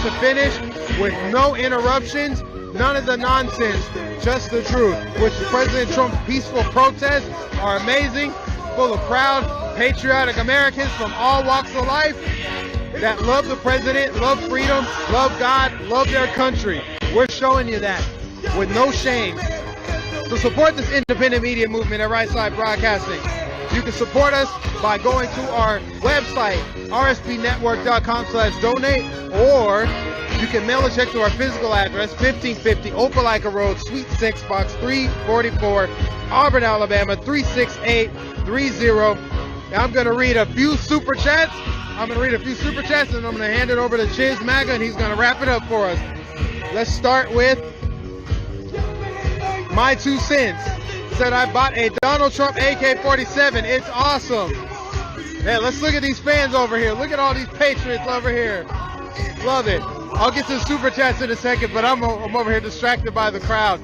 to finish with no interruptions, none of the nonsense, just the truth. Which President Trump's peaceful protests are amazing, full of proud, patriotic Americans from all walks of life that love the president, love freedom, love God, love their country. We're showing you that with no shame. So support this independent media movement at Right Side Broadcasting. You can support us by going to our website, rsbnetwork.com/donate, or you can mail a check to our physical address, 1550 Opelika Road, Suite 6, Box 344, Auburn, Alabama, 36830. Now I'm going to read a few super chats. And I'm going to hand it over to Chiz Maga, and he's going to wrap it up for us. Let's start with My 2 Cents. Said, I bought a Donald Trump AK-47. It's awesome. Man, let's look at these fans over here. Look at all these Patriots over here. Love it. I'll get to the super chats in a second, but I'm over here distracted by the crowd.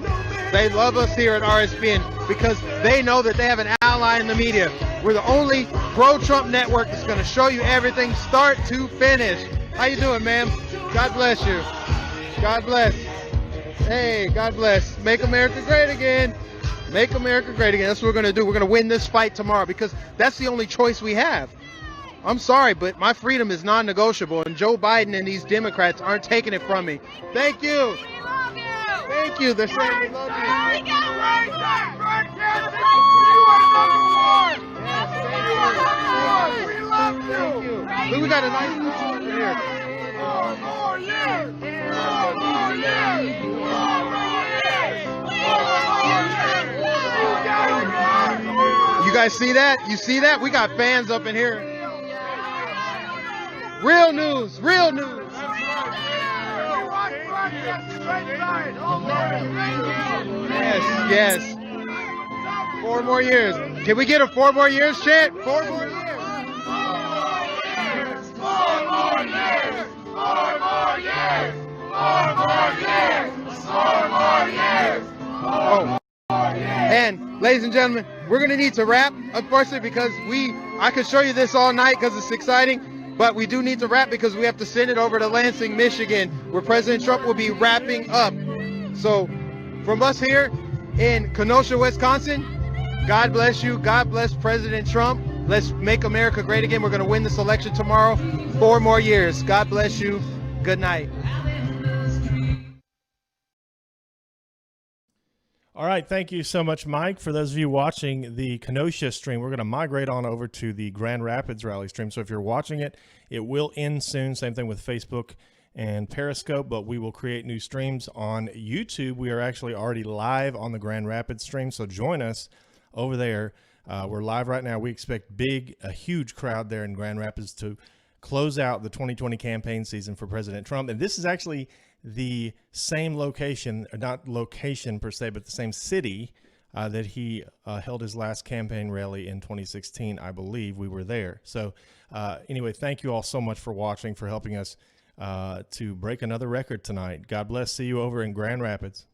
They love us here at RSBN because they know that they have an ally in the media. We're the only pro-Trump network that's going to show you everything start to finish. How you doing, ma'am? God bless you. God bless. Hey, God bless. Make America great again. Make America great again. That's what we're going to do. We're going to win this fight tomorrow because that's the only choice we have. I'm sorry, but my freedom is non-negotiable, and Joe Biden and these Democrats aren't taking it from me. Thank you. We love you. Thank you. They're saying we love you. Thank you. We love you. Look, we got a nice picture over here. 4 more years. 4 more years. 4 more years. 4 more years. You guys see that? You see that? We got fans up in here. Real news. Real news. Yes, yes. 4 more years. Can we get a 4 more years chant? 4 more years. 4 more years. 4 more years. 4 more years. 4 more years. 4 more years. And ladies and gentlemen, we're going to need to wrap, unfortunately, because I could show you this all night because it's exciting, but we do need to wrap because we have to send it over to Lansing, Michigan, where President Trump will be wrapping up. So from us here in Kenosha, Wisconsin, God bless you. God bless President Trump. Let's make America great again. We're going to win this election tomorrow. 4 more years. God bless you. Good night. All right, thank you so much, Mike. For those of you watching the Kenosha stream, we're going to migrate on over to the Grand Rapids rally stream. So if you're watching it, it will end soon. Same thing with Facebook and Periscope, but we will create new streams on YouTube. We are actually already live on the Grand Rapids stream, so join us over there. We're live right now. We expect a huge crowd there in Grand Rapids to close out the 2020 campaign season for President Trump. And this is actually the same location, not location per se, but the same city that he held his last campaign rally in 2016. I believe we were there. So anyway, thank you all so much for watching, for helping us to break another record tonight. God bless. See you over in Grand Rapids.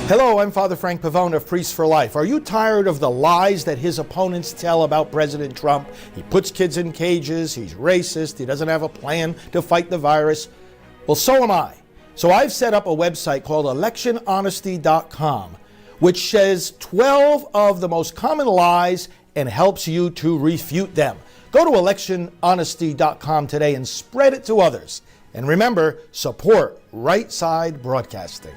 Hello, I'm Father Frank Pavone of Priests for Life. Are you tired of the lies that his opponents tell about President Trump? He puts kids in cages, he's racist, he doesn't have a plan to fight the virus. Well, so am I. So I've set up a website called electionhonesty.com, which says 12 of the most common lies and helps you to refute them. Go to electionhonesty.com today and spread it to others. And remember, support Right Side Broadcasting.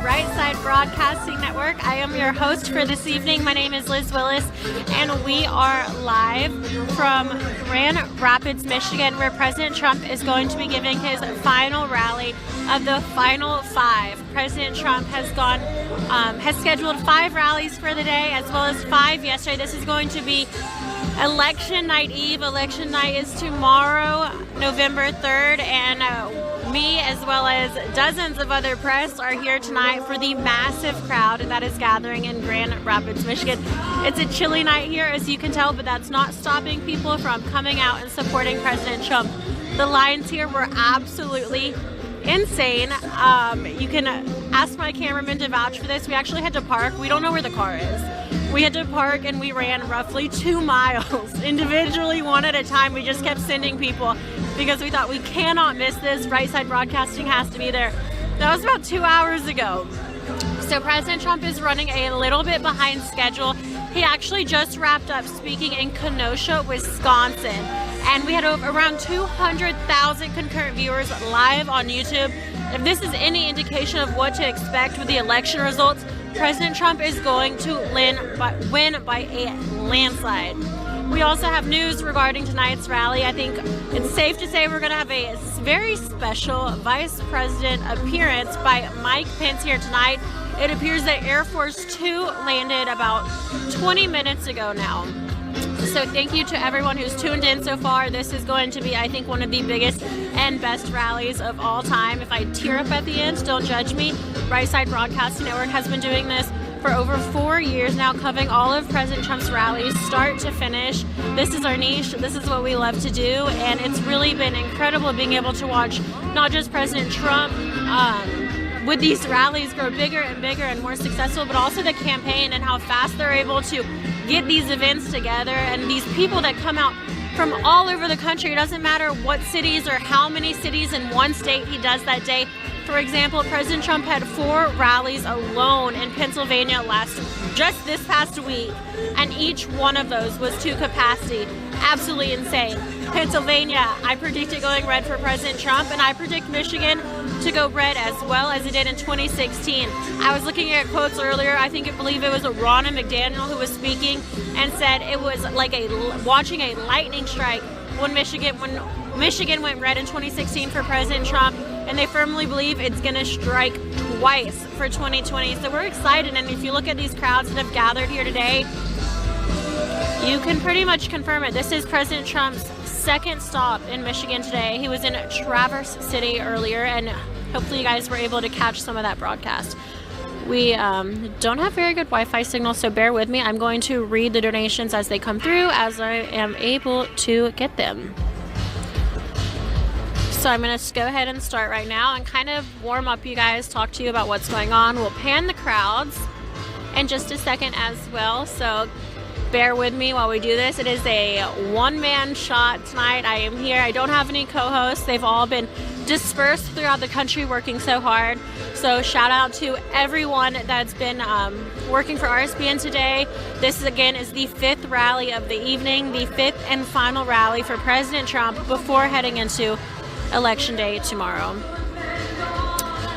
Right Side Broadcasting Network. I am your host for this evening. My name is Liz Willis, and we are live from Grand Rapids, Michigan, where President Trump is going to be giving his final rally of the final 5. President Trump has scheduled 5 rallies for the day, as well as 5 yesterday. This is going to be Election Night Eve. Election night is tomorrow, November 3rd, and me, as well as dozens of other press, are here tonight for the massive crowd that is gathering in Grand Rapids, Michigan. It's a chilly night here, as you can tell, but that's not stopping people from coming out and supporting President Trump. The lines here were absolutely insane. You can ask my cameraman to vouch for this. We actually had to park. We don't know where the car is. We had to park, and we ran roughly 2 miles individually, one at a time. We just kept sending people because we thought we cannot miss this. Right Side Broadcasting has to be there. That was about 2 hours ago. So President Trump is running a little bit behind schedule. He actually just wrapped up speaking in Kenosha, Wisconsin. And we had around 200,000 concurrent viewers live on YouTube. If this is any indication of what to expect with the election results, President Trump is going to win by a landslide. We also have news regarding tonight's rally. I think it's safe to say we're going to have a very special vice president appearance by Mike Pence here tonight. It appears that Air Force 2 landed about 20 minutes ago now. So thank you to everyone who's tuned in so far. This is going to be, I think, one of the biggest and best rallies of all time. If I tear up at the end, don't judge me. Right Side Broadcasting Network has been doing this for over 4 years now, covering all of President Trump's rallies, start to finish. This is our niche. This is what we love to do, and it's really been incredible being able to watch not just President Trump with these rallies grow bigger and bigger and more successful, but also the campaign and how fast they're able to get these events together, and these people that come out from all over the country. It doesn't matter what cities or how many cities in one state he does that day. For example, President Trump had 4 rallies alone in Pennsylvania just this past week, and each one of those was to capacity. Absolutely insane. Pennsylvania, I predict it going red for President Trump, and I predict Michigan to go red as well as it did in 2016. I was looking at quotes earlier. I believe it was Ronna McDaniel who was speaking and said it was like watching a lightning strike when Michigan went red in 2016 for President Trump, and they firmly believe it's going to strike twice for 2020. So we're excited, and if you look at these crowds that have gathered here today, you can pretty much confirm it. This is President Trump's second stop in Michigan today. He was in Traverse City earlier, and hopefully you guys were able to catch some of that broadcast. We don't have very good Wi-Fi signal, so bear with me. I'm going to read the donations as they come through, as I am able to get them. So I'm going to go ahead and start right now and kind of warm up you guys, talk to you about what's going on. We'll pan the crowds in just a second as well, so bear with me while we do this. It is a one-man shot tonight. I am here. I don't have any co-hosts. They've all been dispersed throughout the country working so hard. So shout out to everyone that's been working for RSBN today. This again is the 5th rally of the evening, the 5th and final rally for President Trump before heading into Election Day tomorrow.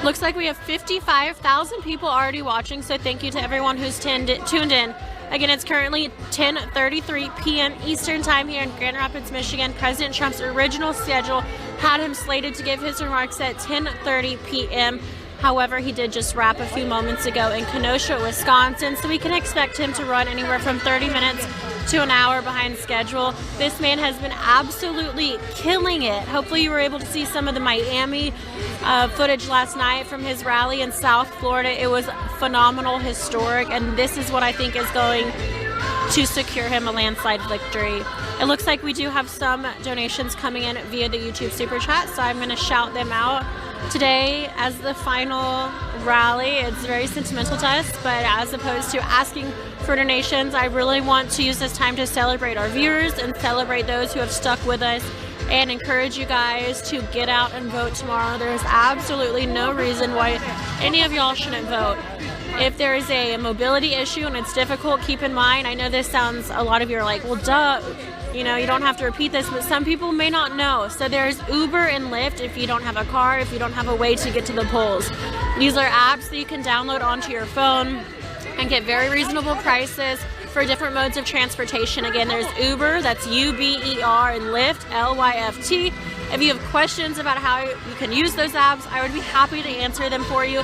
Looks like we have 55,000 people already watching, so thank you to everyone who's tuned in. Again, it's currently 10:33 p.m. Eastern Time here in Grand Rapids, Michigan. President Trump's original schedule had him slated to give his remarks at 10:30 p.m. However, he did just wrap a few moments ago in Kenosha, Wisconsin, so we can expect him to run anywhere from 30 minutes to an hour behind schedule. This man has been absolutely killing it. Hopefully you were able to see some of the Miami footage last night from his rally in South Florida. It was phenomenal, historic, and this is what I think is going to secure him a landslide victory. It looks like we do have some donations coming in via the YouTube Super Chat, so I'm going to shout them out. Today, as the final rally, it's very sentimental to us, but as opposed to asking for donations, I really want to use this time to celebrate our viewers and celebrate those who have stuck with us and encourage you guys to get out and vote tomorrow. There's absolutely no reason why any of y'all shouldn't vote. If there is a mobility issue and it's difficult, keep in mind, I know this sounds, a lot of you are like, well, duh, you know, you don't have to repeat this, but some people may not know. So there's Uber and Lyft if you don't have a car, if you don't have a way to get to the polls. These are apps that you can download onto your phone and get very reasonable prices for different modes of transportation. Again, there's Uber, that's U-B-E-R, and Lyft, L-Y-F-T. If you have questions about how you can use those apps, I would be happy to answer them for you.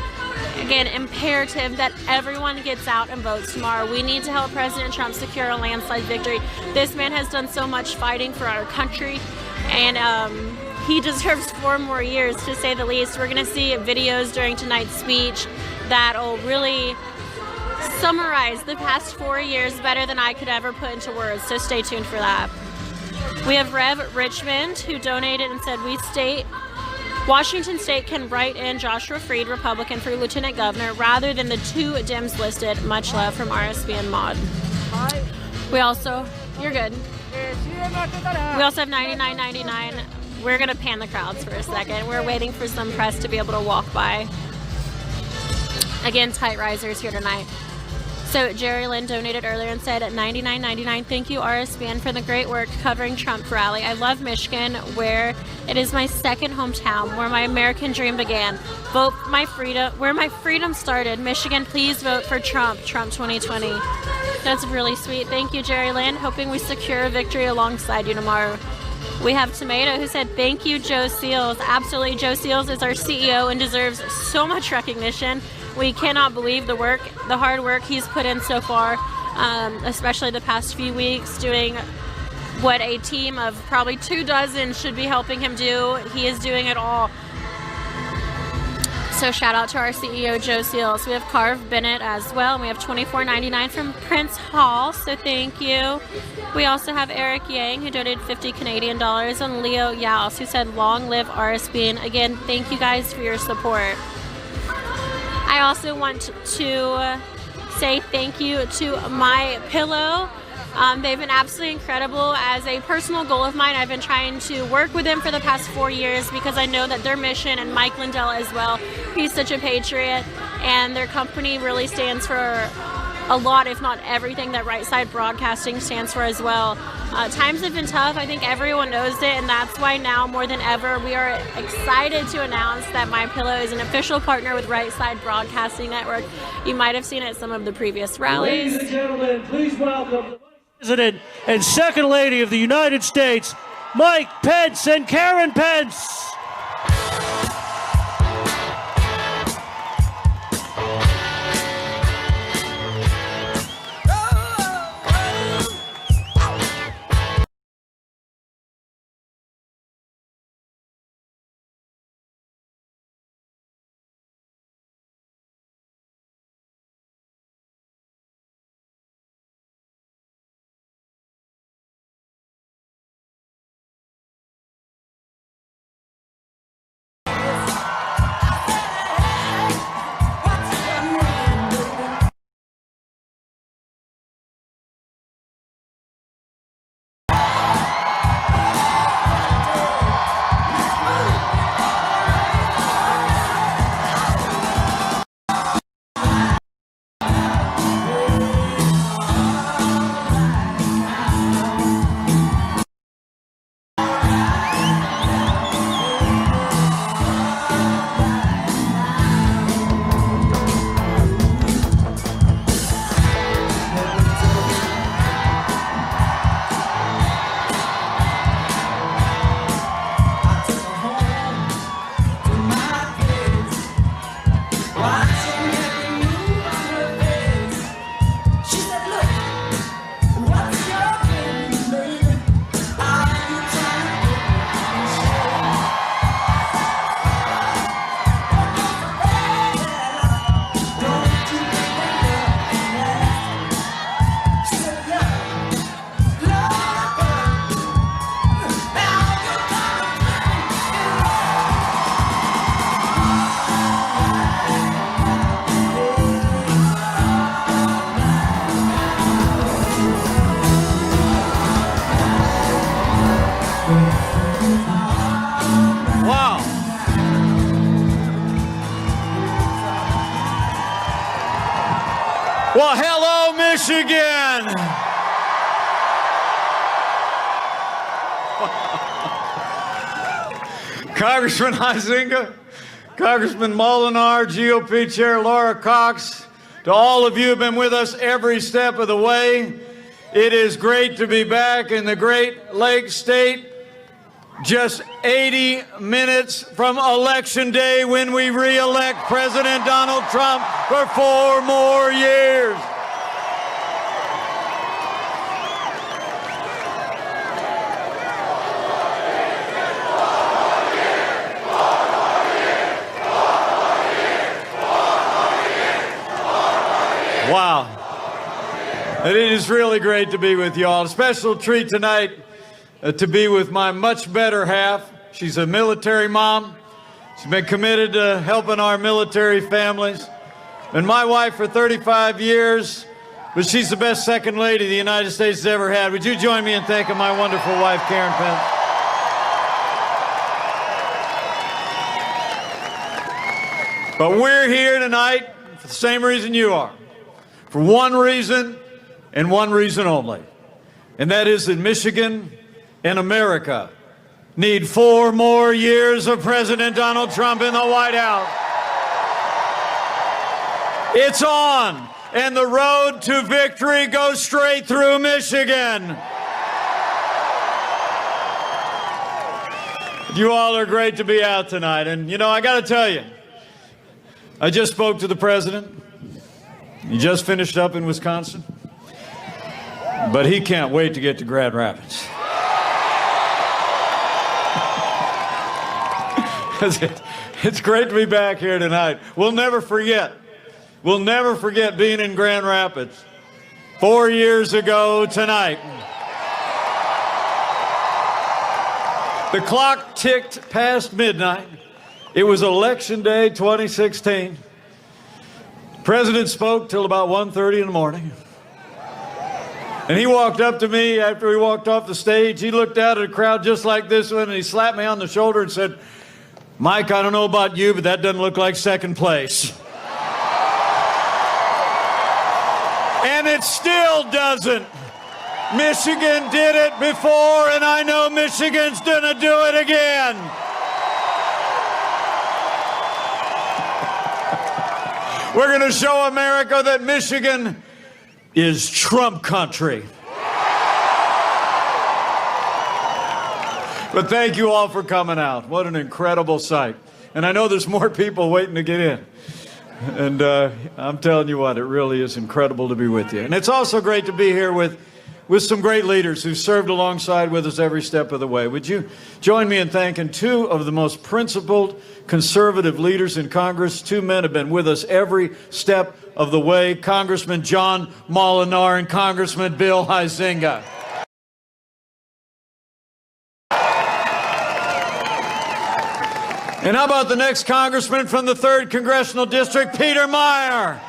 Again, imperative that everyone gets out and votes tomorrow. We need to help President Trump secure a landslide victory. This man has done so much fighting for our country, and he deserves 4 more years, to say the least. We're going to see videos during tonight's speech that will really summarize the past 4 years better than I could ever put into words, so stay tuned for that. We have Rev Richmond, who donated and said, Washington State can write in Joshua Freed, Republican, for Lieutenant Governor rather than the 2 Dems listed. Much love from RSBN Mod. We also, you're good. We also have 99.99. We're going to pan the crowds for a second. We're waiting for some press to be able to walk by. Again, tight risers here tonight. So Jerry Lynn donated earlier and said at $99.99, thank you RSBN for the great work covering Trump rally. I love Michigan, where it is my second hometown, where my American dream began. Vote my freedom, where my freedom started. Michigan, please vote for Trump 2020. That's really sweet. Thank you, Jerry Lynn. Hoping we secure a victory alongside you tomorrow. We have Tomato, who said, thank you, Joe Seals. Absolutely, Joe Seals is our CEO and deserves so much recognition. We cannot believe the hard work he's put in so far, especially the past few weeks, doing what a team of probably 24 should be helping him do. He is doing it all. So shout out to our CEO, Joe Seals. We have Carv Bennett as well, and we have $24.99 from Prince Hall, so thank you. We also have Eric Yang, who donated $50 Canadian, and Leo Yaos, who said, long live RSBN. Again, thank you guys for your support. I also want to say thank you to My Pillow. They've been absolutely incredible. As a personal goal of mine, I've been trying to work with them for the past 4 years because I know that their mission, and Mike Lindell as well, he's such a patriot, and their company really stands for a lot, if not everything, that Right Side Broadcasting stands for as well. Times have been tough. I think everyone knows it, and that's why now more than ever we are excited to announce that My Pillow is an official partner with Right Side Broadcasting Network. You might have seen it at some of the previous rallies. Ladies and gentlemen, please welcome the President and Second Lady of the United States, Mike Pence and Karen Pence. Well, hello, Michigan. Congressman Huizenga, Congressman Molinar, GOP Chair Laura Cox, to all of you who have been with us every step of the way, it is great to be back in the Great Lakes State. Just 80 minutes from Election Day when we re-elect President Donald Trump for 4 more years. Wow. And it is really great to be with you all. A special treat tonight to be with my much better half. She's a military mom. She's been committed to helping our military families. Been my wife for 35 years, but she's the best second lady the United States has ever had. Would you join me in thanking my wonderful wife, Karen Pence? But we're here tonight for the same reason you are. For one reason and one reason only. And that is that Michigan and America need 4 more years of President Donald Trump in the White House. It's on, and the road to victory goes straight through Michigan. You all are great to be out tonight. And, you know, I got to tell you, I just spoke to the president. He just finished up in Wisconsin. But he can't wait to get to Grand Rapids. It's great to be back here tonight. We'll never forget being in Grand Rapids 4 years ago tonight. The clock ticked past midnight. It was Election Day 2016. The president spoke till about 1:30 in the morning. And he walked up to me after he walked off the stage. He looked out at a crowd just like this one, and he slapped me on the shoulder and said, "Mike, I don't know about you, but that doesn't look like second place." And it still doesn't. Michigan did it before, and I know Michigan's gonna do it again. We're gonna show America that Michigan is Trump country. But thank you all for coming out. What an incredible sight. And I know there's more people waiting to get in. And I'm telling you what, it really is incredible to be with you. And it's also great to be here with some great leaders who've served alongside with us every step of the way. Would you join me in thanking 2 of the most principled conservative leaders in Congress? 2 men have been with us every step of the way, Congressman John Molinar and Congressman Bill Huizenga. And how about the next congressman from the 3rd Congressional District, Peter Meyer?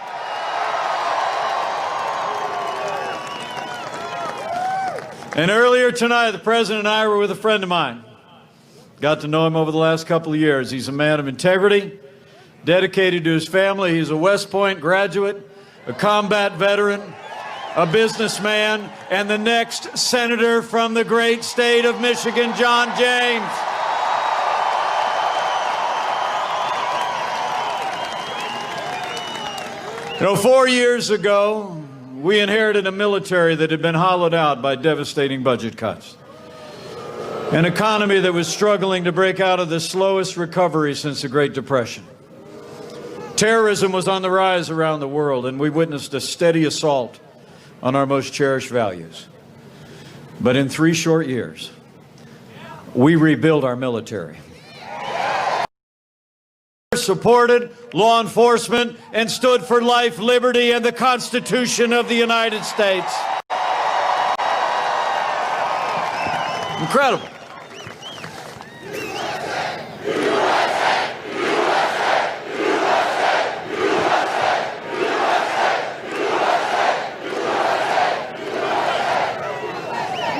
And earlier tonight, the president and I were with a friend of mine. Got to know him over the last couple of years. He's a man of integrity, dedicated to his family. He's a West Point graduate, a combat veteran, a businessman, and the next senator from the great state of Michigan, John James. You know, 4 years ago, we inherited a military that had been hollowed out by devastating budget cuts. An economy that was struggling to break out of the slowest recovery since the Great Depression. Terrorism was on the rise around the world, and we witnessed a steady assault on our most cherished values. But in 3 short years, we rebuilt our military. Supported law enforcement and stood for life, liberty, and the Constitution of the United States. Incredible.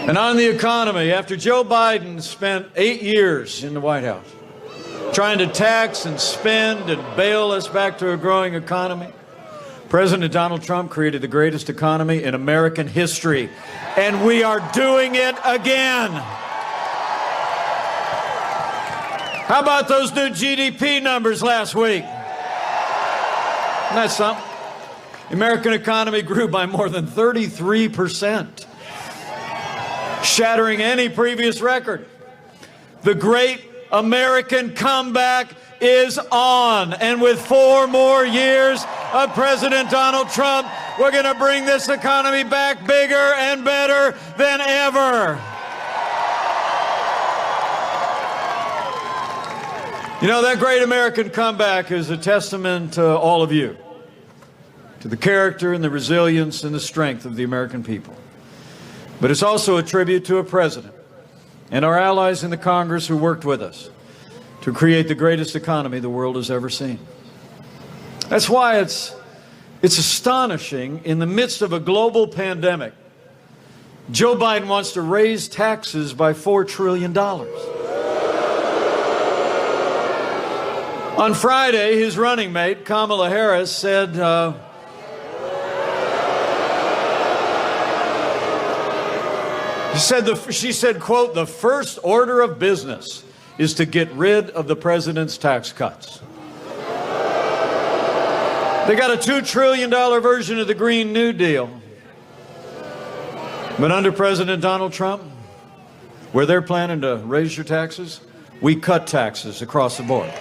And on the economy, after Joe Biden spent 8 years in the White House, trying to tax and spend and bail us back to a growing economy, President Donald Trump created the greatest economy in American history, and we are doing it again. How about those new GDP numbers last week? Isn't that something? The American economy grew by more than 33%, shattering any previous record. The great American comeback is on, and with 4 more years of President Donald Trump, we're going to bring this economy back bigger and better than ever. You know, that great American comeback is a testament to all of you, to the character and the resilience and the strength of the American people. But it's also a tribute to a president and our allies in the Congress who worked with us to create the greatest economy the world has ever seen. That's why it's astonishing, in the midst of a global pandemic, Joe Biden wants to raise taxes by $4 trillion. On Friday, his running mate, Kamala Harris, said, she said, quote, "The first order of business is to get rid of the president's tax cuts." They got a $2 trillion version of the Green New Deal. But under President Donald Trump, where they're planning to raise your taxes, we cut taxes across the board.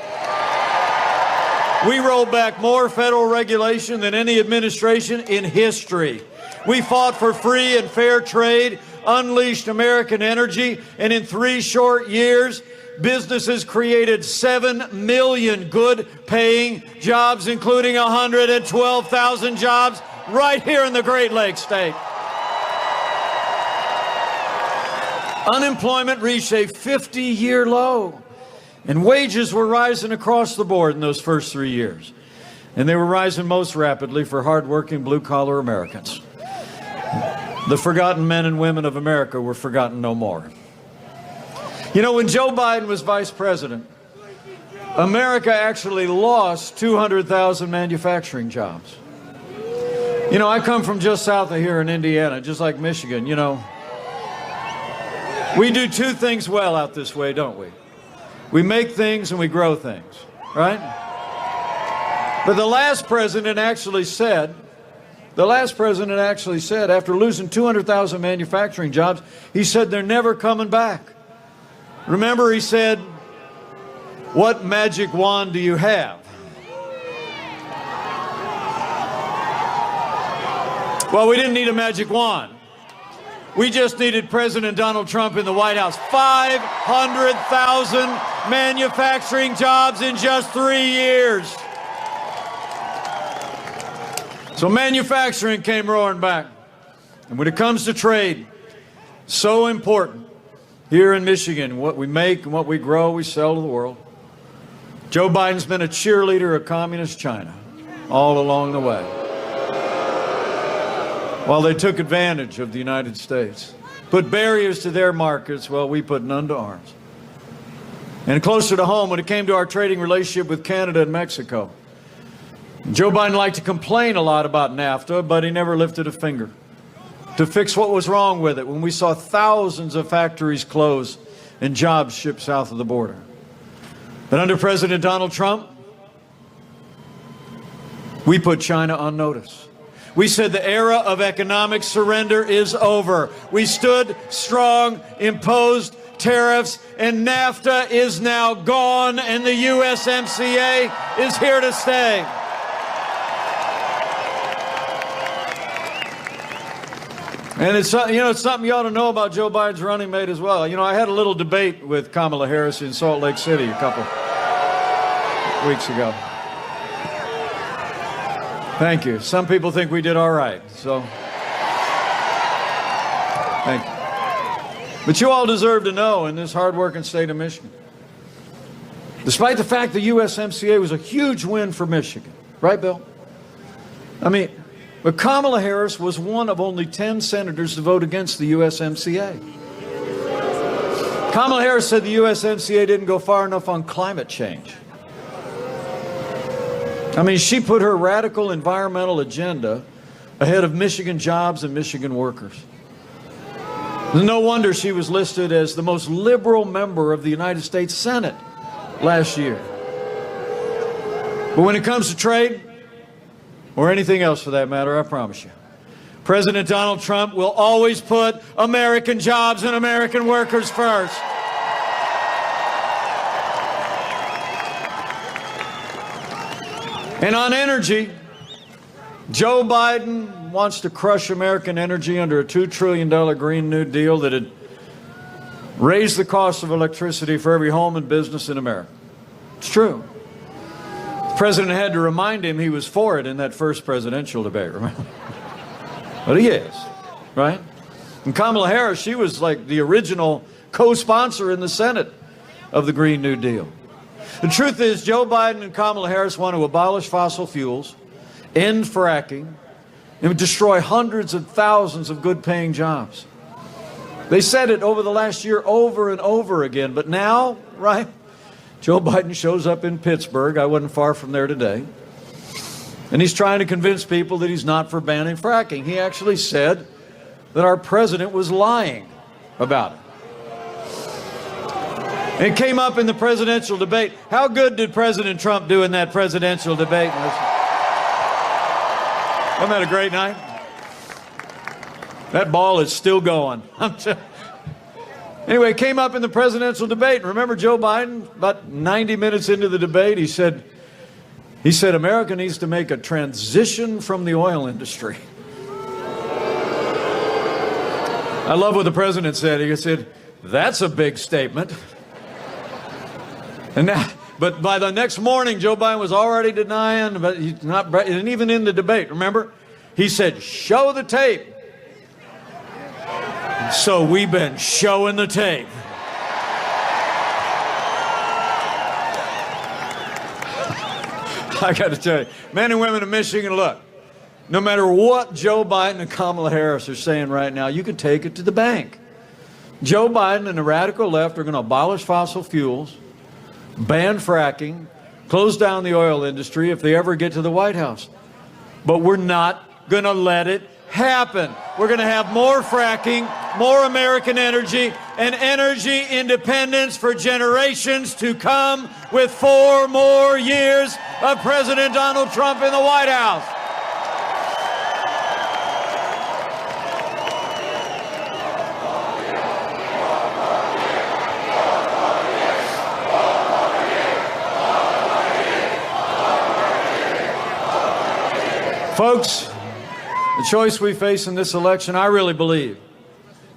We rolled back more federal regulation than any administration in history. We fought for free and fair trade, unleashed American energy, and in 3 short years, businesses created 7 million good-paying jobs, including 112,000 jobs right here in the Great Lakes state. Unemployment reached a 50-year low, and wages were rising across the board in those first 3 years. And they were rising most rapidly for hardworking blue-collar Americans. The forgotten men and women of America were forgotten no more. You know, when Joe Biden was vice president, America actually lost 200,000 manufacturing jobs. You know, I come from just south of here in Indiana, just like Michigan. You know, we do 2 things well out this way, don't we? We make things and we grow things, right? But the last president actually said, after losing 200,000 manufacturing jobs, he said they're never coming back. Remember, he said, "What magic wand do you have?" Well, we didn't need a magic wand. We just needed President Donald Trump in the White House. 500,000 manufacturing jobs in just 3 years. So manufacturing came roaring back. And when it comes to trade, so important here in Michigan, what we make and what we grow, we sell to the world. Joe Biden's been a cheerleader of communist China all along the way. While they took advantage of the United States, put barriers to their markets, well, we put none to ours. And closer to home, when it came to our trading relationship with Canada and Mexico, Joe Biden liked to complain a lot about NAFTA, but he never lifted a finger to fix what was wrong with it when we saw thousands of factories close and jobs shipped south of the border. But under President Donald Trump, we put China on notice. We said the era of economic surrender is over. We stood strong, imposed tariffs, and NAFTA is now gone, and the USMCA is here to stay. And it's, it's something you ought to know about Joe Biden's running mate as well. You know, I had a little debate with Kamala Harris in Salt Lake City a couple weeks ago. Thank you. Some people think we did all right, so thank you. But you all deserve to know in this hard-working state of Michigan, despite the fact the USMCA was a huge win for Michigan, right, Bill? I mean, but Kamala Harris was one of only 10 senators to vote against the USMCA. Kamala Harris said the USMCA didn't go far enough on climate change. I mean, she put her radical environmental agenda ahead of Michigan jobs and Michigan workers. No wonder she was listed as the most liberal member of the United States Senate last year. But when it comes to trade, or anything else for that matter, I promise you, President Donald Trump will always put American jobs and American workers first. And on energy, Joe Biden wants to crush American energy under a $2 trillion Green New Deal that had raised the cost of electricity for every home and business in America. It's true. The president had to remind him he was for it in that first presidential debate, remember? But he is, right? And Kamala Harris, she was like the original co-sponsor in the Senate of the Green New Deal. The truth is, Joe Biden and Kamala Harris want to abolish fossil fuels, end fracking, and destroy hundreds of thousands of good-paying jobs. They said it over the last year over and over again, but now, right, Joe Biden shows up in Pittsburgh. I wasn't far from there today. And he's trying to convince people that he's not for banning fracking. He actually said that our president was lying about it. It came up in the presidential debate. How good did President Trump do in that presidential debate? Wasn't that a great night? That ball is still going. Anyway, it came up in the presidential debate. Remember Joe Biden, about 90 minutes into the debate, he said, America needs to make a transition from the oil industry. I love what the president said. He said, that's a big statement. And now, but by the next morning, Joe Biden was already denying, but he's not, and even in the debate, remember? He said, show the tape. So we've been showing the tape. I got to tell you, men and women of Michigan, look, no matter what Joe Biden and Kamala Harris are saying right now, you can take it to the bank. Joe Biden and the radical left are going to abolish fossil fuels, ban fracking, close down the oil industry if they ever get to the White House. But we're not going to let it happen. We're going to have more fracking, more American energy, and energy independence for generations to come with 4 more years of President Donald Trump in the White House. Folks, the choice we face in this election, I really believe,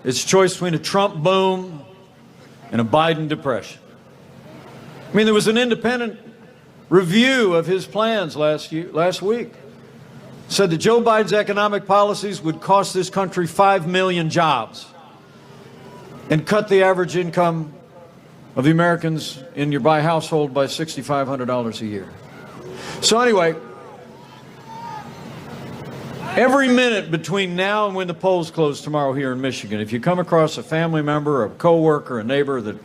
it's a choice between a Trump boom and a Biden depression. I mean, there was an independent review of his plans last week. It said that Joe Biden's economic policies would cost this country 5 million jobs and cut the average income of the Americans in your household by $6,500 a year. So anyway, every minute between now and when the polls close tomorrow here in Michigan, if you come across a family member, a coworker, a neighbor that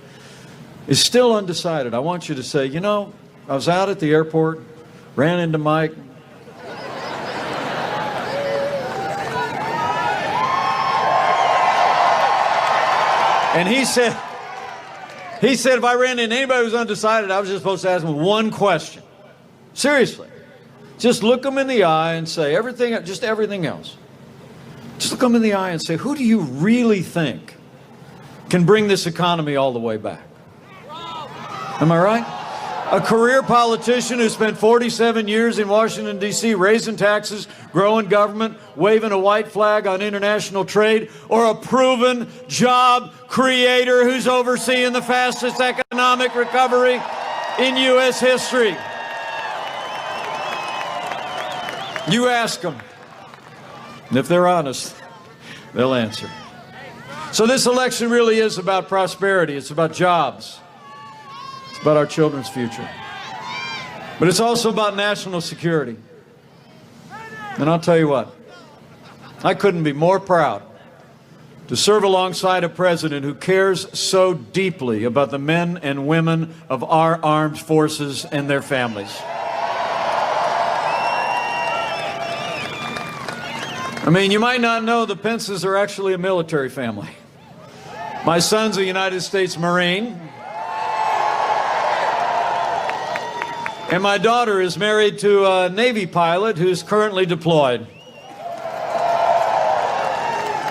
is still undecided, I want you to say, you know, I was out at the airport, ran into Mike. And he said, if I ran into anybody who was undecided, I was just supposed to ask him one question. Seriously. Just look them in the eye and say everything, just everything else. Just look them in the eye and say, who do you really think can bring this economy all the way back? Am I right? A career politician who spent 47 years in Washington, D.C., raising taxes, growing government, waving a white flag on international trade, or a proven job creator who's overseeing the fastest economic recovery in U.S. history? You ask them, and if they're honest, they'll answer. So this election really is about prosperity. It's about jobs. It's about our children's future. But it's also about national security. And I'll tell you what, I couldn't be more proud to serve alongside a president who cares so deeply about the men and women of our armed forces and their families. I mean, you might not know the Pences are actually a military family. My son's a United States Marine. And my daughter is married to a Navy pilot who's currently deployed.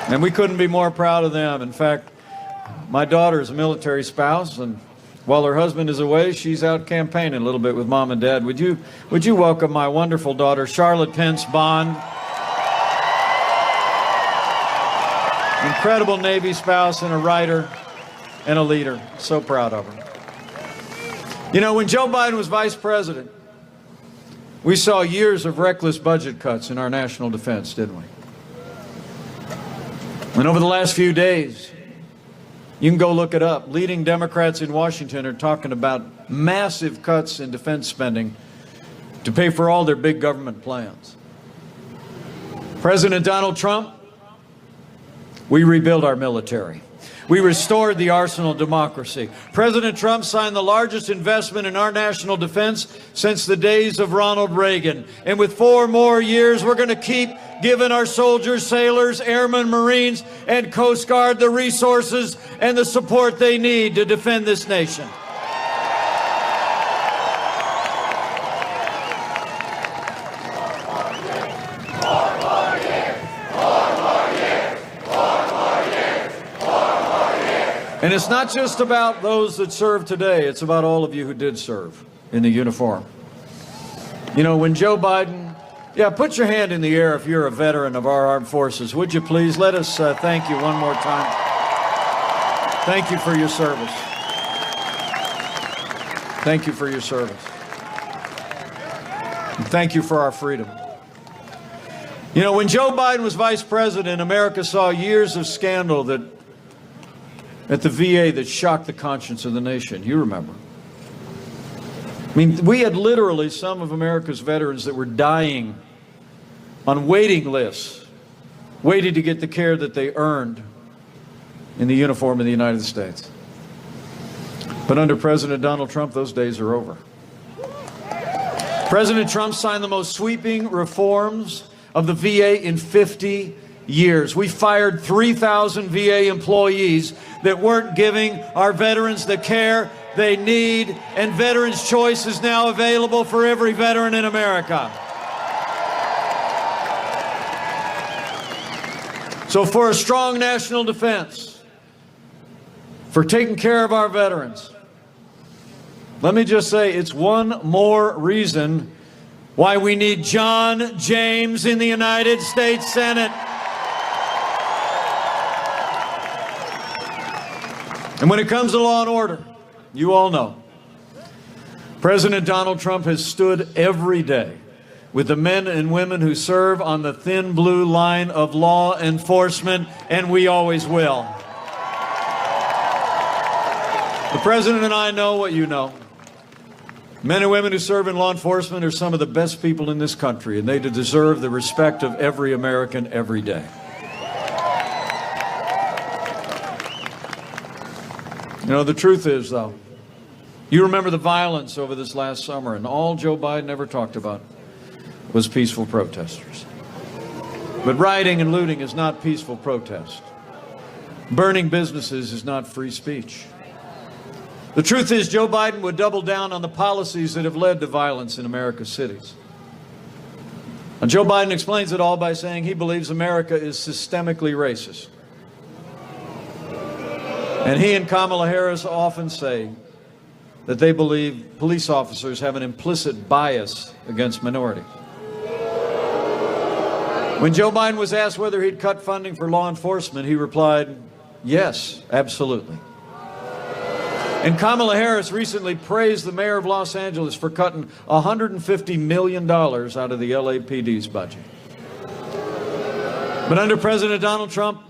And we couldn't be more proud of them. In fact, my daughter is a military spouse, and while her husband is away, she's out campaigning a little bit with Mom and Dad. Would you welcome my wonderful daughter, Charlotte Pence Bond? Incredible Navy spouse and a writer and a leader. So proud of her. You know, when Joe Biden was vice president, we saw years of reckless budget cuts in our national defense, didn't we? And over the last few days, you can go look it up. Leading Democrats in Washington are talking about massive cuts in defense spending to pay for all their big government plans. President Donald Trump, we rebuilt our military. We restored the arsenal of democracy. President Trump signed the largest investment in our national defense since the days of Ronald Reagan. And with 4 more years, we're going to keep giving our soldiers, sailors, airmen, Marines, and Coast Guard the resources and the support they need to defend this nation. And it's not just about those that serve today, it's about all of you who did serve in the uniform. You know, when Joe Biden, put your hand in the air if you're a veteran of our armed forces, would you please? Let us thank you one more time. Thank you for your service. Thank you for your service. And thank you for our freedom. You know, when Joe Biden was vice president, America saw years of scandal at the VA that shocked the conscience of the nation. You remember. I mean, we had literally some of America's veterans that were dying on waiting lists, waiting to get the care that they earned in the uniform of the United States. But under President Donald Trump, those days are over. President Trump signed the most sweeping reforms of the VA in 50 years. We fired 3,000 VA employees that weren't giving our veterans the care they need, and Veterans Choice is now available for every veteran in America. So for a strong national defense, for taking care of our veterans, let me just say it's one more reason why we need John James in the United States Senate. And when it comes to law and order, you all know, President Donald Trump has stood every day with the men and women who serve on the thin blue line of law enforcement, and we always will. The President and I know what you know. Men and women who serve in law enforcement are some of the best people in this country, and they deserve the respect of every American every day. You know, the truth is, though, you remember the violence over this last summer, and all Joe Biden ever talked about was peaceful protesters. But rioting and looting is not peaceful protest. Burning businesses is not free speech. The truth is, Joe Biden would double down on the policies that have led to violence in America's cities. And Joe Biden explains it all by saying he believes America is systemically racist. And he and Kamala Harris often say that they believe police officers have an implicit bias against minorities. When Joe Biden was asked whether he'd cut funding for law enforcement, he replied, yes, absolutely. And Kamala Harris recently praised the mayor of Los Angeles for cutting $150 million out of the LAPD's budget. But under President Donald Trump,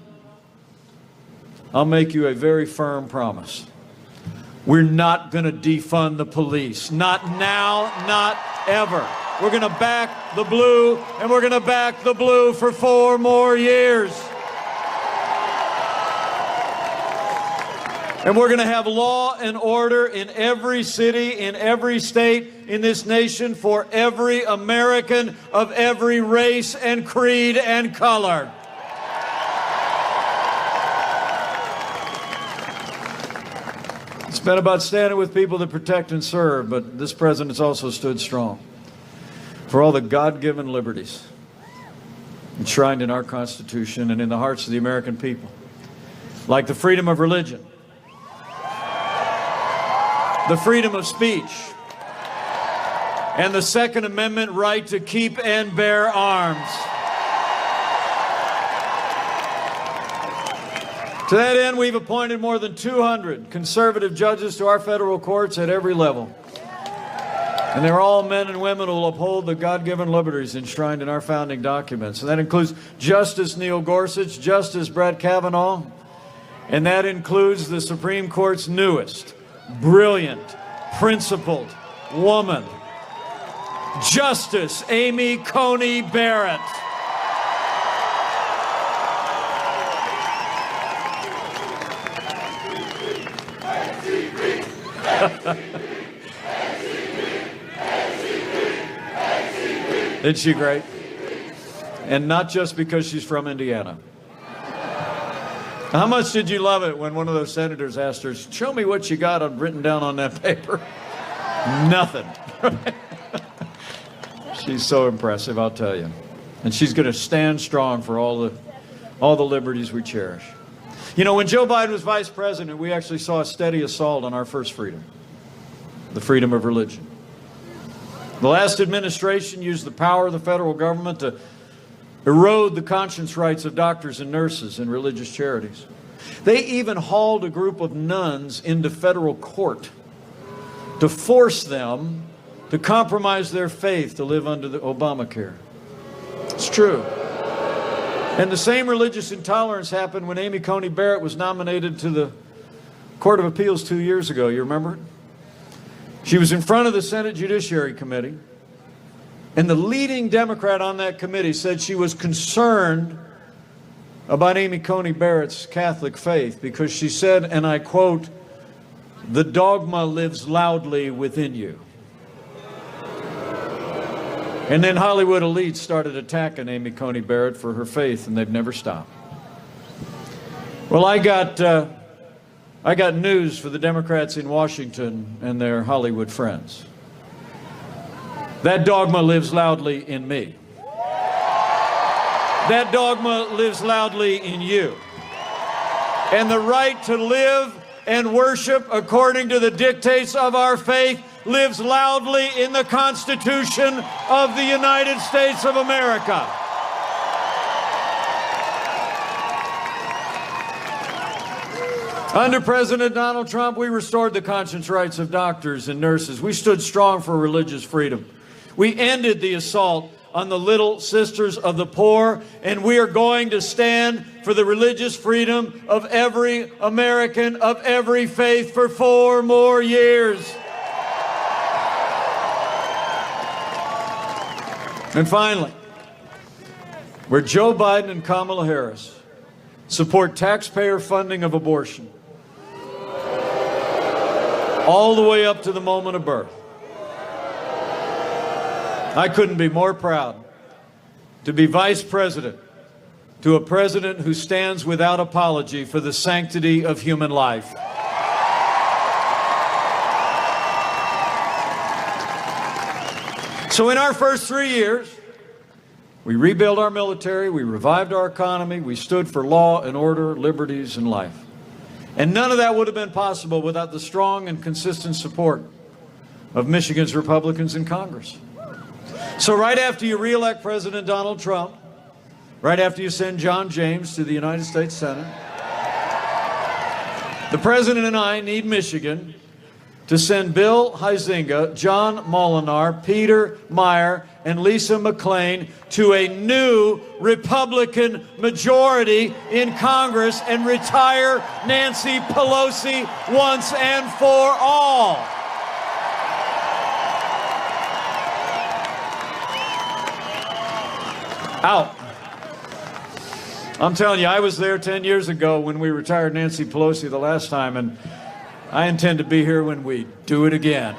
I'll make you a very firm promise. We're not going to defund the police. Not now, not ever. We're going to back the blue, and we're going to back the blue for 4 more years. And we're going to have law and order in every city, in every state in this nation for every American of every race and creed and color. It's been about standing with people that protect and serve, but this president's also stood strong for all the God-given liberties enshrined in our Constitution and in the hearts of the American people, like the freedom of religion, the freedom of speech, and the Second Amendment right to keep and bear arms. To that end, we've appointed more than 200 conservative judges to our federal courts at every level. And they're all men and women who will uphold the God-given liberties enshrined in our founding documents. And that includes Justice Neil Gorsuch, Justice Brett Kavanaugh, and that includes the Supreme Court's newest, brilliant, principled woman, Justice Amy Coney Barrett. Isn't she great? And not just because she's from Indiana. How much did you love it when one of those senators asked her, show me what you got written down on that paper? Nothing. She's so impressive, I'll tell you. And she's going to stand strong for all the liberties we cherish. You know, when Joe Biden was vice president, we actually saw a steady assault on our first freedom, the freedom of religion. The last administration used the power of the federal government to erode the conscience rights of doctors and nurses and religious charities. They even hauled a group of nuns into federal court to force them to compromise their faith to live under the Obamacare. It's true. And the same religious intolerance happened when Amy Coney Barrett was nominated to the Court of Appeals 2 years ago. You remember it? She was in front of the Senate Judiciary Committee, and the leading Democrat on that committee said she was concerned about Amy Coney Barrett's Catholic faith because she said, and I quote, "The dogma lives loudly within you." And then Hollywood elites started attacking Amy Coney Barrett for her faith, and they've never stopped. Well, I got news for the Democrats in Washington and their Hollywood friends. That dogma lives loudly in me. That dogma lives loudly in you. And the right to live and worship according to the dictates of our faith lives loudly in the Constitution of the United States of America. Under President Donald Trump, we restored the conscience rights of doctors and nurses. We stood strong for religious freedom. We ended the assault on the little sisters of the poor, and we are going to stand for the religious freedom of every American of every faith for 4 more years. And finally, where Joe Biden and Kamala Harris support taxpayer funding of abortion all the way up to the moment of birth, I couldn't be more proud to be vice president to a president who stands without apology for the sanctity of human life. So in our first 3 years, we rebuilt our military, we revived our economy, we stood for law and order, liberties, and life. And none of that would have been possible without the strong and consistent support of Michigan's Republicans in Congress. So right after you re-elect President Donald Trump, right after you send John James to the United States Senate, the President and I need Michigan to send Bill Huizenga, John Molinar, Peter Meyer, and Lisa McClain to a new Republican majority in Congress and retire Nancy Pelosi once and for all. Out. I'm telling you, I was there 10 years ago when we retired Nancy Pelosi the last time, and I intend to be here when we do it again.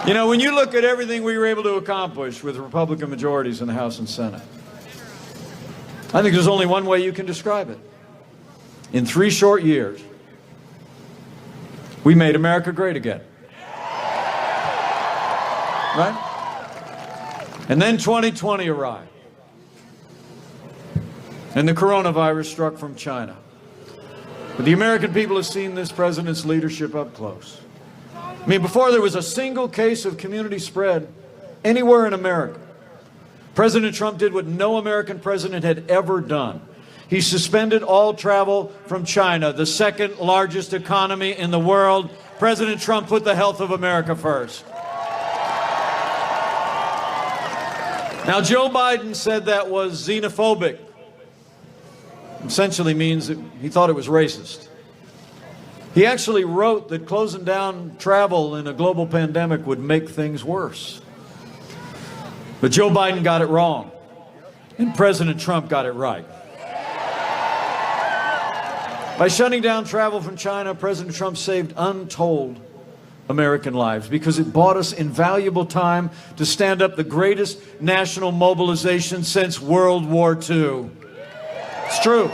You know, when you look at everything we were able to accomplish with Republican majorities in the House and Senate, I think there's only one way you can describe it. In 3 short years, we made America great again. Right? And then 2020 arrived. And the coronavirus struck from China. But the American people have seen this president's leadership up close. I mean, before there was a single case of community spread anywhere in America, President Trump did what no American president had ever done. He suspended all travel from China, the second largest economy in the world. President Trump put the health of America first. Now, Joe Biden said that was xenophobic. Essentially means that he thought it was racist. He actually wrote that closing down travel in a global pandemic would make things worse. But Joe Biden got it wrong, and President Trump got it right. By shutting down travel from China, President Trump saved untold American lives because it bought us invaluable time to stand up the greatest national mobilization since World War II. It's true.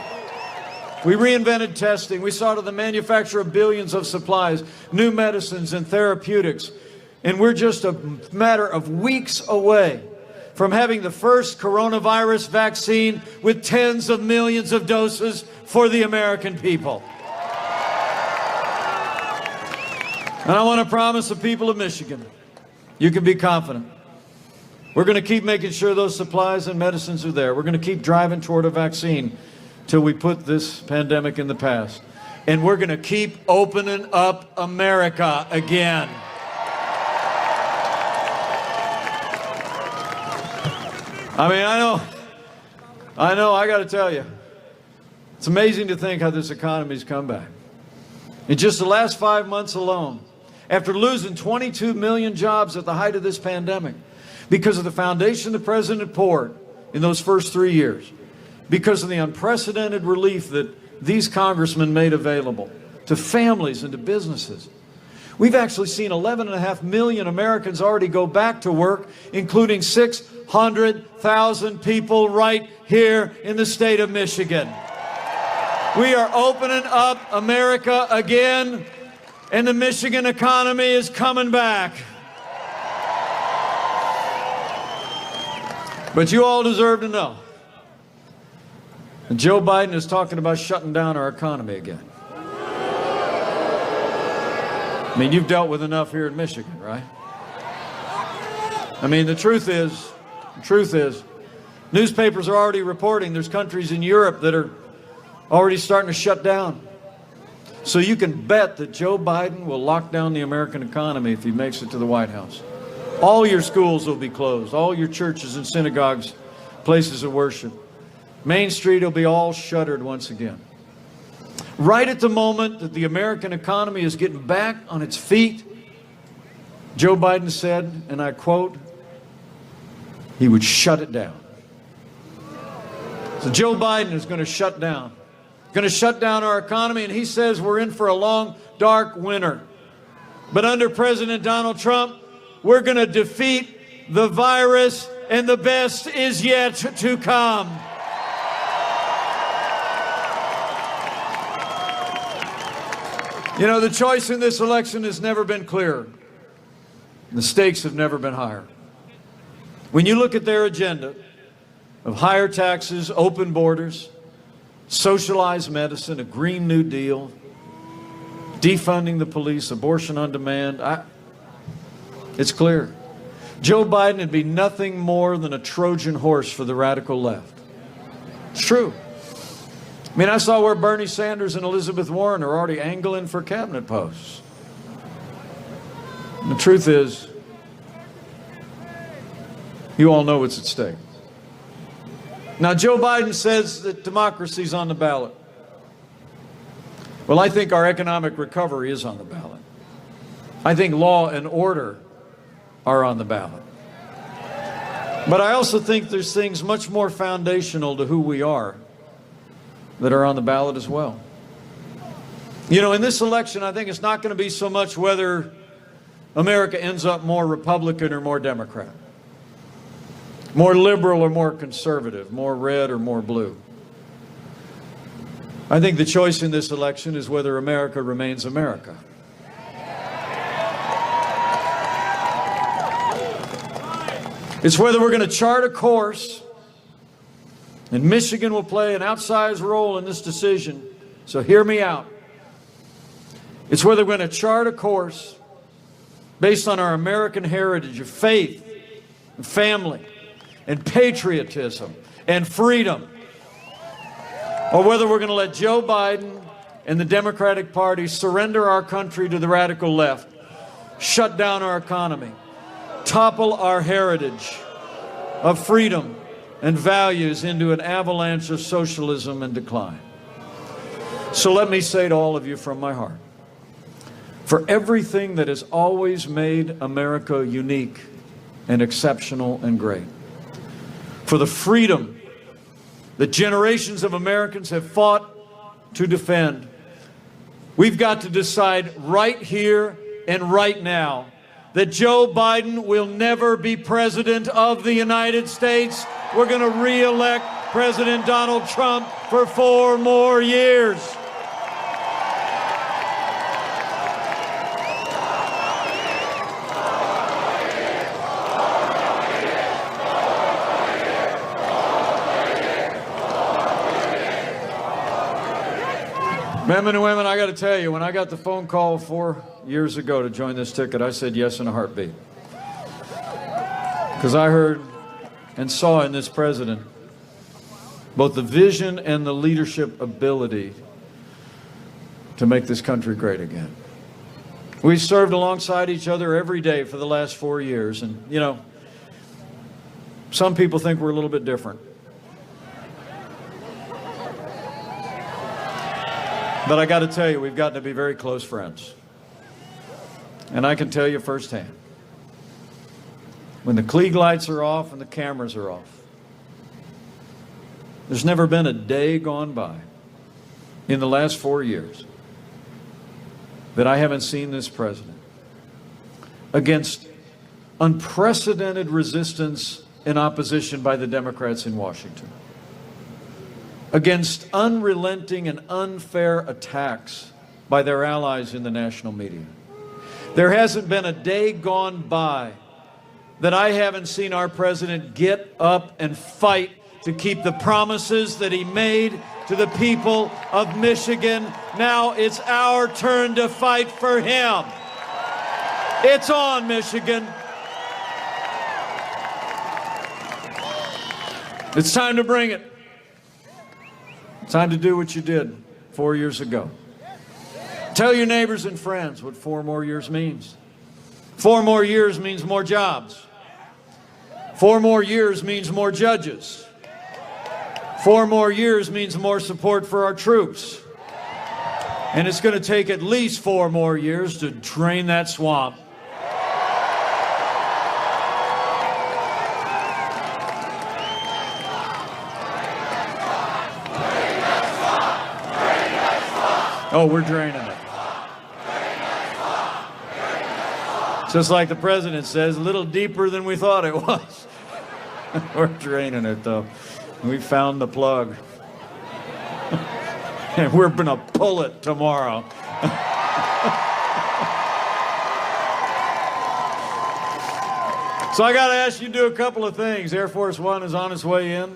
We reinvented testing. We started the manufacture of billions of supplies, new medicines and therapeutics. And we're just a matter of weeks away from having the first coronavirus vaccine with tens of millions of doses for the American people. And I want to promise the people of Michigan, you can be confident. We're going to keep making sure those supplies and medicines are there. We're going to keep driving toward a vaccine till we put this pandemic in the past. And we're going to keep opening up America again. I mean, I know, I got to tell you, it's amazing to think how this economy's come back. In just the last 5 months alone, after losing 22 million jobs at the height of this pandemic, because of the foundation the president poured in those first 3 years, because of the unprecedented relief that these congressmen made available to families and to businesses. We've actually seen 11.5 million Americans already go back to work, including 600,000 people right here in the state of Michigan. We are opening up America again, and the Michigan economy is coming back. But you all deserve to know and Joe Biden is talking about shutting down our economy again. I mean, you've dealt with enough here in Michigan, right? I mean, the truth is, newspapers are already reporting there's countries in Europe that are already starting to shut down. So you can bet that Joe Biden will lock down the American economy if he makes it to the White House. All your schools will be closed, all your churches and synagogues, places of worship. Main Street will be all shuttered once again. Right at the moment that the American economy is getting back on its feet, Joe Biden said, and I quote, he would shut it down. So Joe Biden is going to shut down our economy, and he says we're in for a long, dark winter. But under President Donald Trump, we're going to defeat the virus, and the best is yet to come. You know, the choice in this election has never been clearer. The stakes have never been higher. When you look at their agenda of higher taxes, open borders, socialized medicine, a Green New Deal, defunding the police, abortion on demand, it's clear. Joe Biden would be nothing more than a Trojan horse for the radical left. It's true. I mean, I saw where Bernie Sanders and Elizabeth Warren are already angling for cabinet posts. And the truth is, you all know what's at stake. Now, Joe Biden says that democracy's on the ballot. Well, I think our economic recovery is on the ballot. I think law and order are on the ballot. But I also think there's things much more foundational to who we are that are on the ballot as well. You know, in this election, I think it's not going to be so much whether America ends up more Republican or more Democrat, more liberal or more conservative, more red or more blue. I think the choice in this election is whether America remains America. It's whether we're going to chart a course, and Michigan will play an outsized role in this decision, so hear me out. It's whether we're going to chart a course based on our American heritage of faith, and family, and patriotism, and freedom, or whether we're going to let Joe Biden and the Democratic Party surrender our country to the radical left, shut down our economy, topple our heritage of freedom and values into an avalanche of socialism and decline. So let me say to all of you from my heart, for everything that has always made America unique and exceptional and great, for the freedom that generations of Americans have fought to defend, we've got to decide right here and right now that Joe Biden will never be president of the United States. We're going to re-elect President Donald Trump for 4 more years. Men and women, I got to tell you, when I got the phone call 4 years ago to join this ticket, I said yes in a heartbeat. Because I heard and saw in this president both the vision and the leadership ability to make this country great again. We served alongside each other every day for the last 4 years. And, you know, some people think we're a little bit different. But I got to tell you, we've gotten to be very close friends. And I can tell you firsthand, when the Klieg lights are off and the cameras are off, there's never been a day gone by in the last 4 years that I haven't seen this president, against unprecedented resistance and opposition by the Democrats in Washington, against unrelenting and unfair attacks by their allies in the national media. There hasn't been a day gone by that I haven't seen our president get up and fight to keep the promises that he made to the people of Michigan. Now it's our turn to fight for him. It's on, Michigan. It's time to bring it. Time to do what you did 4 years ago. Tell your neighbors and friends what 4 more years means. 4 more years means more jobs. 4 more years means more judges. 4 more years means more support for our troops. And it's going to take at least 4 more years to drain that swamp. Oh, we're draining it. Just like the president says, a little deeper than we thought it was. We're draining it, though. We found the plug. And we're going to pull it tomorrow. So I got to ask you to do a couple of things. Air Force One is on its way in.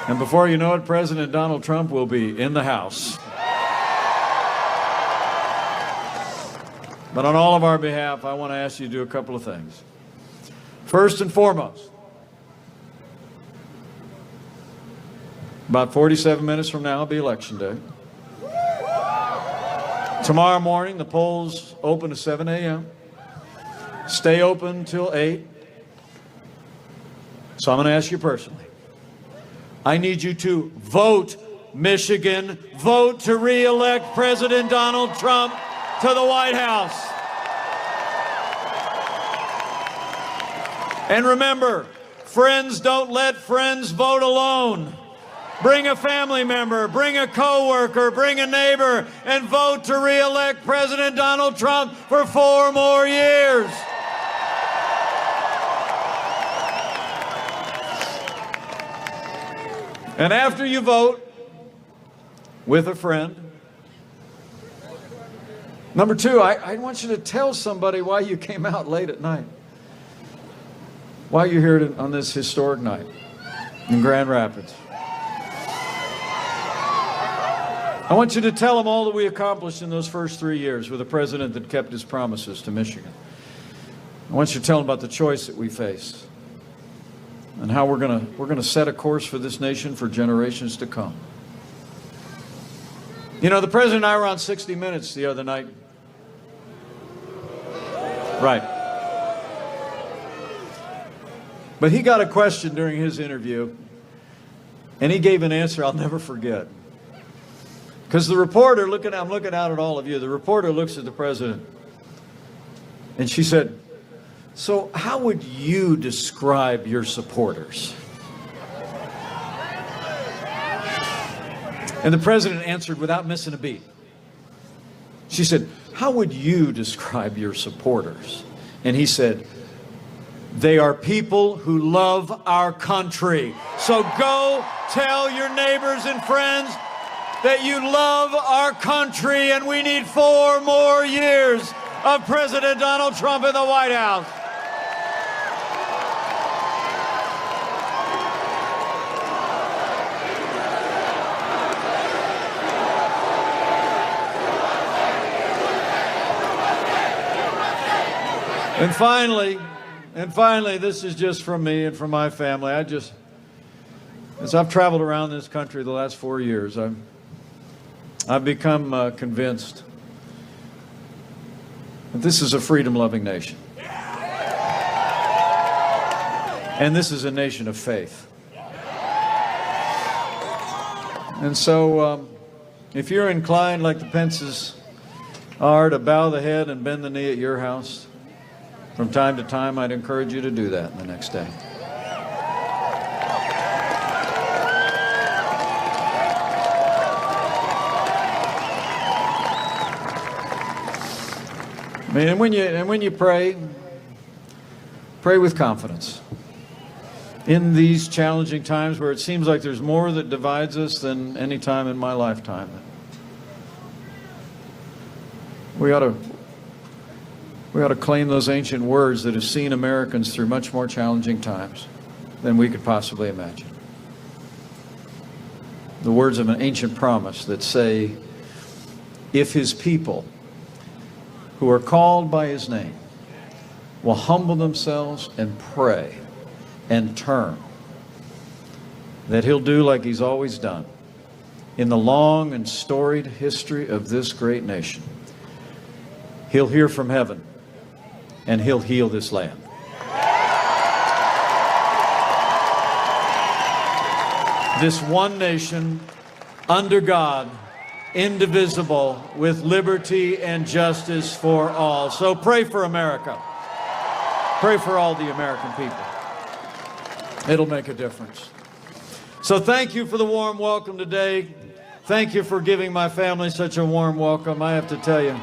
And before you know it, President Donald Trump will be in the House. But on all of our behalf, I want to ask you to do a couple of things. First and foremost, about 47 minutes from now will be Election Day. Tomorrow morning, the polls open at 7 a.m. Stay open till 8. So I'm going to ask you personally. I need you to vote, Michigan. Vote to re-elect President Donald Trump to the White House. And remember, friends don't let friends vote alone. bring a family member, bring a coworker, bring a neighbor, and vote to re-elect President Donald Trump for 4 more years. And after you vote with a friend, number 2, I want you to tell somebody why you came out late at night. Why you're here on this historic night in Grand Rapids. I want you to tell them all that we accomplished in those first 3 years with a president that kept his promises to Michigan. I want you to tell them about the choice that we face and how we're gonna set a course for this nation for generations to come. You know, the president and I were on 60 Minutes the other night. Right. But he got a question during his interview, and he gave an answer I'll never forget. Because the reporter, I'm looking out at all of you, the reporter looks at the president, and she said, "So how would you describe your supporters?" And the president answered without missing a beat. She said, "How would you describe your supporters?" And he said, "They are people who love our country." So go tell your neighbors and friends that you love our country, and we need 4 more years of President Donald Trump in the White House. And finally, this is just from me and from my family. As I've traveled around this country the last 4 years, I've become convinced that this is a freedom-loving nation. And this is a nation of faith. And so, if you're inclined, like the Pences are, to bow the head and bend the knee at your house, from time to time, I'd encourage you to do that the next day. I mean, and when you pray with confidence. In these challenging times where it seems like there's more that divides us than any time in my lifetime, we ought to claim those ancient words that have seen Americans through much more challenging times than we could possibly imagine. The words of an ancient promise that say, if his people who are called by his name will humble themselves and pray and turn, that he'll do like he's always done in the long and storied history of this great nation. He'll hear from heaven and he'll heal this land. This one nation, under God, indivisible, with liberty and justice for all. So pray for America. Pray for all the American people. It'll make a difference. So thank you for the warm welcome today. Thank you for giving my family such a warm welcome. I have to tell you,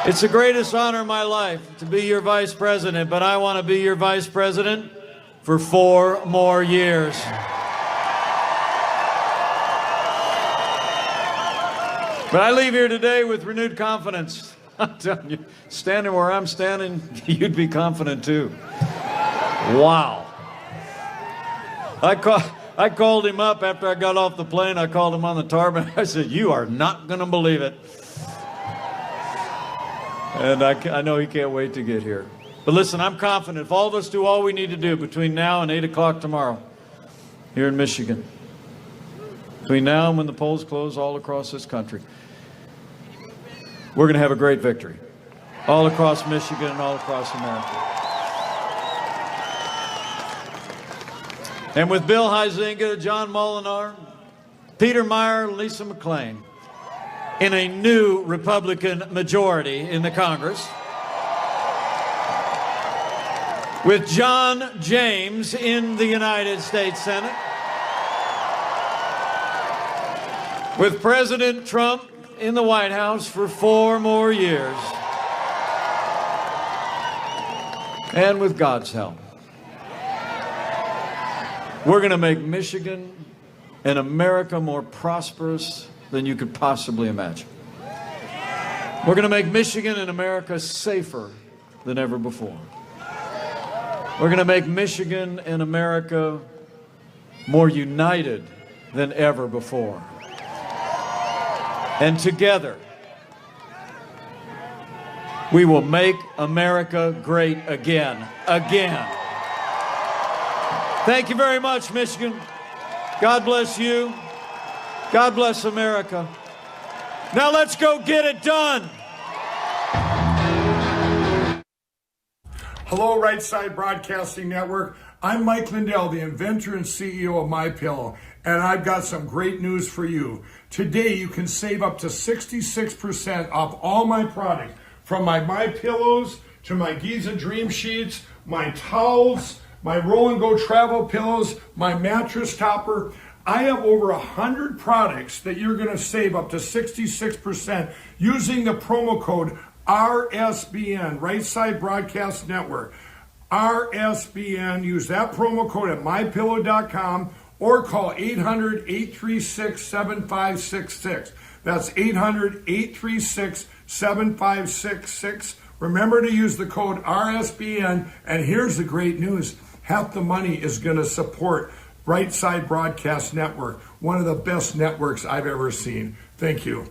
it's the greatest honor of my life to be your vice president, but I want to be your vice president for 4 more years. But I leave here today with renewed confidence. I'm telling you, standing where I'm standing, you'd be confident too. Wow. I called him up after I got off the plane. I called him on the tarmac. I said, "You are not going to believe it." And I know he can't wait to get here. But listen, I'm confident if all of us do all we need to do between now and 8 o'clock tomorrow here in Michigan, between now and when the polls close all across this country, we're going to have a great victory all across Michigan and all across America. And with Bill Huizenga, John Molinar, Peter Meyer, Lisa McClain, in a new Republican majority in the Congress, with John James in the United States Senate, With President Trump in the White House for 4 more years, and with God's help, we're going to make Michigan and America more prosperous than you could possibly imagine. We're going to make Michigan and America safer than ever before. We're going to make Michigan and America more united than ever before. And together, we will make America great again. Again. Thank you very much, Michigan. God bless you. God bless America. Now let's go get it done. Hello, Right Side Broadcasting Network. I'm Mike Lindell, the inventor and CEO of MyPillow, and I've got some great news for you. Today, you can save up to 66% off all my products, from my MyPillows to my Giza Dream Sheets, my towels, my Roll and Go travel pillows, my mattress topper. I have over 100 products that you're going to save up to 66% using the promo code RSBN, Right Side Broadcast Network. RSBN, use that promo code at mypillow.com or call 800-836-7566. That's 800-836-7566. Remember to use the code RSBN, and here's the great news. Half the money is going to support Right Side Broadcast Network, one of the best networks I've ever seen. Thank you.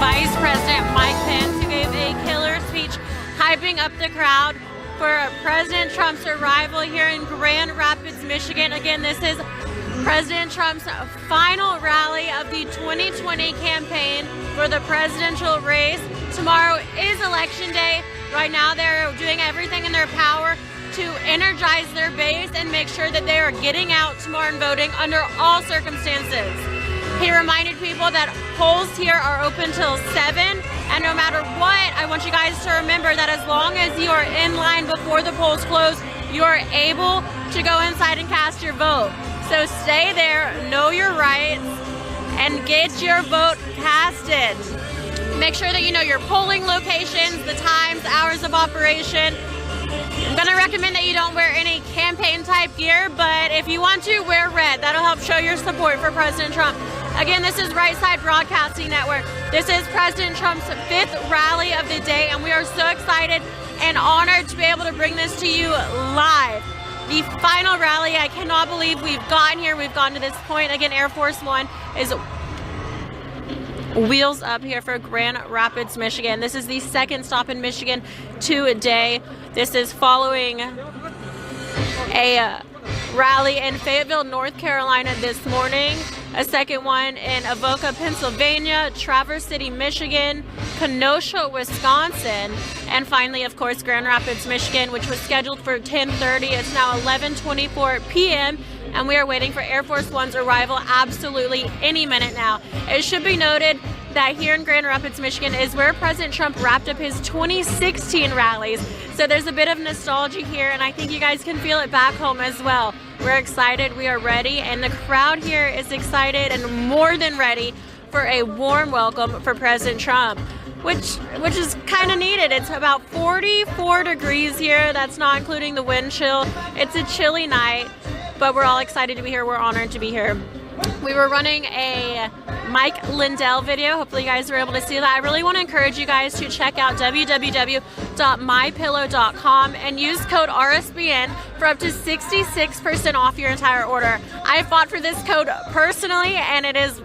Vice President Mike Pence, who gave a killer speech hyping up the crowd for President Trump's arrival here in Grand Rapids, Michigan. Again, this is President Trump's final rally of the 2020 campaign for the presidential race. Tomorrow is Election Day. Right now, they're doing everything in their power to energize their base and make sure that they are getting out tomorrow and voting under all circumstances. He reminded people that polls here are open till 7, and no matter what, I want you guys to remember that as long as you are in line before the polls close, you are able to go inside and cast your vote. So stay there, know your rights, and get your vote casted. Make sure that you know your polling locations, the times, hours of operation. I'm going to recommend that you don't wear any campaign type gear, but if you want to, wear red. That'll help show your support for President Trump. Again, this is Right Side Broadcasting Network. This is President Trump's 5th rally of the day, and we are so excited and honored to be able to bring this to you live. The final rally, I cannot believe we've gotten here. We've gotten to this point. Again, Air Force One is wheels up here for Grand Rapids, Michigan. This is the second stop in Michigan today. This is following a rally in Fayetteville, North Carolina this morning, a second one in Avoca, Pennsylvania, Traverse City, Michigan, Kenosha, Wisconsin, and finally, of course, Grand Rapids, Michigan, which was scheduled for 10:30. It's now 11:24 p.m., and we are waiting for Air Force One's arrival absolutely any minute now. It should be noted that here in Grand Rapids, Michigan is where President Trump wrapped up his 2016 rallies. So there's a bit of nostalgia here, and I think you guys can feel it back home as well. We're excited, we are ready, and the crowd here is excited and more than ready for a warm welcome for President Trump, which is kind of needed. It's about 44 degrees here. That's not including the wind chill. It's a chilly night, but we're all excited to be here. We're honored to be here. We were running a Mike Lindell video. Hopefully you guys were able to see that. I really want to encourage you guys to check out www.mypillow.com and use code RSBN for up to 66% off your entire order. I fought for this code personally, and it is,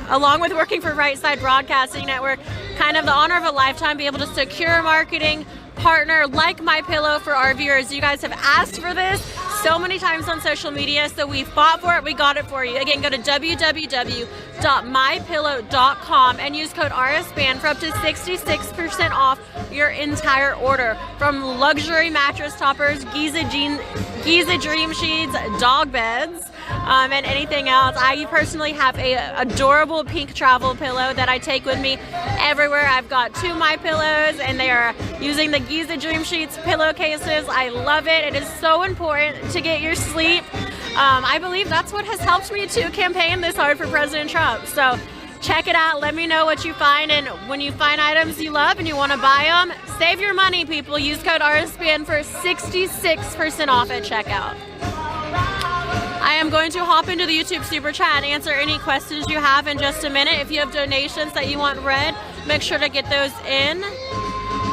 along with working for Right Side Broadcasting Network, kind of the honor of a lifetime, be able to secure a marketing partner like MyPillow for our viewers. You guys have asked for this so many times on social media, so we fought for it, we got it for you. Again, go to www.mypillow.com and use code RSBN for up to 66% off your entire order. From luxury mattress toppers, Giza Dream Sheets, dog beds, and anything else. I personally have a adorable pink travel pillow that I take with me everywhere. I've got 2 MyPillows, and they are using the Giza Dream Sheets pillowcases. I love it. It is so important to get your sleep. I believe that's what has helped me to campaign this hard for President Trump. So check it out. Let me know what you find, and when you find items you love and you want to buy them, save your money, people. Use code RSBN for 66% off at checkout. I am going to hop into the YouTube Super Chat and answer any questions you have in just a minute. If you have donations that you want read, make sure to get those in.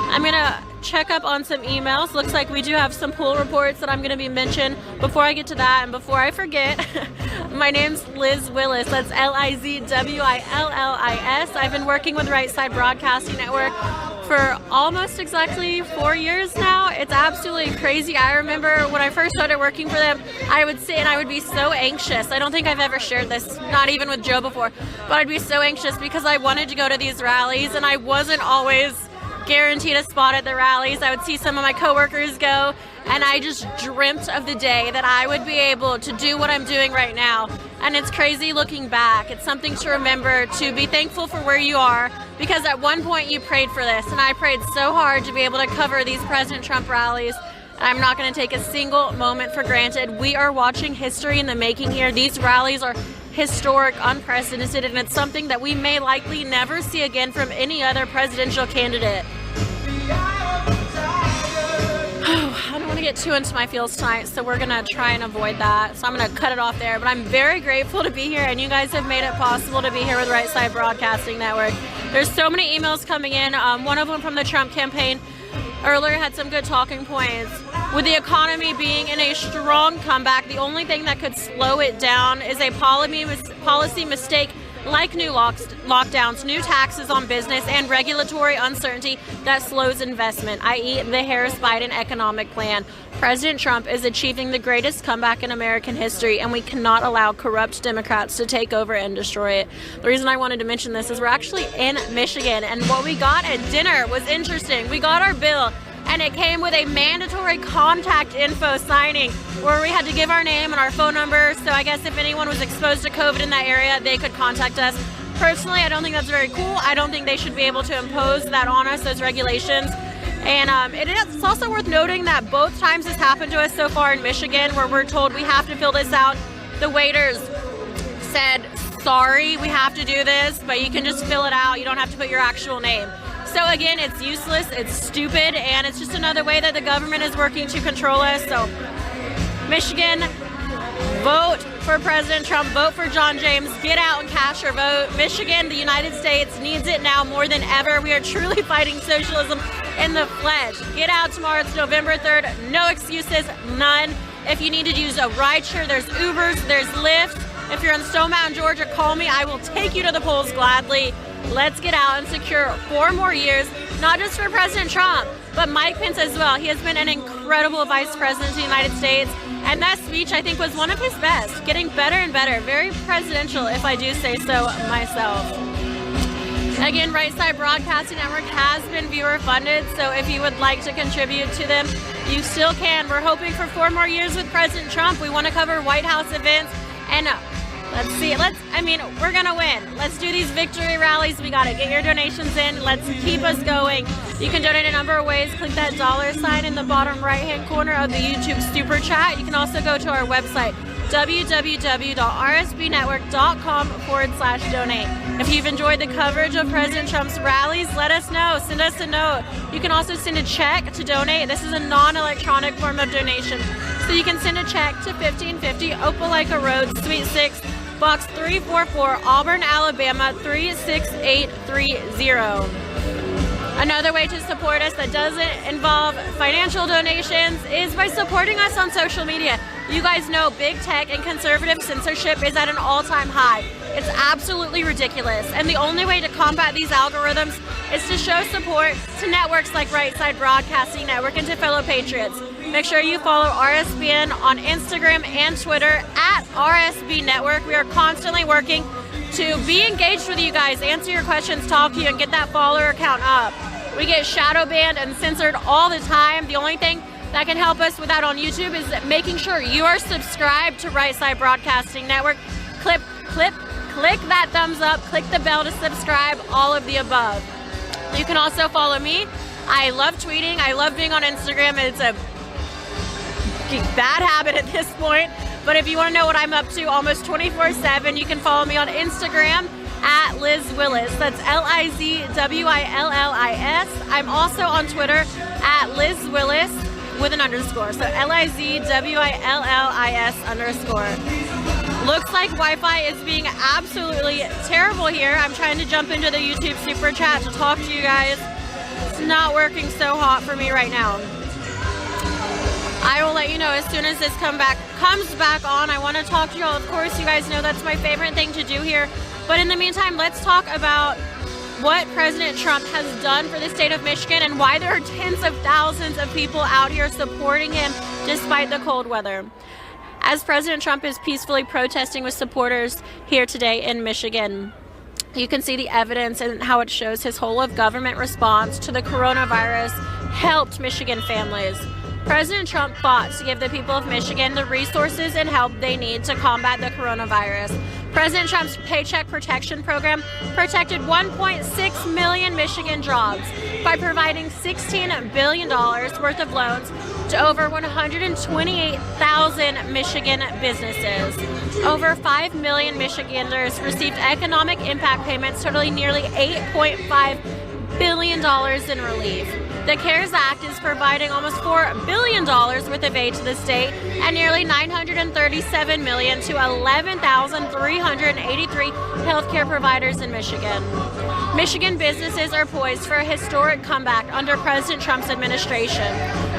I'm going to check up on some emails. Looks like we do have some poll reports that I'm going to be mentioned. Before I get to that, and before I forget, my name's Liz Willis. That's Lizwillis. I've been working with Right Side Broadcasting Network for almost exactly 4 years now. It's absolutely crazy. I remember when I first started working for them, I would sit and I would be so anxious. I don't think I've ever shared this, not even with Joe before, but I'd be so anxious because I wanted to go to these rallies and I wasn't always guaranteed a spot at the rallies. I would see some of my coworkers go, and I just dreamt of the day that I would be able to do what I'm doing right now. And it's crazy looking back. It's something to remember, to be thankful for where you are, because at one point you prayed for this, and I prayed so hard to be able to cover these President Trump rallies. I'm not going to take a single moment for granted. We are watching history in the making here. These rallies are historic, unprecedented, and it's something that we may likely never see again from any other presidential candidate. I don't want to get too into my feels tonight, so we're going to try and avoid that. So I'm going to cut it off there. But I'm very grateful to be here, and you guys have made it possible to be here with Right Side Broadcasting Network. There's so many emails coming in. One of them from the Trump campaign earlier had some good talking points. With the economy being in a strong comeback, the only thing that could slow it down is a policy mistake like new lockdowns, new taxes on business, and regulatory uncertainty that slows investment, i.e. the Harris-Biden economic plan. President Trump is achieving the greatest comeback in American history, and we cannot allow corrupt Democrats to take over and destroy it. The reason I wanted to mention this is we're actually in Michigan, and what we got at dinner was interesting. We got our bill, and it came with a mandatory contact info signing where we had to give our name and our phone number. So I guess if anyone was exposed to COVID in that area, they could contact us. Personally, I don't think that's very cool. I don't think they should be able to impose that on us, those regulations. And it's also worth noting that both times this happened to us so far in Michigan, where we're told we have to fill this out, the waiters said, sorry, we have to do this, but you can just fill it out. You don't have to put your actual name. So again, it's useless, it's stupid, and it's just another way that the government is working to control us. So Michigan, vote for President Trump, vote for John James, get out and cast your vote. Michigan, the United States, needs it now more than ever. We are truly fighting socialism in the flesh. Get out tomorrow, it's November 3rd, no excuses, none. If you need to use a rideshare, there's Ubers, there's Lyft. If you're in Stone Mountain, Georgia, call me, I will take you to the polls gladly. Let's get out and secure 4 more years, not just for President Trump, but Mike Pence as well. He has been an incredible vice president of the United States, and that speech, I think, was one of his best, getting better and better. Very presidential, if I do say so myself. Again, Right Side Broadcasting Network has been viewer funded, so if you would like to contribute to them, You still can. We're hoping for 4 more years with President Trump. We want to cover White House events, and let's see. We're going to win. Let's do these victory rallies. We got to get your donations in. Let's keep us going. You can donate a number of ways. Click that $ in the bottom right-hand corner of the YouTube Super Chat. You can also go to our website, www.rsbnetwork.com/donate. If you've enjoyed the coverage of President Trump's rallies, let us know. Send us a note. You can also send a check to donate. This is a non-electronic form of donation. So you can send a check to 1550 Opelika Road, Suite 6, Box 344, Auburn, Alabama 36830. Another way to support us that doesn't involve financial donations is by supporting us on social media. You guys know big tech and conservative censorship is at an all-time high. It's absolutely ridiculous. And the only way to combat these algorithms is to show support to networks like Right Side Broadcasting Network and to fellow patriots. Make sure you follow RSBN on Instagram and Twitter at RSB Network. We are constantly working to be engaged with you guys, answer your questions, talk to you, and get that follower count up. We get shadow banned and censored all the time. The only thing that can help us with that on YouTube is making sure you are subscribed to Right Side Broadcasting Network. Click that thumbs up, click the bell to subscribe, all of the above. You can also follow me. I love tweeting. I love being on Instagram. It's a bad habit at this point. But if you want to know what I'm up to almost 24/7, you can follow me on Instagram at Liz Willis. That's LIZWILLIS. I'm also on Twitter at Liz Willis with an underscore. So LIZWILLIS_. Looks like Wi-Fi is being absolutely terrible here. I'm trying to jump into the YouTube Super Chat to talk to you guys. It's not working so hot for me right now. I will let you know as soon as this comes back on. I want to talk to you all. Of course, you guys know that's my favorite thing to do here. But in the meantime, let's talk about what President Trump has done for the state of Michigan and why there are tens of thousands of people out here supporting him despite the cold weather. As President Trump is peacefully protesting with supporters here today in Michigan, you can see the evidence and how it shows his whole of government response to the coronavirus helped Michigan families. President Trump fought to give the people of Michigan the resources and help they need to combat the coronavirus. President Trump's Paycheck Protection Program protected 1.6 million Michigan jobs by providing $16 billion worth of loans to over 128,000 Michigan businesses. Over 5 million Michiganders received economic impact payments totaling nearly $8.5 billion in relief. The CARES Act is providing almost $4 billion worth of aid to the state and nearly $937 million to 11,383 healthcare providers in Michigan. Michigan businesses are poised for a historic comeback under President Trump's administration.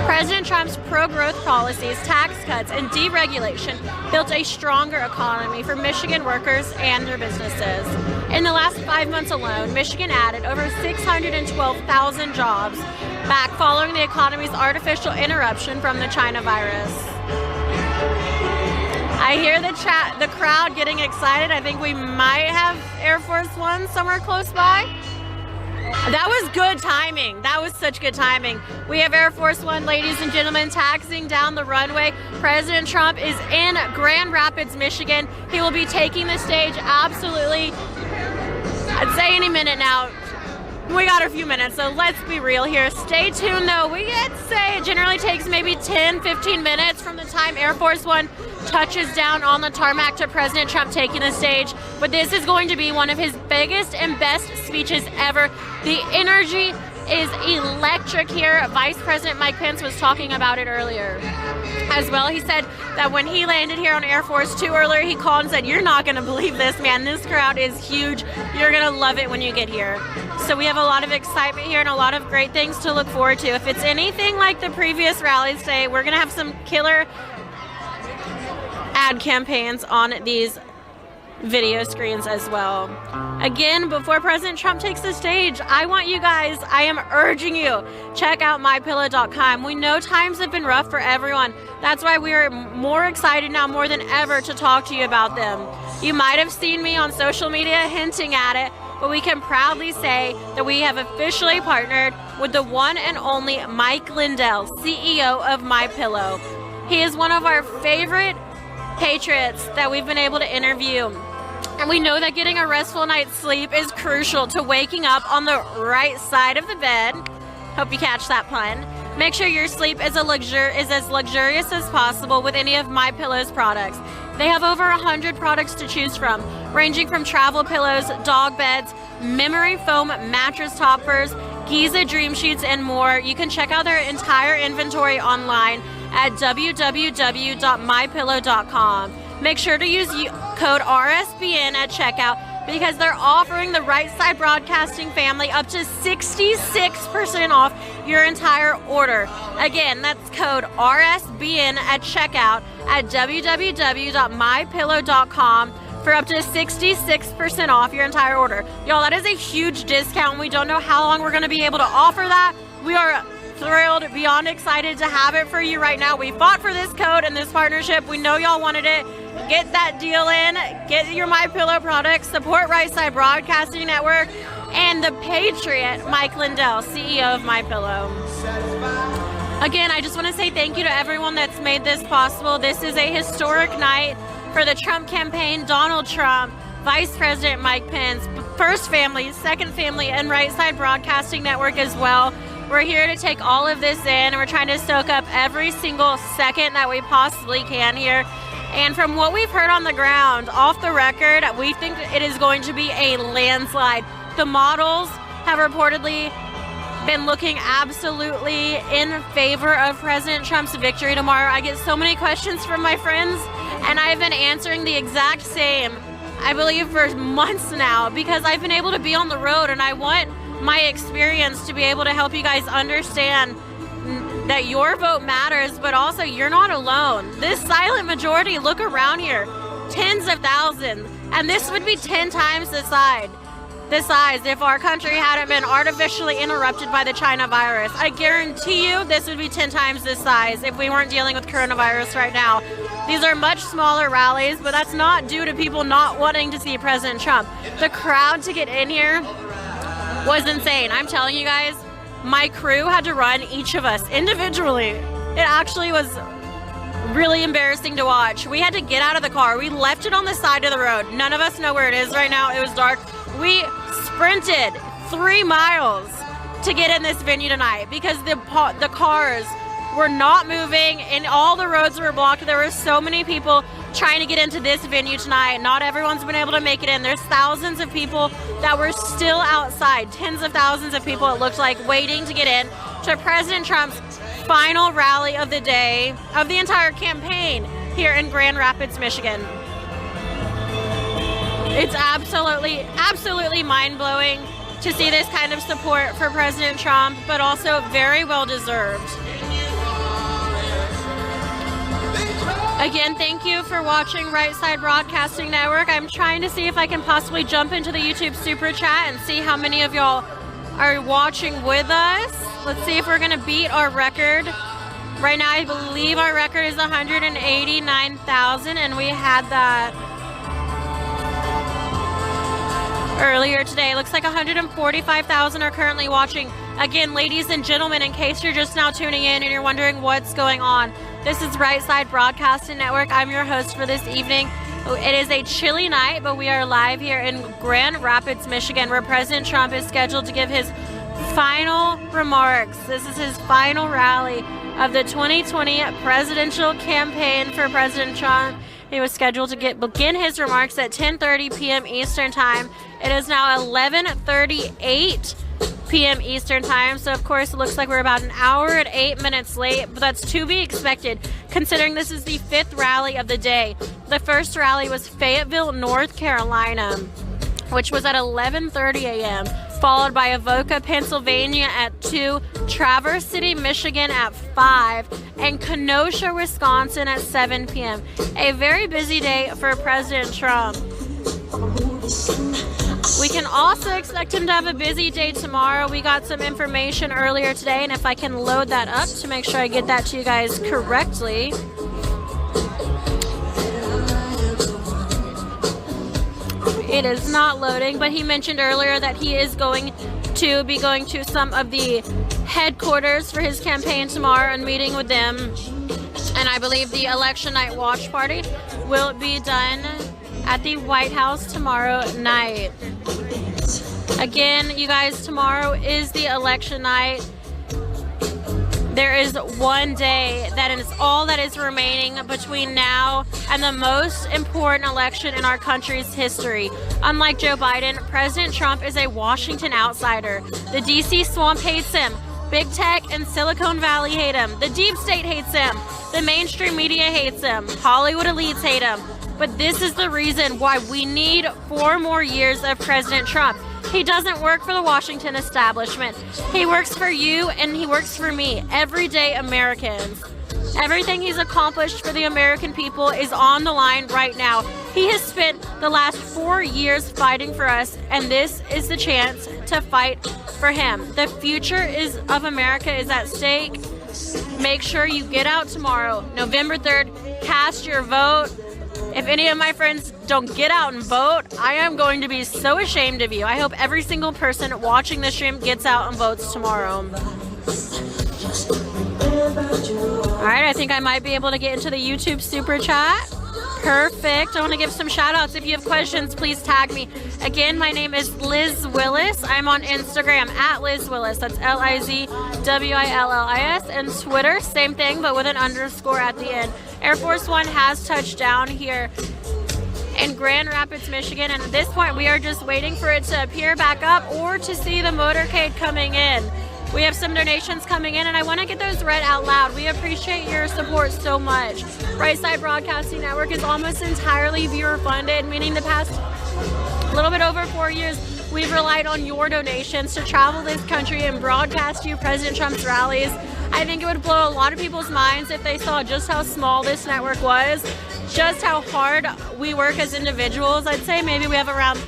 President Trump's pro-growth policies, tax cuts, and deregulation built a stronger economy for Michigan workers and their businesses. In the last 5 months alone, Michigan added over 612,000 jobs back following the economy's artificial interruption from the China virus. I hear the crowd getting excited. I think we might have Air Force One somewhere close by. That was good timing. That was such good timing. We have Air Force One, ladies and gentlemen, taxiing down the runway. President Trump is in Grand Rapids, Michigan. He will be taking the stage absolutely, I'd say any minute now. We got a few minutes, so let's be real here. Stay tuned, though. I'd say it generally takes maybe 10-15 minutes from the time Air Force One touches down on the tarmac to President Trump taking the stage. But this is going to be one of his biggest and best speeches ever. The energy is electric here. Vice President Mike Pence was talking about it earlier as well. He said that when he landed here on Air Force 2 earlier, he called and said, "You're not going to believe this, man. This crowd is huge. You're going to love it when you get here." So we have a lot of excitement here and a lot of great things to look forward to. If it's anything like the previous rallies today, we're going to have some killer ad campaigns on these video screens as well. Again, before President Trump takes the stage, I am urging you, check out mypillow.com. We know times have been rough for everyone. That's why we are more excited now more than ever to talk to you about them. You might have seen me on social media hinting at it, but we can proudly say that we have officially partnered with the one and only Mike Lindell, CEO of MyPillow. He is one of our favorite patriots that we've been able to interview. And we know that getting a restful night's sleep is crucial to waking up on the right side of the bed. Hope you catch that pun. Make sure your sleep is as luxurious as possible with any of MyPillow's products. They have over 100 products to choose from, ranging from travel pillows, dog beds, memory foam mattress toppers, Giza dream sheets, and more. You can check out their entire inventory online at www.mypillow.com. Make sure to use code RSBN at checkout because they're offering the Right Side Broadcasting family up to 66% off your entire order. Again, that's code RSBN at checkout at www.mypillow.com for up to 66% off your entire order. Y'all, that is a huge discount. We don't know how long we're going to be able to offer that. We are thrilled, beyond excited to have it for you right now. We fought for this code and this partnership. We know y'all wanted it. Get that deal in. Get your MyPillow products. Support Right Side Broadcasting Network and the Patriot, Mike Lindell, CEO of MyPillow. Again, I just want to say thank you to everyone that's made this possible. This is a historic night for the Trump campaign, Donald Trump, Vice President Mike Pence, First Family, Second Family, and Right Side Broadcasting Network as well. We're here to take all of this in, and we're trying to soak up every single second that we possibly can here. And from what we've heard on the ground, off the record, we think it is going to be a landslide. The models have reportedly been looking absolutely in favor of President Trump's victory tomorrow. I get so many questions from my friends, and I've been answering the exact same, I believe, for months now, because I've been able to be on the road, and I want my experience to be able to help you guys understand that your vote matters, but also you're not alone. This silent majority, look around here, tens of thousands, and this would be 10 times the size if our country hadn't been artificially interrupted by the China virus. I guarantee you this would be 10 times this size if we weren't dealing with coronavirus right now. These are much smaller rallies, but that's not due to people not wanting to see President Trump. The crowd to get in here was insane. I'm telling you guys, my crew had to run each of us individually. It actually was really embarrassing to watch. We had to get out of the car. We left it on the side of the road. None of us know where it is right now. It was dark. We sprinted 3 miles to get in this venue tonight because the cars were not moving and all the roads were blocked. There were so many people trying to get into this venue tonight. Not everyone's been able to make it in. There's thousands of people that were still outside, tens of thousands of people, it looked like, waiting to get in to President Trump's final rally of the day, of the entire campaign here in Grand Rapids, Michigan. It's absolutely mind-blowing to see this kind of support for President Trump, but also very well deserved. Again, thank you for watching Right Side Broadcasting Network. I'm trying to see if I can possibly jump into the YouTube Super Chat and see how many of y'all are watching with us. Let's see if we're going to beat our record. Right now, I believe our record is 189,000, and we had that earlier today. It looks like 145,000 are currently watching. Again, ladies and gentlemen, in case you're just now tuning in and you're wondering what's going on, this is Right Side Broadcasting Network. I'm your host for this evening. It is a chilly night, but we are live here in Grand Rapids, Michigan, where President Trump is scheduled to give his final remarks. This is his final rally of the 2020 presidential campaign for President Trump. He was scheduled to begin his remarks at 10:30 p.m. Eastern Time. It is now 11:38 p.m. Eastern Time, so of course it looks like we're about an hour and 8 minutes late, but that's to be expected considering this is the 5th rally of the day. The first rally was Fayetteville, North Carolina, which was at 11:30 a.m., followed by Avoca, Pennsylvania at 2, Traverse City, Michigan at 5, and Kenosha, Wisconsin at 7 p.m. A very busy day for President Trump. We can also expect him to have a busy day tomorrow. We got some information earlier today, and if I can load that up to make sure I get that to you guys correctly. It is not loading, but he mentioned earlier that he is going to be going to some of the headquarters for his campaign tomorrow and meeting with them. And I believe the election night watch party will be done at the White House tomorrow night. Again, you guys, tomorrow is the election night. There is one day that is all that is remaining between now and the most important election in our country's history. Unlike Joe Biden, President Trump is a Washington outsider. The DC swamp hates him. Big Tech and Silicon Valley hate him. The deep state hates him. The mainstream media hates him. Hollywood elites hate him. But this is the reason why we need 4 more years of President Trump. He doesn't work for the Washington establishment. He works for you and he works for me, everyday Americans. Everything he's accomplished for the American people is on the line right now. He has spent the last 4 years fighting for us, and this is the chance to fight for him. The future of America is at stake. Make sure you get out tomorrow, November 3rd, cast your vote. If any of my friends don't get out and vote, I am going to be so ashamed of you. I hope every single person watching this stream gets out and votes tomorrow. All right, I think I might be able to get into the YouTube super chat. Perfect. I want to give some shout outs. If you have questions, please tag me. Again, my name is Liz Willis. I'm on Instagram at Liz Willis. That's LIZWILLIS. And Twitter, same thing, but with an underscore at the end. Air Force One has touched down here in Grand Rapids, Michigan. And at this point, we are just waiting for it to appear back up or to see the motorcade coming in. We have some donations coming in, and I want to get those read out loud. We appreciate your support so much. Right Side Broadcasting Network is almost entirely viewer-funded, meaning the past little bit over 4 years, we've relied on your donations to travel this country and broadcast you President Trump's rallies. I think it would blow a lot of people's minds if they saw just how small this network was, just how hard we work as individuals. I'd say maybe we have around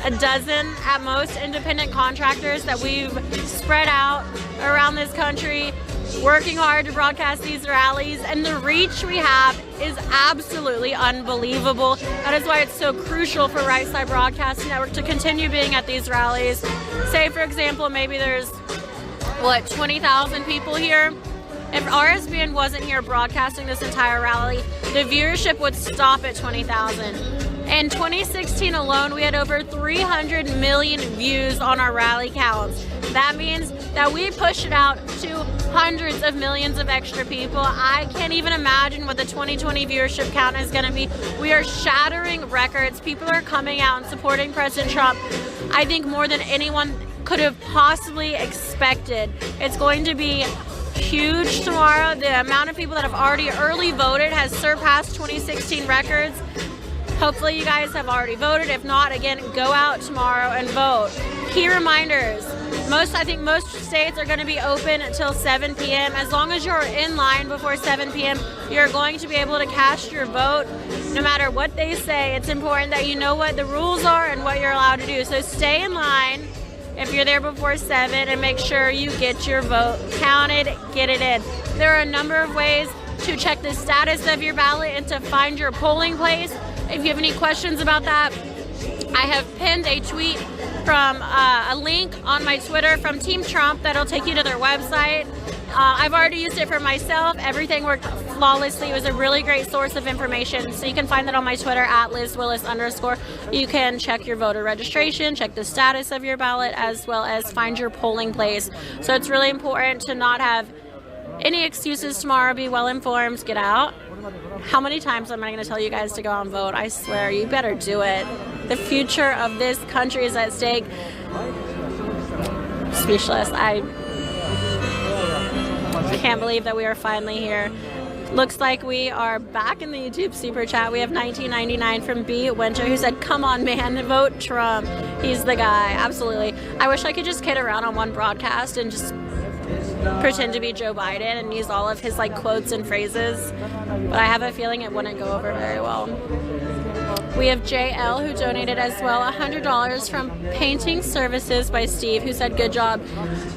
a dozen at most independent contractors that we've spread out around this country, working hard to broadcast these rallies, and the reach we have is absolutely unbelievable. That is why it's so crucial for Right Side Broadcasting Network to continue being at these rallies. Say, for example, maybe there's 20,000 people here. If RSBN wasn't here broadcasting this entire rally, the viewership would stop at 20,000. In 2016 alone, we had over 300 million views on our rally counts. That means that we pushed it out to hundreds of millions of extra people. I can't even imagine what the 2020 viewership count is going to be. We are shattering records. People are coming out and supporting President Trump, I think, more than anyone could have possibly expected. It's going to be huge tomorrow. The amount of people that have already early voted has surpassed 2016 records. Hopefully you guys have already voted. If not, again, go out tomorrow and vote. Key reminders. I think most states are going to be open until 7 p.m. As long as you're in line before 7 p.m., you're going to be able to cast your vote. No matter what they say, it's important that you know what the rules are and what you're allowed to do. So stay in line if you're there before 7 and make sure you get your vote counted, get it in. There are a number of ways to check the status of your ballot and to find your polling place. If you have any questions about that, I have pinned a tweet from a link on my Twitter from Team Trump that'll take you to their website. I've already used it for myself. Everything worked flawlessly. It was a really great source of information. So you can find that on my Twitter at LizWillis_. You can check your voter registration, check the status of your ballot, as well as find your polling place. So it's really important to not have any excuses tomorrow. Be well informed. Get out. How many times am I going to tell you guys to go out and vote? I swear, you better do it. The future of this country is at stake. Speechless. I can't believe that we are finally here. Looks like we are back in the YouTube super chat. We have 1999 from B. Winter who said, "Come on, man, vote Trump. He's the guy." Absolutely. I wish I could just kid around on one broadcast and just pretend to be Joe Biden and use all of his quotes and phrases, but I have a feeling it wouldn't go over very well. We have JL who donated as well $100 from Painting Services by Steve, who said, "Good job."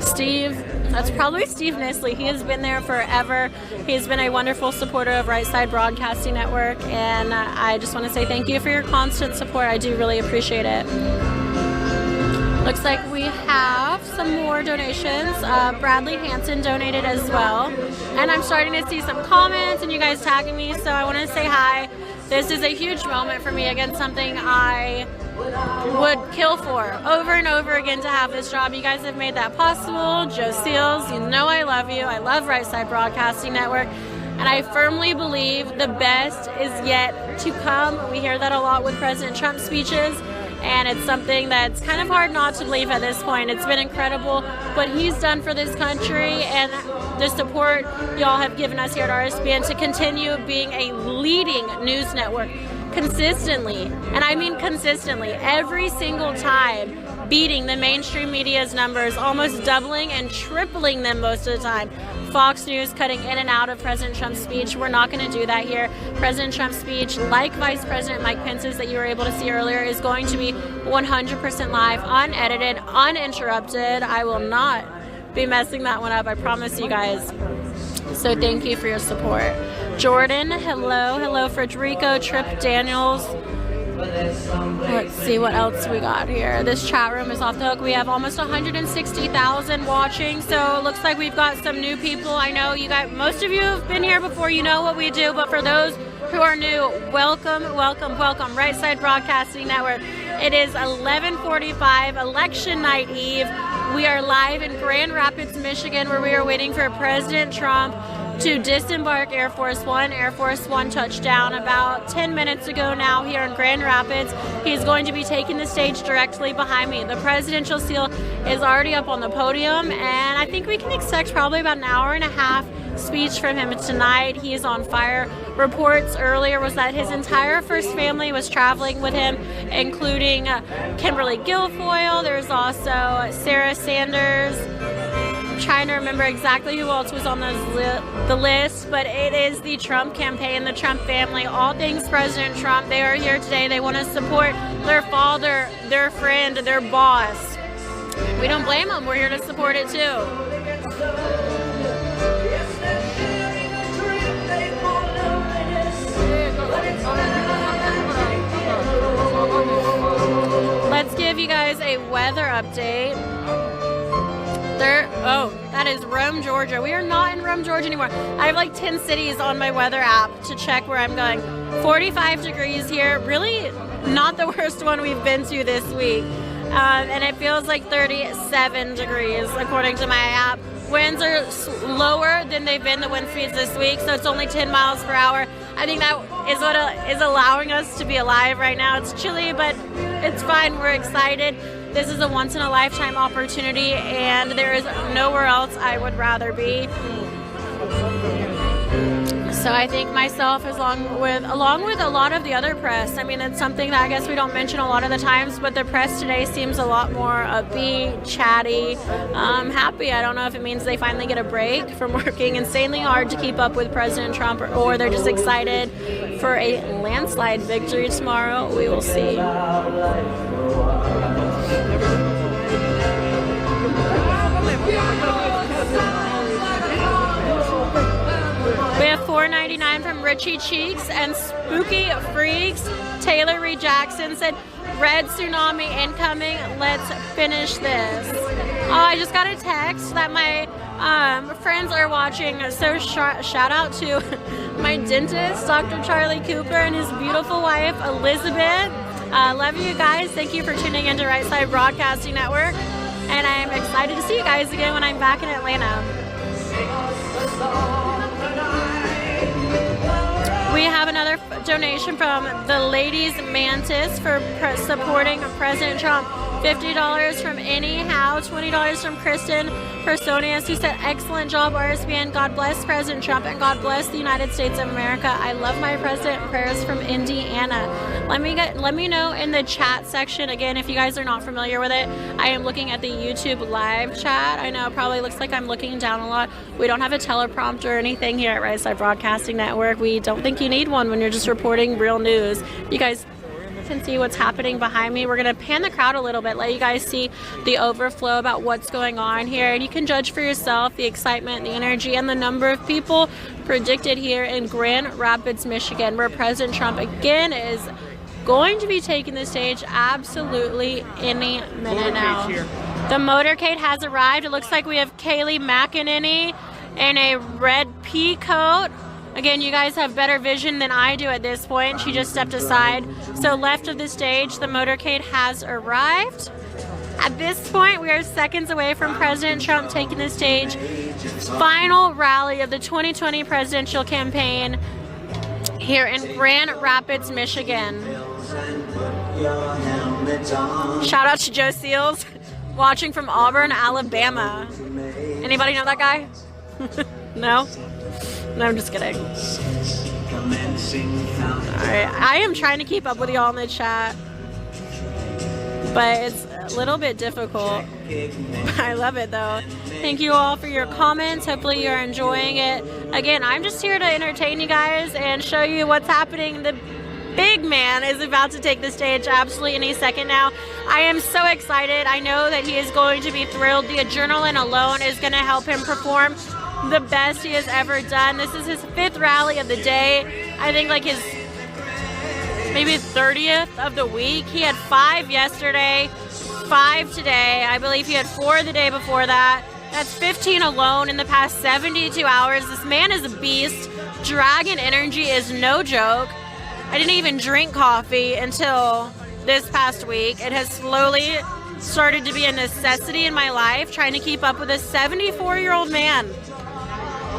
Steve, that's probably Steve Nisley. He has been there forever. He's been a wonderful supporter of Right Side Broadcasting Network, and I just want to say thank you for your constant support. I do really appreciate it. Looks like we have some more donations. Bradley Hanson donated as well. And I'm starting to see some comments and you guys tagging me, so I want to say hi. This is a huge moment for me. Again, something I would kill for over and over again to have this job. You guys have made that possible. Joe Seals, you know I love you. I love Right Side Broadcasting Network. And I firmly believe the best is yet to come. We hear that a lot with President Trump's speeches. And it's something that's kind of hard not to believe at this point. It's been incredible what he's done for this country and the support y'all have given us here at RSBN to continue being a leading news network consistently. And I mean consistently, every single time, beating the mainstream media's numbers, almost doubling and tripling them most of the time. Fox News cutting in and out of President Trump's speech. We're not going to do that here. President Trump's speech, like Vice President Mike Pence's that you were able to see earlier, is going to be 100% live, unedited, uninterrupted. I will not be messing that one up, I promise you guys. So thank you for your support. Jordan, hello. Hello, Frederico, Trip Daniels. Let's see what else we got here. This chat room is off the hook. We have almost 160,000 watching, so it looks like we've got some new people. I know you guys, most of you have been here before, you know what we do, but for those who are new, welcome, welcome, welcome. Right Side Broadcasting Network. It is 11:45, election night eve. We are live in Grand Rapids, Michigan, where we are waiting for President Trump to disembark Air Force One. Air Force One touched down about 10 minutes ago now here in Grand Rapids. He's going to be taking the stage directly behind me. The presidential seal is already up on the podium, and I think we can expect probably about an hour and a half speech from him tonight. He is on fire. Reports earlier was that his entire first family was traveling with him, including Kimberly Guilfoyle. There's also Sarah Sanders. Trying to remember exactly who else was on the list, but it is the Trump campaign, the Trump family, all things President Trump. They are here today. They want to support their father, their friend, their boss. We don't blame them. We're here to support it too. Let's give you guys a weather update. Oh, that is Rome, Georgia. We are not in Rome, Georgia anymore. I have like 10 cities on my weather app to check where I'm going. 45 degrees here. Really not the worst one we've been to this week. And it feels like 37 degrees according to my app. Winds are lower than they've been, the wind speeds this week, so it's only 10 miles per hour. I think that is what is allowing us to be alive right now. It's chilly, but it's fine. We're excited. This is a once-in-a-lifetime opportunity, and there is nowhere else I would rather be. So I think myself, along with a lot of the other press, I mean, it's something that I guess we don't mention a lot of the times, but the press today seems a lot more upbeat, chatty, happy. I don't know if it means they finally get a break from working insanely hard to keep up with President Trump, or they're just excited for a landslide victory tomorrow. We will see. We have $4.99 from Richie Cheeks and Spooky Freaks. Taylor Reed Jackson said, "Red tsunami incoming. Let's finish this." Oh, I just got a text that my friends are watching. So shout out to my dentist, Dr. Charlie Cooper, and his beautiful wife, Elizabeth. Love you guys. Thank you for tuning into Right Side Broadcasting Network. And I'm excited to see you guys again when I'm back in Atlanta. We have another donation from the Ladies Mantis for supporting President Trump. $50 from Anyhow, $20 from Kristen Personius, who said, "Excellent job, RSBN. God bless President Trump and God bless the United States of America. I love my president. Prayers from Indiana." Let me know in the chat section again if you guys are not familiar with it. I am looking at the YouTube live chat. I know it probably looks like I'm looking down a lot. We don't have a teleprompter or anything here at Right Side Broadcasting Network. We don't think you need one when you're just reporting real news. You guys can see what's happening behind me. We're going to pan the crowd a little bit, let you guys see the overflow about what's going on here, and you can judge for yourself the excitement, the energy, and the number of people predicted here in Grand Rapids, Michigan, where President Trump again is going to be taking the stage absolutely any minute now. The motorcade has arrived. It looks like we have Kaylee McEnany in a red pea coat. Again, you guys have better vision than I do at this point. She just stepped aside. So left of the stage, the motorcade has arrived. At this point, we are seconds away from President Trump taking the stage. Final rally of the 2020 presidential campaign here in Grand Rapids, Michigan. Shout out to Joe Seals, watching from Auburn, Alabama. Anybody know that guy? No? No, I'm just kidding. Alright, I am trying to keep up with y'all in the chat, but it's a little bit difficult. I love it though. Thank you all for your comments. Hopefully you're enjoying it. Again, I'm just here to entertain you guys and show you what's happening. The big man is about to take the stage absolutely any second now. I am so excited. I know that he is going to be thrilled. The adrenaline alone is going to help him perform the best he has ever done. This is his 5th rally of the day. I think like his maybe 30th of the week. He had 5 yesterday, 5 today. I believe he had 4 the day before that. That's 15 alone in the past 72 hours. This man is a beast. Dragon energy is no joke. I didn't even drink coffee until this past week. It has slowly started to be a necessity in my life, trying to keep up with a 74-year-old man.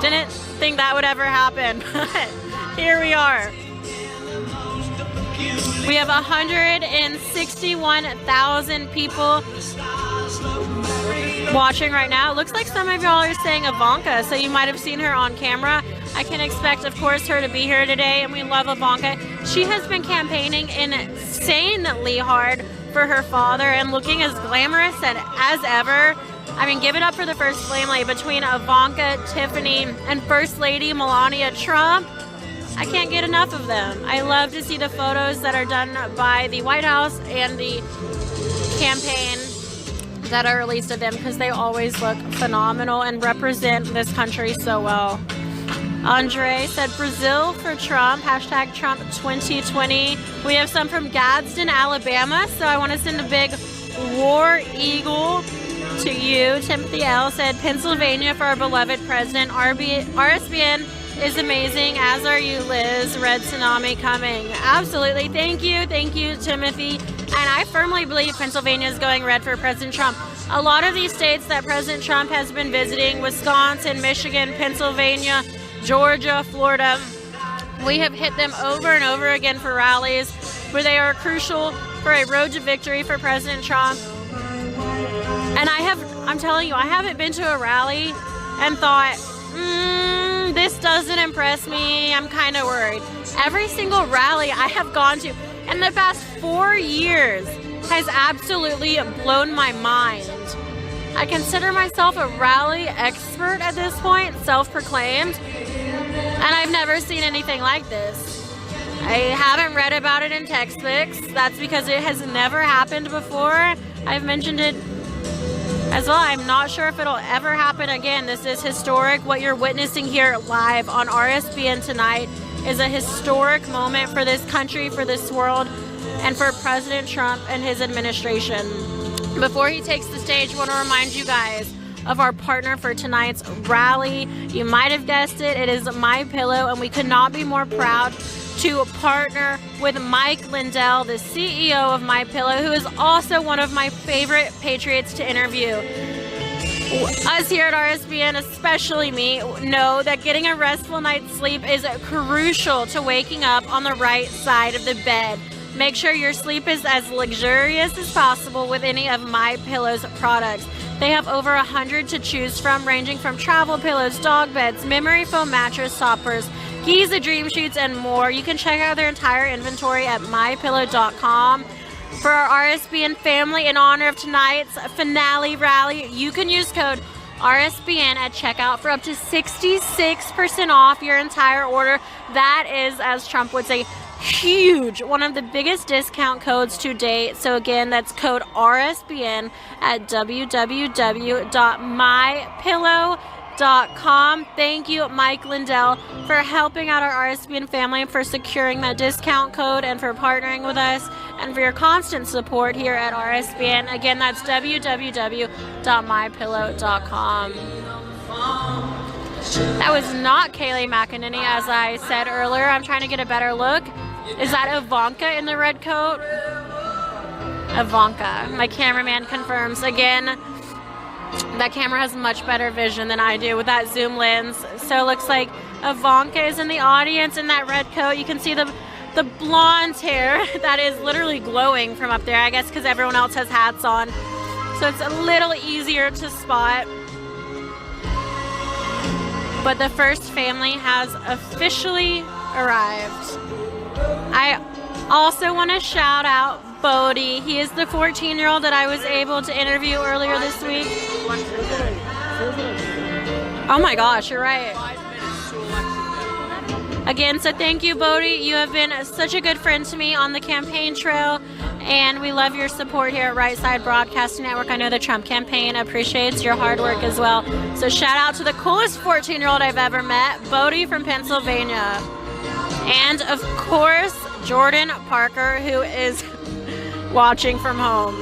Didn't think that would ever happen, but here we are. We have 161,000 people watching right now. It looks like some of y'all are saying Ivanka, so you might have seen her on camera. I can expect, of course, her to be here today, and we love Ivanka. She has been campaigning insanely hard for her father and looking as glamorous as ever. I mean, give it up for the first family between Ivanka, Tiffany, and First Lady Melania Trump. I can't get enough of them. I love to see the photos that are done by the White House and the campaign that are released of them, because they always look phenomenal and represent this country so well. Andre said Brazil for Trump, hashtag Trump 2020. We have some from Gadsden, Alabama, so I want to send a big War Eagle to you. Timothy L. said Pennsylvania for our beloved president. RSBN is amazing, as are you, Liz. Red Tsunami coming. Absolutely. Thank you, Timothy. And I firmly believe Pennsylvania is going red for President Trump. A lot of these states that President Trump has been visiting, Wisconsin, Michigan, Pennsylvania, Georgia, Florida, we have hit them over and over again for rallies where they are crucial for a road to victory for President Trump. And I'm telling you, I haven't been to a rally and thought, this doesn't impress me, I'm kind of worried. Every single rally I have gone to in the past 4 years has absolutely blown my mind. I consider myself a rally expert at this point, self-proclaimed, and I've never seen anything like this. I haven't read about it in textbooks. That's because it has never happened before. I've mentioned it as well. I'm not sure if it'll ever happen again. This is historic. What you're witnessing here live on RSBN tonight is a historic moment for this country, for this world, and for President Trump and his administration. Before he takes the stage, I want to remind you guys of our partner for tonight's rally. You might have guessed it, it is MyPillow, and we could not be more proud to partner with Mike Lindell, the CEO of MyPillow, who is also one of my favorite patriots to interview. Us here at RSBN, especially me, know that getting a restful night's sleep is crucial to waking up on the right side of the bed. Make sure your sleep is as luxurious as possible with any of MyPillow's products. They have over 100 to choose from, ranging from travel pillows, dog beds, memory foam mattress toppers, Giza Dream Sheets, and more. You can check out their entire inventory at mypillow.com. For our RSBN family, in honor of tonight's finale rally, you can use code RSBN at checkout for up to 66% off your entire order. That is, as Trump would say, huge, one of the biggest discount codes to date. So again, that's code RSBN at www.mypillow.com. mypillow.com. Thank you, Mike Lindell, for helping out our RSBN family, for securing that discount code, and for partnering with us, and for your constant support here at RSBN. Again, that's www.mypillow.com. That was not Kayleigh McEnany, as I said earlier. I'm trying to get a better look. Is that Ivanka in the red coat? Ivanka. My cameraman confirms. Again, that camera has much better vision than I do with that zoom lens. So it looks like Ivanka is in the audience in that red coat. You can see the blonde hair that is literally glowing from up there, I guess because everyone else has hats on. So it's a little easier to spot. But the first family has officially arrived. I also want to shout out Bodie. He is the 14-year-old that I was able to interview earlier this week. Oh my gosh, you're right. Again, so thank you, Bodie. You have been such a good friend to me on the campaign trail, and we love your support here at Right Side Broadcasting Network. I know the Trump campaign appreciates your hard work as well. So shout out to the coolest 14-year-old I've ever met, Bodie from Pennsylvania. And of course, Jordan Parker, who is watching from home.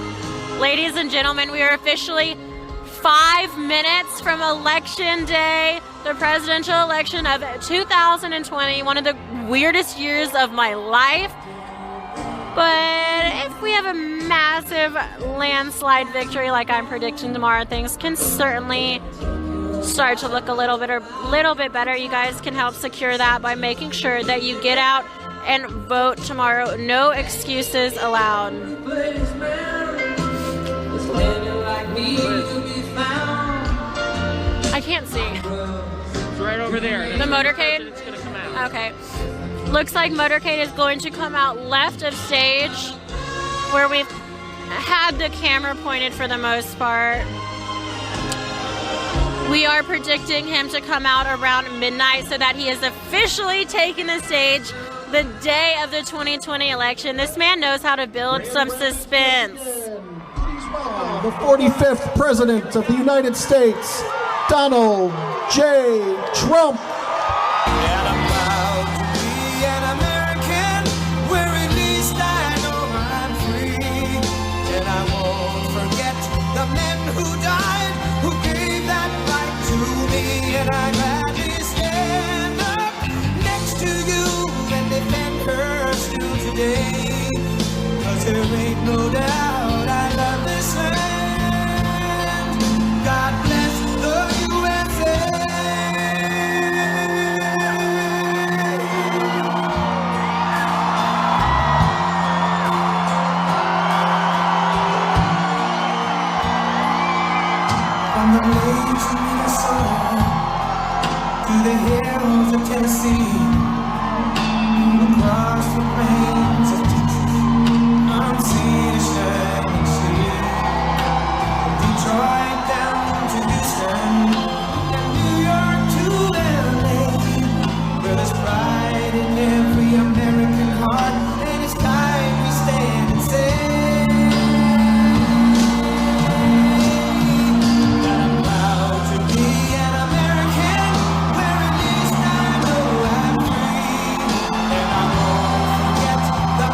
Ladies and gentlemen, we are officially 5 minutes from Election Day, the presidential election of 2020, one of the weirdest years of my life. But if we have a massive landslide victory like I'm predicting tomorrow, things can certainly start to look a little bit better. You guys can help secure that by making sure that you get out and vote tomorrow. No excuses allowed. I can't see. It's right over there. The motorcade? It's going to come out. Okay. Looks like motorcade is going to come out left of stage, where we've had the camera pointed for the most part. We are predicting him to come out around midnight so that he has officially taken the stage the day of the 2020 election. This man knows how to build some suspense. The 45th President of the United States, Donald J. Trump. And I'm proud to be an American, where at least I know I'm free. And I won't forget the men who died, who gave that right to me. And I'd gladly stand up next to you and defend her still today. 'Cause there ain't no doubt I love this land. God bless the USA. From the plains of Minnesota to the hills of Tennessee, across the plains of Texas, from sea to shining sea, from Detroit down to Houston, and New York to LA, where there's pride in every American heart, and it's time we stand and say that I'm proud to be an American, where at least I know I'm free, and I won't forget the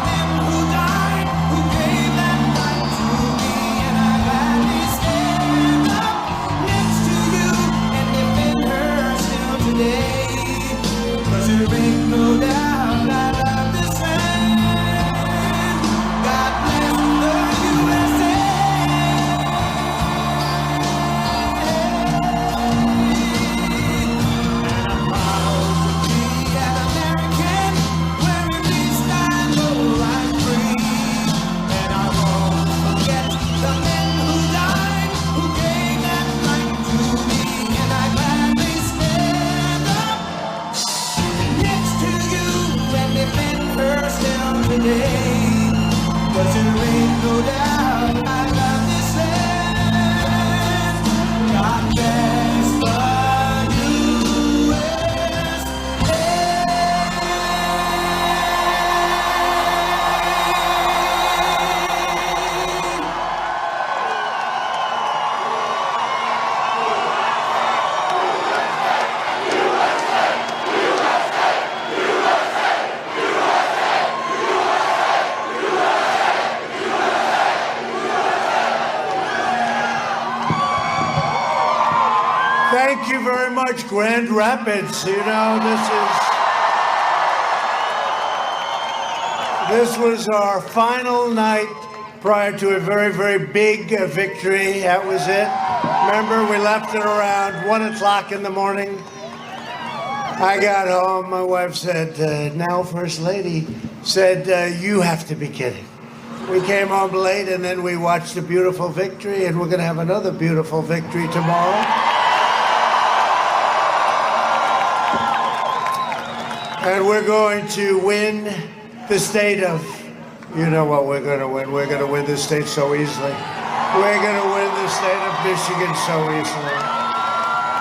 thank you very much, Grand Rapids. You know, this was our final night prior to a very, very big victory. That was it. Remember, we left it around 1 o'clock in the morning. I got home, my wife said, now First Lady, said, you have to be kidding. We came home late and then we watched a beautiful victory, and we're going to have another beautiful victory tomorrow. And we're going to win the state of, you know what we're going to win. We're going to win the state so easily. We're going to win the state of Michigan so easily.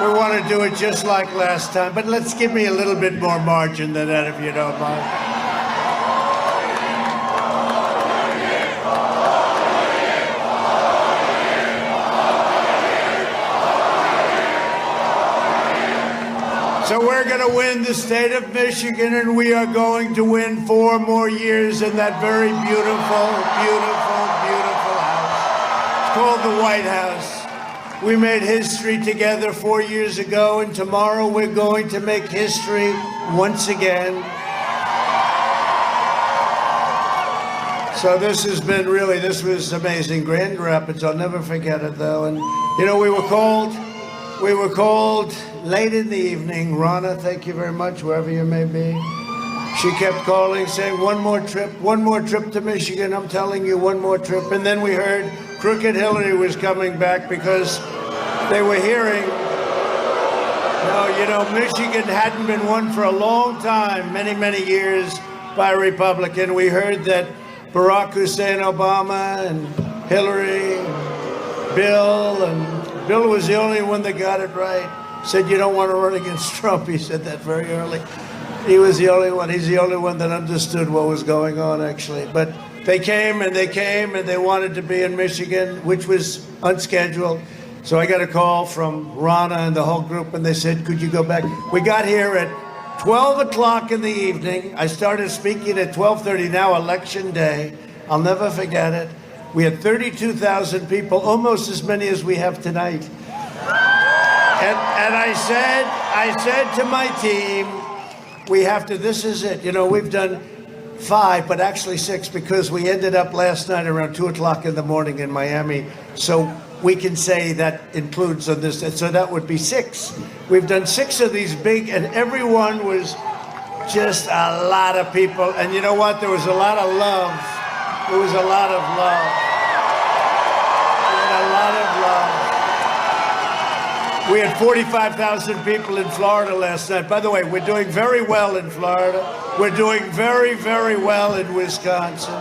We want to do it just like last time, but let's give me a little bit more margin than that if you don't mind. So we're going to win the state of Michigan, and we are going to win 4 more years in that very beautiful, beautiful, beautiful house. It's called the White House. We made history together 4 years ago, and tomorrow we're going to make history once again. So this has been really, this was amazing. Grand Rapids, I'll never forget it though. And you know, we were called late in the evening. Rana, thank you very much, wherever you may be. She kept calling, saying, one more trip to Michigan. I'm telling you, one more trip. And then we heard Crooked Hillary was coming back because they were hearing, Michigan hadn't been won for a long time, many, many years by a Republican. We heard that Barack Hussein Obama and Hillary, Bill was the only one that got it right. Said, you don't want to run against Trump. He said that very early. He was the only one. He's the only one that understood what was going on, actually. But they came and they wanted to be in Michigan, which was unscheduled. So I got a call from Rana and the whole group, and they said, could you go back? We got here at 12 o'clock in the evening. I started speaking at 12:30, now election day. I'll never forget it. We had 32,000 people, almost as many as we have tonight. And I said to my team, we have to, this is it. We've done 5, but actually 6, because we ended up last night around 2 o'clock in the morning in Miami. So we can say that includes on this, so that would be 6. We've done 6 of these big, and everyone was just a lot of people. And you know what? There was a lot of love. There was a lot of love. A lot of love. We had 45,000 people in Florida last night. By the way, we're doing very well in Florida. We're doing very, very well in Wisconsin.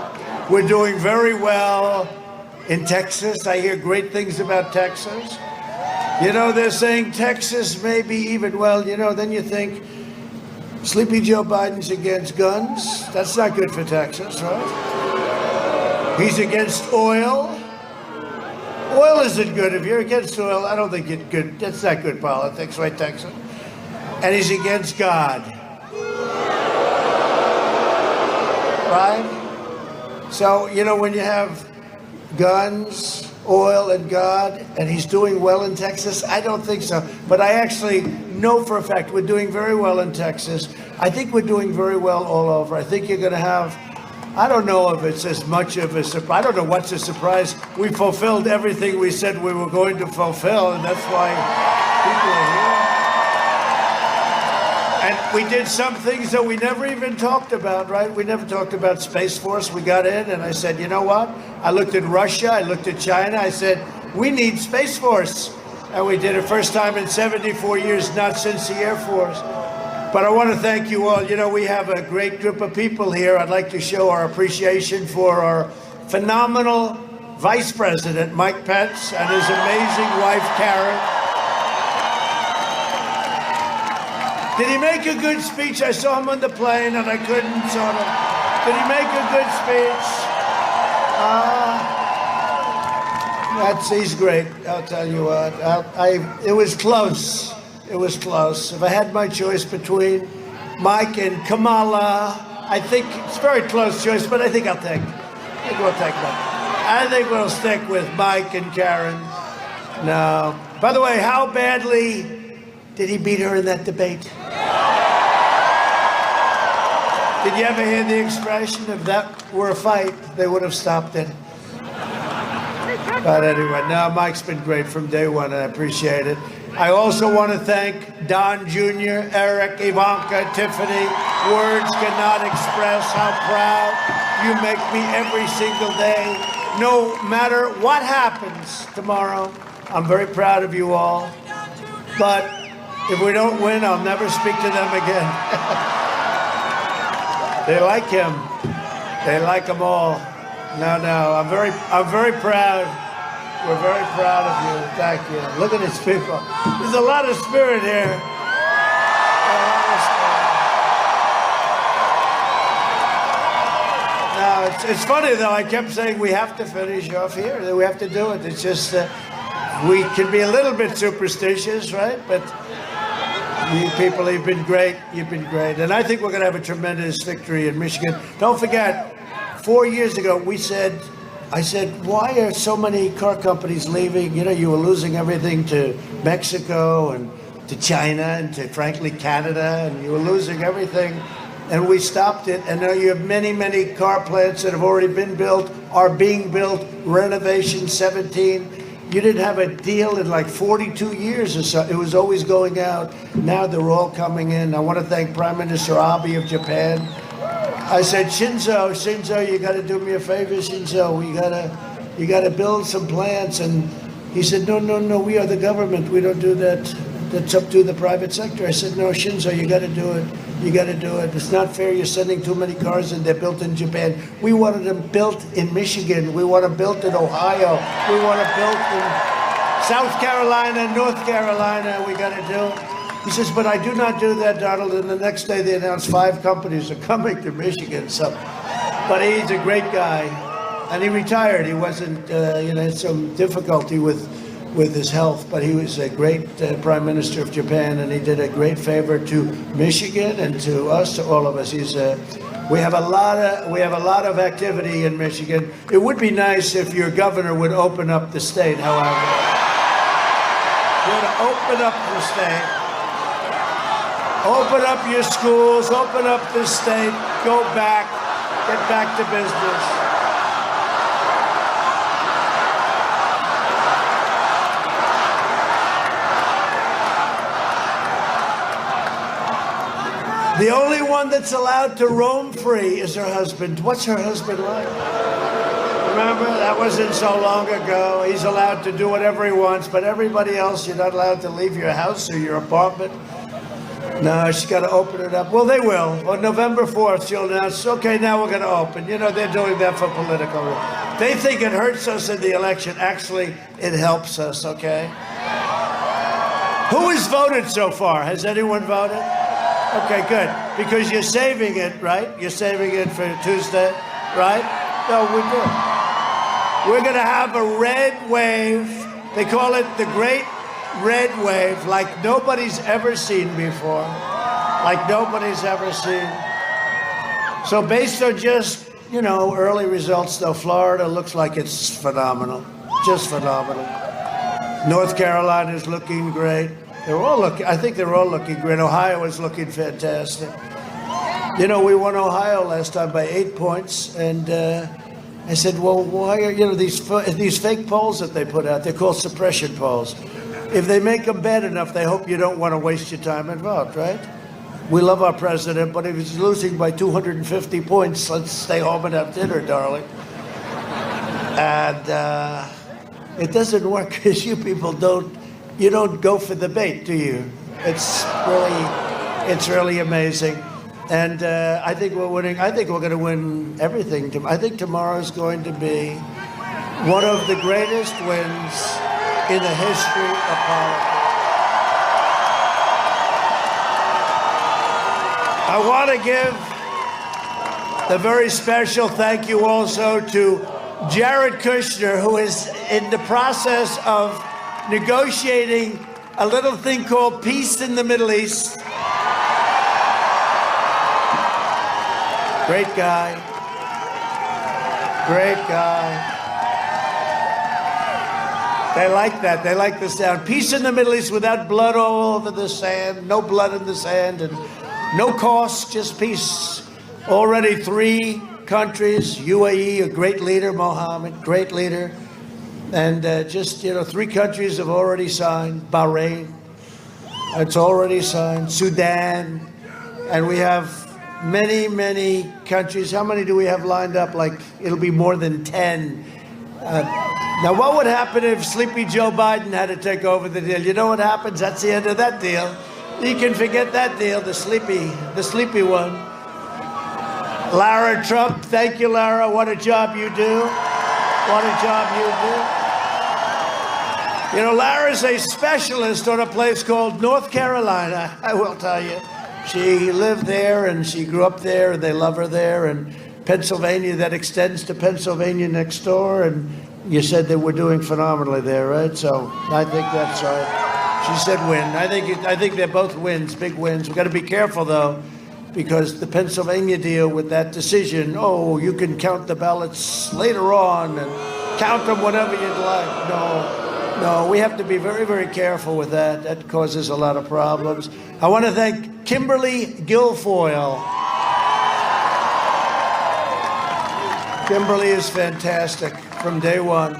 We're doing very well in Texas. I hear great things about Texas. They're saying Texas may be even, then you think, Sleepy Joe Biden's against guns. That's not good for Texas, right? He's against oil. Oil isn't good. If you're against oil, I don't think it's good. That's not good politics, right, Texas? And he's against God. Right? So, when you have guns, oil, and God, and he's doing well in Texas, I don't think so. But I actually know for a fact we're doing very well in Texas. I think we're doing very well all over. I think you're going to have, I don't know if it's as much of a surprise. I don't know what's a surprise. We fulfilled everything we said we were going to fulfill, and that's why people are here. And we did some things that we never even talked about, right? We never talked about Space Force. We got in, and I said, you know what? I looked at Russia. I looked at China. I said, we need Space Force. And we did it first time in 74 years, not since the Air Force. But I want to thank you all. We have a great group of people here. I'd like to show our appreciation for our phenomenal Vice President, Mike Pence, and his amazing wife, Karen. Did he make a good speech? I saw him on the plane, and I couldn't sort of. Did he make a good speech? He's great. I'll tell you what. It was close. It was close. If I had my choice between Mike and Kamala, I think it's a very close choice, but I think we'll take Mike. I think we'll stick with Mike and Karen. No. By the way, how badly Did he beat her in that debate? Did you ever hear the expression, if that were a fight, they would have stopped it? But anyway, no, Mike's been great from day one, and I appreciate it. I also want to thank Don Jr., Eric, Ivanka, Tiffany. Words cannot express how proud you make me every single day. No matter what happens tomorrow, I'm very proud of you all. But if we don't win, I'll never speak to them again. They like him. They like them all. No, I'm very proud. We're very proud of you. Thank you. Look at these people. There's a lot of spirit here. A lot of spirit. Now, it's funny, though. I kept saying we have to finish off here. That we have to do it. It's just we can be a little bit superstitious, right? But you people, you've been great. You've been great. And I think we're going to have a tremendous victory in Michigan. Don't forget, 4 years ago, I said, why are so many car companies leaving? You know, you were losing everything to Mexico and to China and to, frankly, Canada, and you were losing everything. And we stopped it. And now you have many, many car plants that have already been built, are being built, renovation 17. You didn't have a deal in like 42 years or so. It was always going out. Now they're all coming in. I want to thank Prime Minister Abe of Japan. I said, Shinzo, you got to do me a favor, Shinzo. You got to build some plants. And he said, no, we are the government. We don't do that. That's up to the private sector. I said, no, Shinzo, you got to do it. You got to do it. It's not fair. You're sending too many cars and they're built in Japan. We wanted them built in Michigan. We want them built in Ohio. We want them built in South Carolina, North Carolina. We got to do it. He says, but I do not do that, Donald. And the next day they announced 5 companies are coming to Michigan. So, but he's a great guy. And he retired. He wasn't, had some difficulty with his health, but he was a great Prime Minister of Japan, and he did a great favor to Michigan and to us, to all of us. We have a lot of activity in Michigan. It would be nice if your governor would open up the state, however. Would open up the state. Open up your schools, open up the state, go back, get back to business. The only one that's allowed to roam free is her husband. What's her husband like? Remember, that wasn't so long ago. He's allowed to do whatever he wants, but everybody else, you're not allowed to leave your house or your apartment. No, she's got to open it up. Well, they will. On November 4th, she'll announce, okay, now we're going to open. You know, they're doing that for political. They think it hurts us in the election. Actually, it helps us, okay? Who has voted so far? Has anyone voted? Okay, good. Because you're saving it, right? You're saving it for Tuesday, right? No, we do. We're going to have a red wave. They call it the Great Red Wave, like nobody's ever seen before. Like nobody's ever seen. So based on just, early results, though, Florida looks like it's phenomenal. Just phenomenal. North Carolina's looking great. I think they're all looking great. Ohio is looking fantastic. We won Ohio last time by 8 points, and I said, well, why are, these fake polls that they put out, they're called suppression polls. If they make them bad enough, they hope you don't want to waste your time and vote, right? We love our president, but if he's losing by 250 points, let's stay home and have dinner, darling. And it doesn't work because you people don't go for the bait, do you? It's really amazing. And I think we're winning. I think we're going to win everything. I think tomorrow is going to be one of the greatest wins in the history of politics. I want to give a very special thank you also to Jared Kushner, who is in the process of negotiating a little thing called peace in the Middle East. Great guy. Great guy. They like that. They like the sound. Peace in the Middle East without blood all over the sand. No blood in the sand and no cost, just peace. Already 3 countries, UAE, a great leader, Mohammed, great leader. And just, 3 countries have already signed. Bahrain, it's already signed. Sudan. And we have many, many countries. How many do we have lined up? Like, it'll be more than 10. Now, what would happen if Sleepy Joe Biden had to take over the deal? You know what happens? That's the end of that deal. You can forget that deal, the sleepy one. Lara Trump, thank you, Lara. What a job you do. What a job you do. Lara's a specialist on a place called North Carolina, I will tell you. She lived there and she grew up there and they love her there. And Pennsylvania, that extends to Pennsylvania next door. And you said that we're doing phenomenally there, right? So I think that's right. She said win. I think they're both wins, big wins. We've got to be careful, though, because the Pennsylvania deal with that decision, you can count the ballots later on and count them whenever you'd like. No, we have to be very, very careful with that. That causes a lot of problems. I want to thank Kimberly Guilfoyle. Kimberly is fantastic from day one.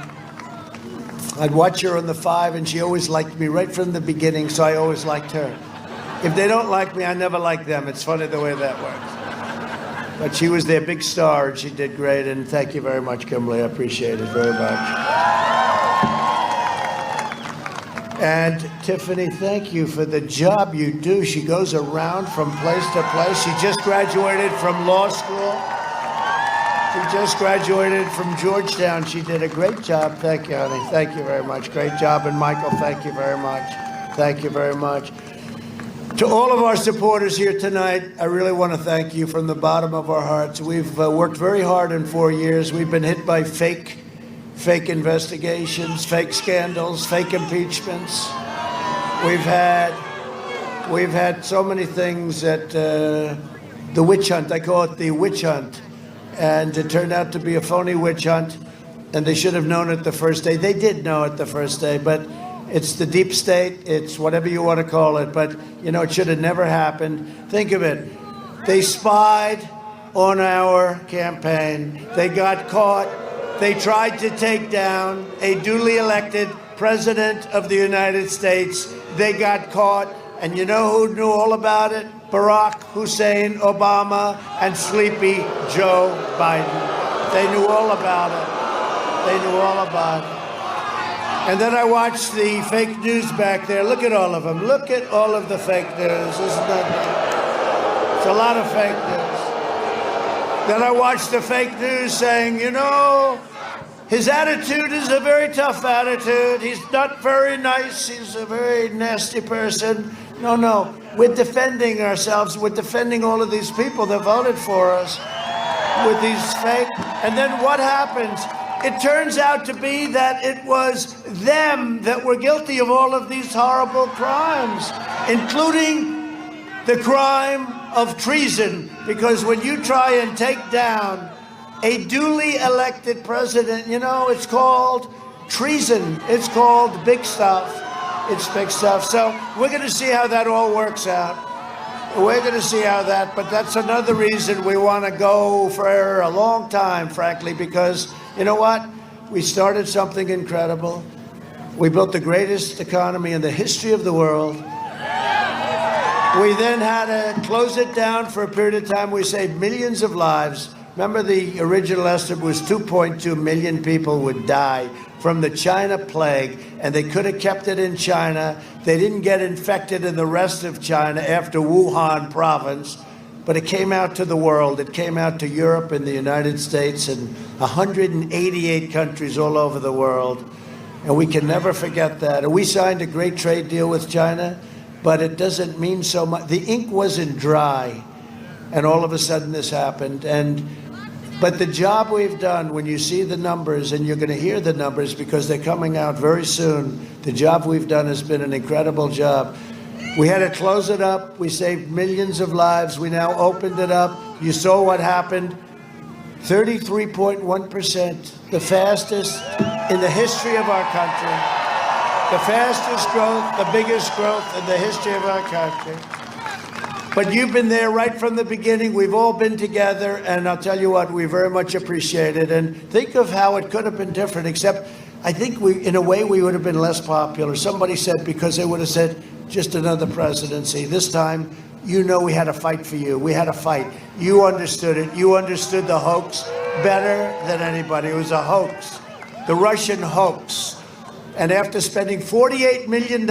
I'd watch her on the 5, and she always liked me right from the beginning, so I always liked her. If they don't like me, I never like them. It's funny the way that works. But she was their big star, and she did great, and thank you very much, Kimberly. I appreciate it very much. And Tiffany, thank you for the job you do. She goes around from place to place. She just graduated from law school. She just graduated from Georgetown. She did a great job. Thank you, honey. Thank you very much. Great job. And Michael, thank you very much. Thank you very much. To all of our supporters here tonight, I really want to thank you from the bottom of our hearts. We've worked very hard in 4 years. We've been hit by fake investigations, fake scandals, fake impeachments. We've had so many things that the witch hunt, I call it the witch hunt. And it turned out to be a phony witch hunt, and they should have known it the first day. They did know it the first day, but it's the deep state. It's whatever you want to call it, but, it should have never happened. Think of it. They spied on our campaign. They got caught. They tried to take down a duly elected president of the United States. They got caught, and you know who knew all about it? Barack Hussein Obama and Sleepy Joe Biden. They knew all about it. They knew all about it. And then I watched the fake news back there. Look at all of them. Look at all of the fake news. Isn't that? It's a lot of fake news. Then I watched the fake news saying, his attitude is a very tough attitude. He's not very nice. He's a very nasty person. No. We're defending ourselves. We're defending all of these people that voted for us with these fake. And then what happens? It turns out to be that it was them that were guilty of all of these horrible crimes, including the crime of treason. Because when you try and take down a duly elected president, it's called treason. It's called big stuff. It's big stuff. So we're going to see how that all works out. We're going to see how but that's another reason we want to go for a long time, frankly, because you know what? We started something incredible. We built the greatest economy in the history of the world. We then had to close it down for a period of time. We saved millions of lives. Remember, the original estimate was 2.2 million people would die from the China plague, and they could have kept it in China. They didn't get infected in the rest of China after Wuhan province, but it came out to the world. It came out to Europe and the United States and 188 countries all over the world, and we can never forget that. And we signed a great trade deal with China, but it doesn't mean so much. The ink wasn't dry, and all of a sudden this happened. But the job we've done, when you see the numbers, and you're going to hear the numbers because they're coming out very soon, the job we've done has been an incredible job. We had to close it up. We saved millions of lives. We now opened it up. You saw what happened. 33.1%, the fastest in the history of our country. The fastest growth, the biggest growth in the history of our country. But you've been there right from the beginning. We've all been together, and I'll tell you what, we very much appreciate it. And think of how it could have been different, except I think in a way, we would have been less popular. Somebody said, because they would have said, just another presidency. This time, we had to fight for you. We had to fight. You understood it. You understood the hoax better than anybody. It was a hoax, the Russian hoax. And after spending $48 million,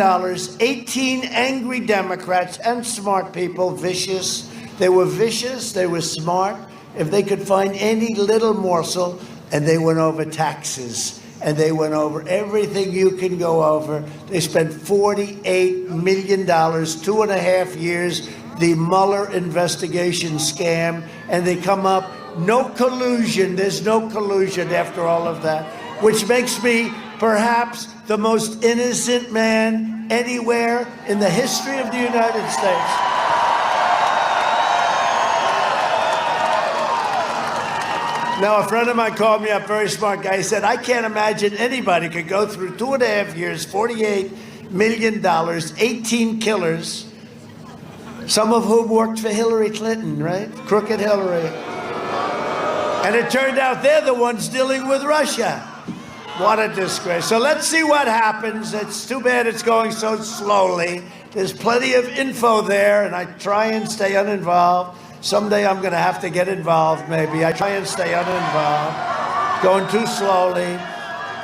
18 angry Democrats and smart people, vicious. They were vicious, they were smart. If they could find any little morsel, and they went over taxes, and they went over everything you can go over. They spent $48 million, 2.5 years, the Mueller investigation scam, and they come up, no collusion. There's no collusion after all of that, which makes me perhaps the most innocent man anywhere in the history of the United States. Now, a friend of mine called me up, very smart guy. He said, I can't imagine anybody could go through 2.5 years, $48 million, 18 killers, some of whom worked for Hillary Clinton, right? Crooked Hillary. And it turned out they're the ones dealing with Russia. What a disgrace. So let's see what happens. It's too bad it's going so slowly. There's plenty of info there, and I try and stay uninvolved. Someday I'm going to have to get involved, maybe. I try and stay uninvolved. Going too slowly.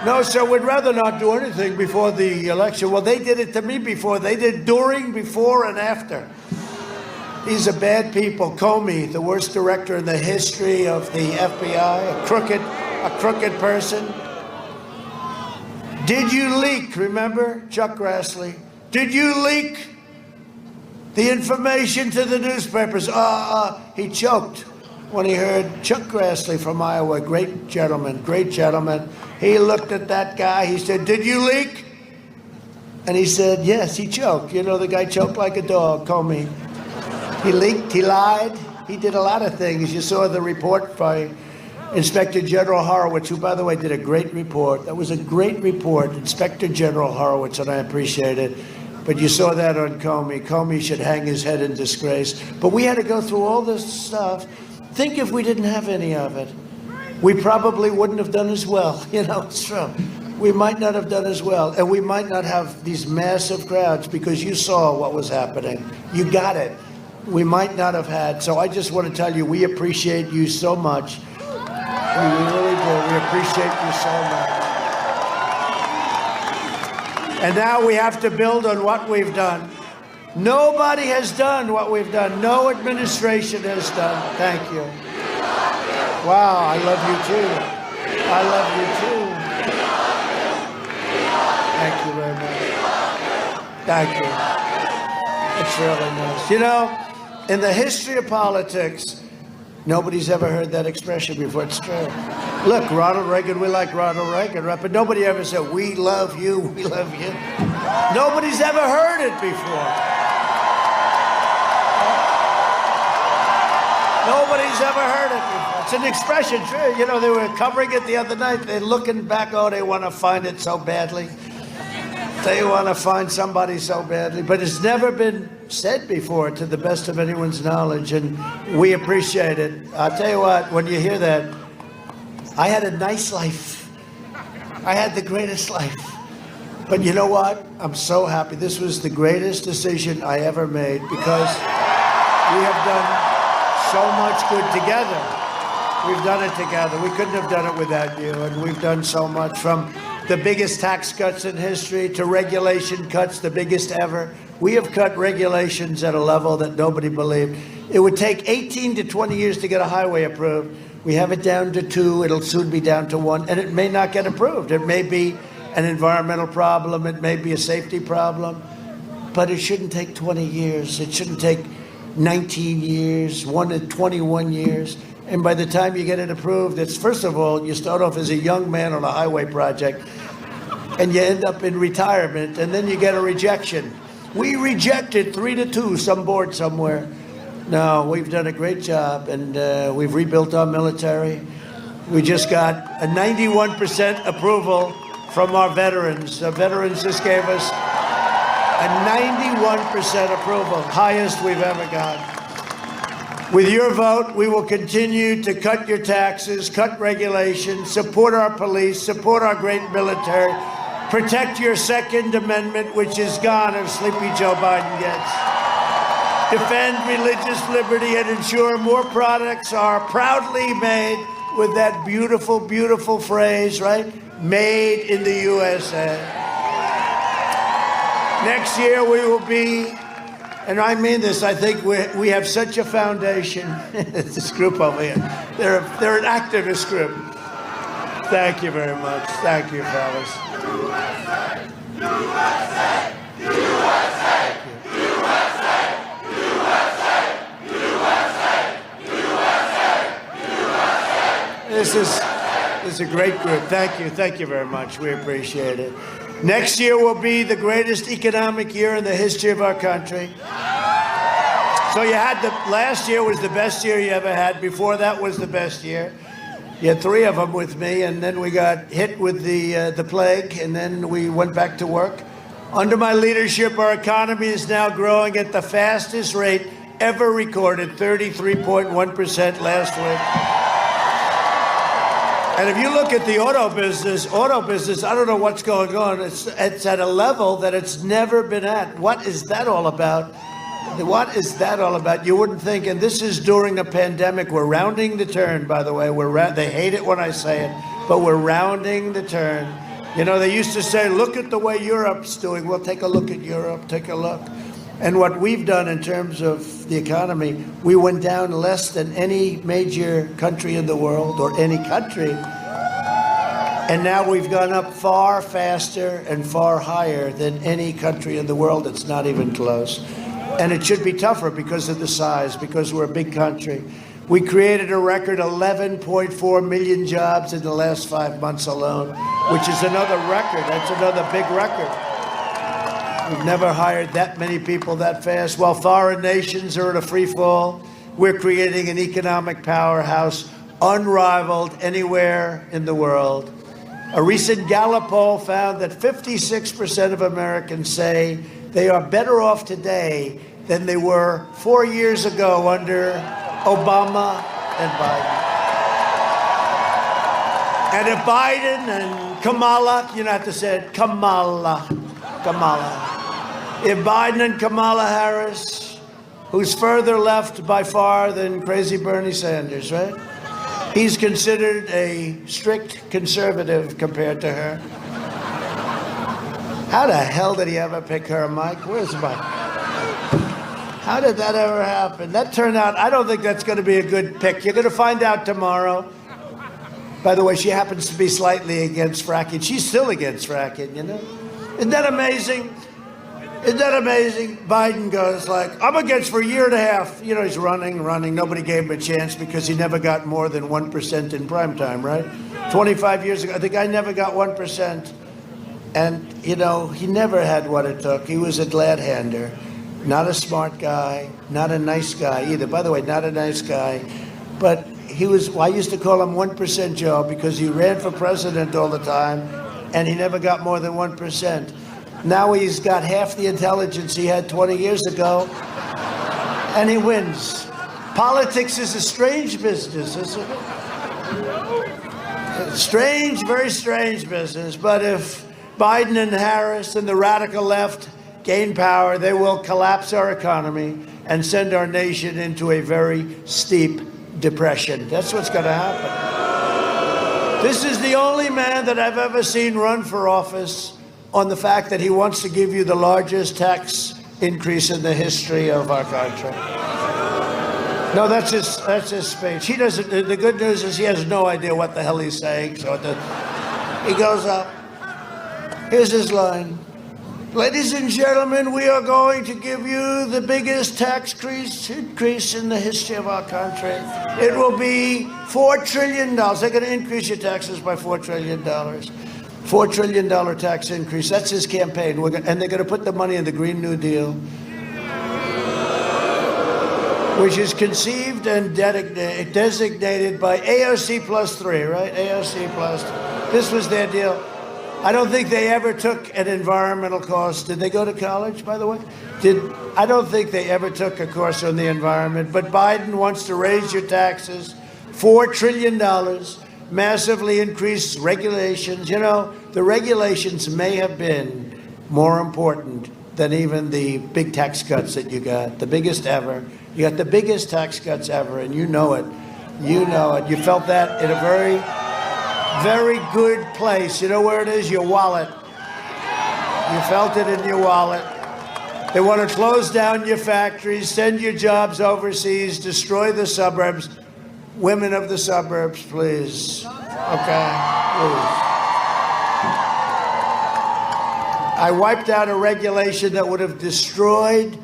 No, sir, we'd rather not do anything before the election. Well, they did it to me before. They did during, before, and after. These are bad people. Comey, the worst director in the history of the FBI, a crooked person. Did you leak, remember, Chuck Grassley? Did you leak the information to the newspapers? He choked when he heard Chuck Grassley from Iowa, great gentleman. He looked at that guy, he said, did you leak? And he said, yes, he choked. You know, the guy choked like a dog, Comey. He leaked, he lied, he did a lot of things. You saw the report by Inspector General Horowitz, who, by the way, did a great report. That was a great report, Inspector General Horowitz, and I appreciate it. But you saw that on Comey. Comey should hang his head in disgrace. But we had to go through all this stuff. Think if we didn't have any of it. We probably wouldn't have done as well. You know, it's true. We might not have done as well. And we might not have these massive crowds because you saw what was happening. You got it. We might not have had. So I just want to tell you, we appreciate you so much. We really do. We appreciate you so much. And now we have to build on what we've done. Nobody has done what we've done. No administration has done. Thank you. Wow, I love you too. I love you too. Thank you very much. Thank you. It's really nice. You know, in the history of politics, nobody's ever heard that expression before. It's true. Look, Ronald Reagan, we like Ronald Reagan, right? But nobody ever said, we love you, we love you. Nobody's ever heard it before. Nobody's ever heard it before. It's an expression, true. You know, they were covering it the other night. They're looking back, oh, they want to find it so badly. They want to find somebody so badly. But it's never been said before, to the best of anyone's knowledge, and we appreciate it. I'll tell you what, when you hear that, I had a nice life. I had the greatest life. But you know what? I'm so happy. This was the greatest decision I ever made because we have done so much good together. We've done it together. We couldn't have done it without you, and we've done so much, from the biggest tax cuts in history to regulation cuts, the biggest ever. We have cut regulations at a level that nobody believed. It would take 18 to 20 years to get a highway approved. We have it down to 2. It'll soon be down to 1, and it may not get approved. It may be an environmental problem. It may be a safety problem, but it shouldn't take 20 years. It shouldn't take 19 years, 1 to 21 years. And by the time you get it approved, it's, first of all, you start off as a young man on a highway project, and you end up in retirement, and then you get a rejection. We rejected 3 to 2, some board somewhere. No, we've done a great job, and we've rebuilt our military. We just got a 91% approval from our veterans. The veterans just gave us a 91% approval, highest we've ever got. With your vote, we will continue to cut your taxes, cut regulations, support our police, support our great military, protect your Second Amendment, which is gone if Sleepy Joe Biden gets, defend religious liberty, and ensure more products are proudly made with that beautiful, beautiful phrase, right? Made in the USA. Next year we will be, and I mean this, I think we have such a foundation. This group over here, they're an activist group. Thank you very much. Thank you, fellas. USA, USA, USA, USA, USA, USA. This is a great group. Thank you very much. We appreciate it. Next year will be the greatest economic year in the history of our country. So you had last year was the best year you ever had. Before that was the best year. You had 3 of them with me, and then we got hit with the plague, and then we went back to work. Under my leadership, our economy is now growing at the fastest rate ever recorded, 33.1% last week. And if you look at the auto business, I don't know what's going on. It's at a level that it's never been at. What is that all about? What is that all about? You wouldn't think, and this is during a pandemic. We're rounding the turn, by the way. They hate it when I say it, but we're rounding the turn. You know, they used to say, look at the way Europe's doing. Well, take a look at Europe, take a look. And what we've done in terms of the economy, we went down less than any major country in the world, or any country. And now we've gone up far faster and far higher than any country in the world. It's not even close. And it should be tougher because of the size, because we're a big country. We created a record 11.4 million jobs in the last 5 months alone, which is another record. That's another big record. We've never hired that many people that fast. While foreign nations are in a free fall, we're creating an economic powerhouse unrivaled anywhere in the world. A recent Gallup poll found that 56% of Americans say they are better off today than they were 4 years ago under Obama and Biden. And if Biden and Kamala, you don't have to say it, Kamala. If Biden and Kamala Harris, who's further left by far than crazy Bernie Sanders, right? He's considered a strict conservative compared to her. How the hell did he ever pick her, Mike? Where's Mike? How did that ever happen? That turned out, I don't think that's going to be a good pick. You're going to find out tomorrow. By the way, she happens to be slightly against fracking. She's still against fracking, you know? Isn't that amazing? Isn't that amazing? Biden goes like, I'm against for a year and a half. You know, he's running. Nobody gave him a chance because he never got more than 1% in prime time, right? 25 years ago, the guy never got 1%. And, you know, he never had what it took. He was a glad-hander, not a smart guy, not a nice guy either. By the way, not a nice guy. But he was, well, I used to call him 1% Joe because he ran for president all the time, and he never got more than 1%. Now he's got half the intelligence he had 20 years ago, and he wins. Politics is a strange business, isn't it? Strange, very strange business. But if Biden and Harris and the radical left gain power, they will collapse our economy and send our nation into a very steep depression. That's what's going to happen. This is the only man that I've ever seen run for office on the fact that he wants to give you the largest tax increase in the history of our country. No, that's his speech. He doesn't. The good news is he has no idea what the hell he's saying. So he goes up. Here's his line. Ladies and gentlemen, we are going to give you the biggest tax increase in the history of our country. It will be $4 trillion. They're going to increase your taxes by $4 trillion. $4 trillion tax increase. That's his campaign. And they're going to put the money in the Green New Deal, which is conceived and designated by AOC plus 3, right? AOC plus 3. This was their deal. I don't think they ever took an environmental course. Did they go to college, by the way? I don't think they ever took a course on the environment. But Biden wants to raise your taxes, $4 trillion, massively increase regulations. You know, the regulations may have been more important than even the big tax cuts that you got, the biggest ever. You got the biggest tax cuts ever, and you know it. You know it. You felt that in a very, very good place. You know where it is? Your wallet. You felt it in your wallet. They want to close down your factories, send your jobs overseas, destroy the suburbs. Women of the suburbs, please. Okay, please. I wiped out a regulation that would have destroyed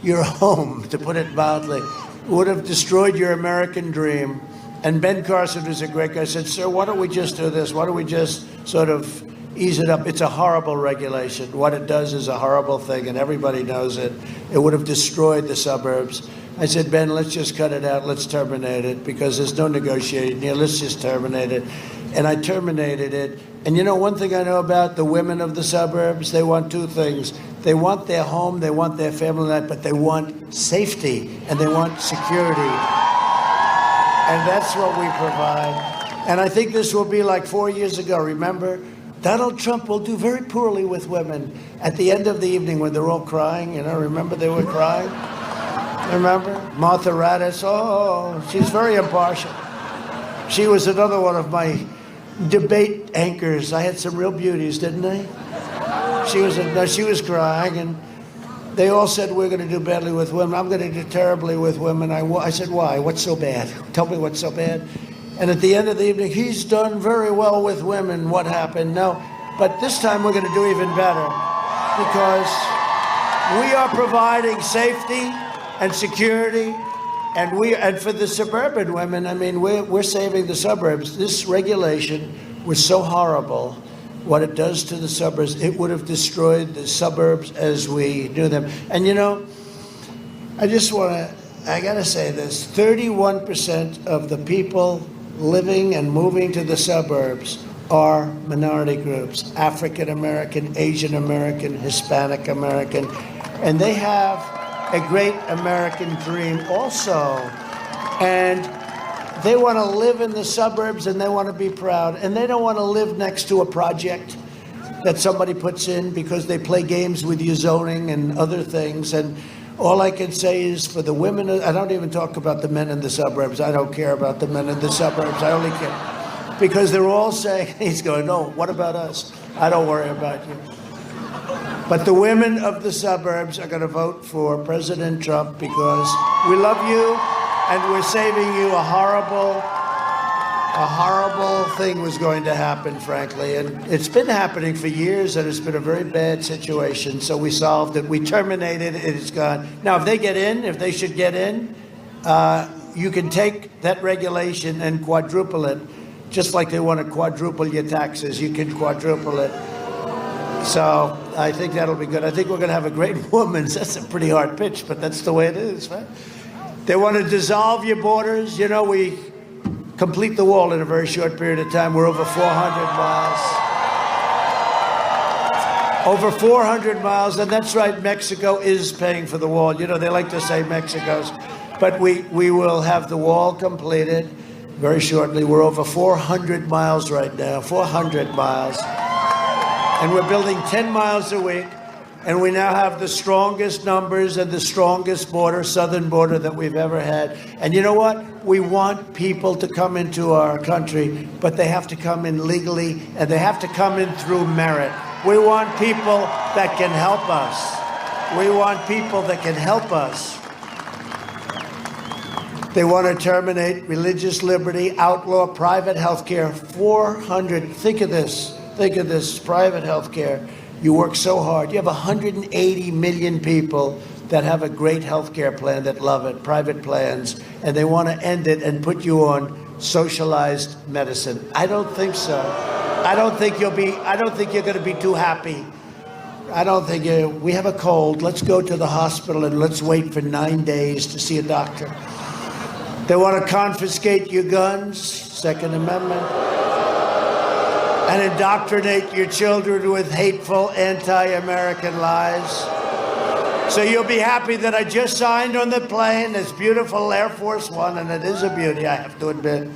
your home, to put it mildly. Would have destroyed your American dream. And Ben Carson was a great guy. I said, sir, why don't we just do this? Why don't we just sort of ease it up? It's a horrible regulation. What it does is a horrible thing, and everybody knows it. It would have destroyed the suburbs. I said, Ben, let's just cut it out. Let's terminate it, because there's no negotiating here. Let's just terminate it. And I terminated it. And you know, one thing I know about the women of the suburbs, they want two things. They want their home, they want their family life, but they want safety and they want security. And that's what we provide. And I think this will be like 4 years ago. Remember, Donald Trump will do very poorly with women. At the end of the evening when they're all crying, you know, remember they were crying? Remember? Martha Raddatz, oh, she's very impartial. She was another one of my debate anchors. I had some real beauties, didn't I? She was crying, and they all said we're going to do badly with women. I'm going to do terribly with women. I said, why? What's so bad? Tell me what's so bad. And at the end of the evening, he's done very well with women. What happened? No. But this time we're going to do even better, because we are providing safety and security. And for the suburban women, I mean, we're saving the suburbs. This regulation was so horrible. What it does to the suburbs, it would have destroyed the suburbs as we knew them. And you know, I gotta say this, 31% of the people living and moving to the suburbs are minority groups, African American, Asian American, Hispanic American, and they have a great American dream also. And they want to live in the suburbs and they want to be proud. And they don't want to live next to a project that somebody puts in because they play games with your zoning and other things. And all I can say is for the women, I don't even talk about the men in the suburbs. I don't care about the men in the suburbs. I only care because they're all saying, he's going, no, what about us? I don't worry about you. But the women of the suburbs are going to vote for President Trump because we love you and we're saving you a horrible thing was going to happen, frankly. And it's been happening for years and it's been a very bad situation. So we solved it. We terminated it. It's gone. Now, if they get in, if they should get in, you can take that regulation and quadruple it. Just like they want to quadruple your taxes, you can quadruple it. So I think that'll be good. I think we're going to have a great woman's. That's a pretty hard pitch, but that's the way it is, right? They want to dissolve your borders. You know, we complete the wall in a very short period of time. We're over 400 miles. Over 400 miles, and that's right, Mexico is paying for the wall. You know, they like to say Mexico's. But we will have the wall completed very shortly. We're over 400 miles right now, 400 miles. And we're building 10 miles a week, and we now have the strongest numbers and the strongest border, southern border, that we've ever had. And you know what? We want people to come into our country, but they have to come in legally, and they have to come in through merit. We want people that can help us. We want people that can help us. They want to terminate religious liberty, outlaw private health care. 400, think of this. Think of this, private health care. You work so hard. You have 180 million people that have a great health care plan that love it, private plans, and they want to end it and put you on socialized medicine. I don't think so. I don't think you're going to be too happy. I don't think we have a cold. Let's go to the hospital and let's wait for 9 days to see a doctor. They want to confiscate your guns, Second Amendment. and indoctrinate your children with hateful anti-American lies. So you'll be happy that I just signed on the plane, this beautiful Air Force One, and it is a beauty, I have to admit,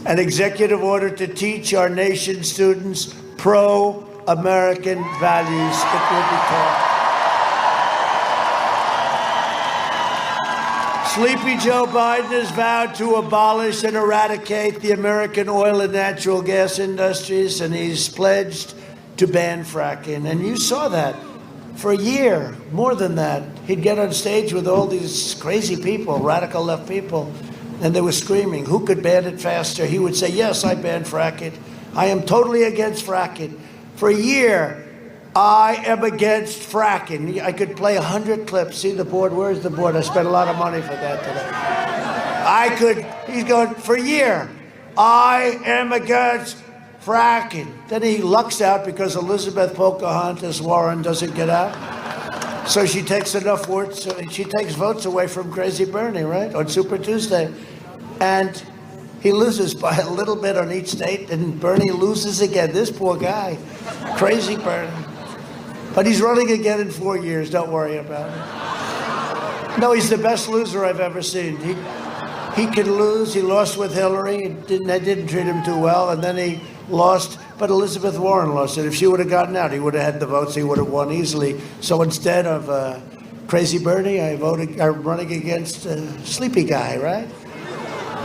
an executive order to teach our nation's students pro-American values. It will be taught. Sleepy Joe Biden has vowed to abolish and eradicate the American oil and natural gas industries, and he's pledged to ban fracking. And you saw that for a year, more than that. He'd get on stage with all these crazy people, radical left people, and they were screaming, who could ban it faster? He would say, yes, I ban fracking. I am totally against fracking. For a year, I am against fracking. I could play 100 clips. See the board? Where's the board? I spent a lot of money for that today. He's going, for a year, I am against fracking. Then he lucks out because Elizabeth Pocahontas Warren doesn't get out. So she takes enough votes, she takes votes away from Crazy Bernie, right, on Super Tuesday. And he loses by a little bit on each state, and Bernie loses again. This poor guy, Crazy Bernie. But he's running again in 4 years. Don't worry about it. No, he's the best loser I've ever seen. He can lose. He lost with Hillary. They didn't treat him too well. And then he lost. But Elizabeth Warren lost it. If she would have gotten out, he would have had the votes. He would have won easily. So instead of Crazy Bernie, I'm running against a sleepy guy, right?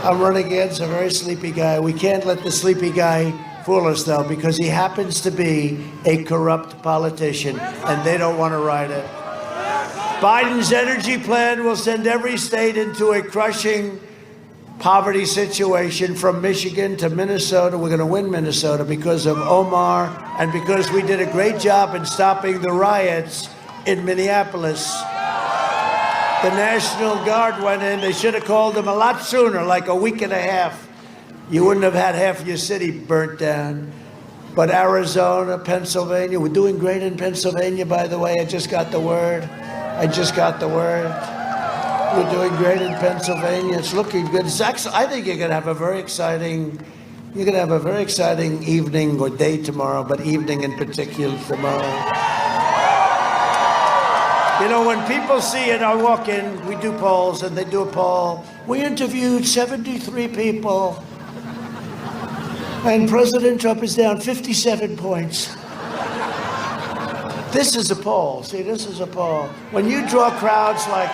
I'm running against a very sleepy guy. We can't let the sleepy guy fool us, though, because he happens to be a corrupt politician, and they don't want to ride it. Biden's energy plan will send every state into a crushing poverty situation from Michigan to Minnesota. We're going to win Minnesota because of Omar and because we did a great job in stopping the riots in Minneapolis. The National Guard went in. They should have called them a lot sooner, like a week and a half. You wouldn't have had half your city burnt down. But Arizona, Pennsylvania, we're doing great in Pennsylvania, by the way. I just got the word. We're doing great in Pennsylvania. It's looking good. It's actually, I think you're going to have a very exciting evening or day tomorrow, but evening in particular tomorrow. You know, when people see it, I walk in, we do polls, and they do a poll. We interviewed 73 people. And President Trump is down 57 points. This is a poll. See, this is a poll. When you draw crowds like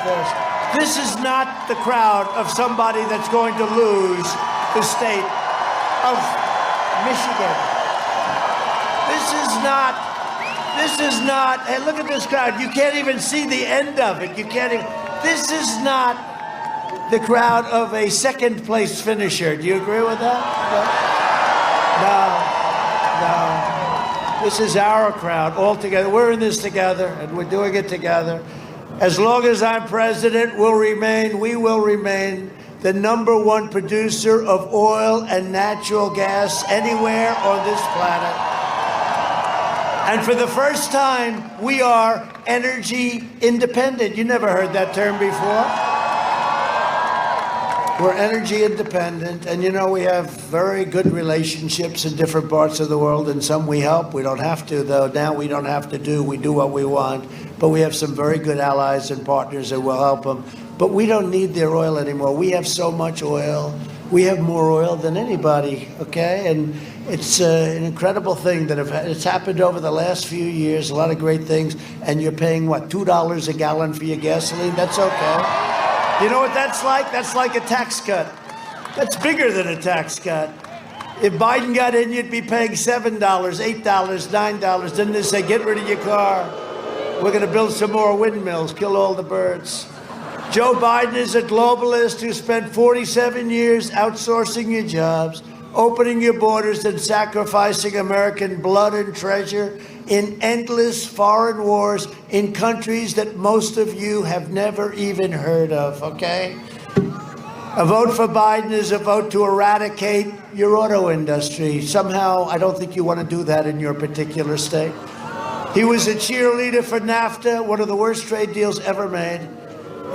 this is not the crowd of somebody that's going to lose the state of Michigan. This is not, hey, look at this crowd. You can't even see the end of it. This is not the crowd of a second place finisher. Do you agree with that? No. This is our crowd all together. We're in this together, and we're doing it together. As long as I'm president, we will remain the #1 producer of oil and natural gas anywhere on this planet. And for the first time, we are energy independent. You never heard that term before. We're energy independent, and you know, we have very good relationships in different parts of the world, and some we help. We don't have to, though. Now we don't have to we do what we want. But we have some very good allies and partners that will help them. But we don't need their oil anymore. We have so much oil. We have more oil than anybody, okay? And it's an incredible thing that it's happened over the last few years, a lot of great things, and you're paying, what, $2 a gallon for your gasoline? That's okay. You know what that's like? That's like a tax cut. That's bigger than a tax cut. If Biden got in, you'd be paying $7, $8, $9. Then they say, get rid of your car. We're going to build some more windmills, kill all the birds. Joe Biden is a globalist who spent 47 years outsourcing your jobs, opening your borders, and sacrificing American blood and treasure in endless foreign wars in countries that most of you have never even heard of, okay? A vote for Biden is a vote to eradicate your auto industry. Somehow, I don't think you want to do that in your particular state. He was a cheerleader for NAFTA, one of the worst trade deals ever made.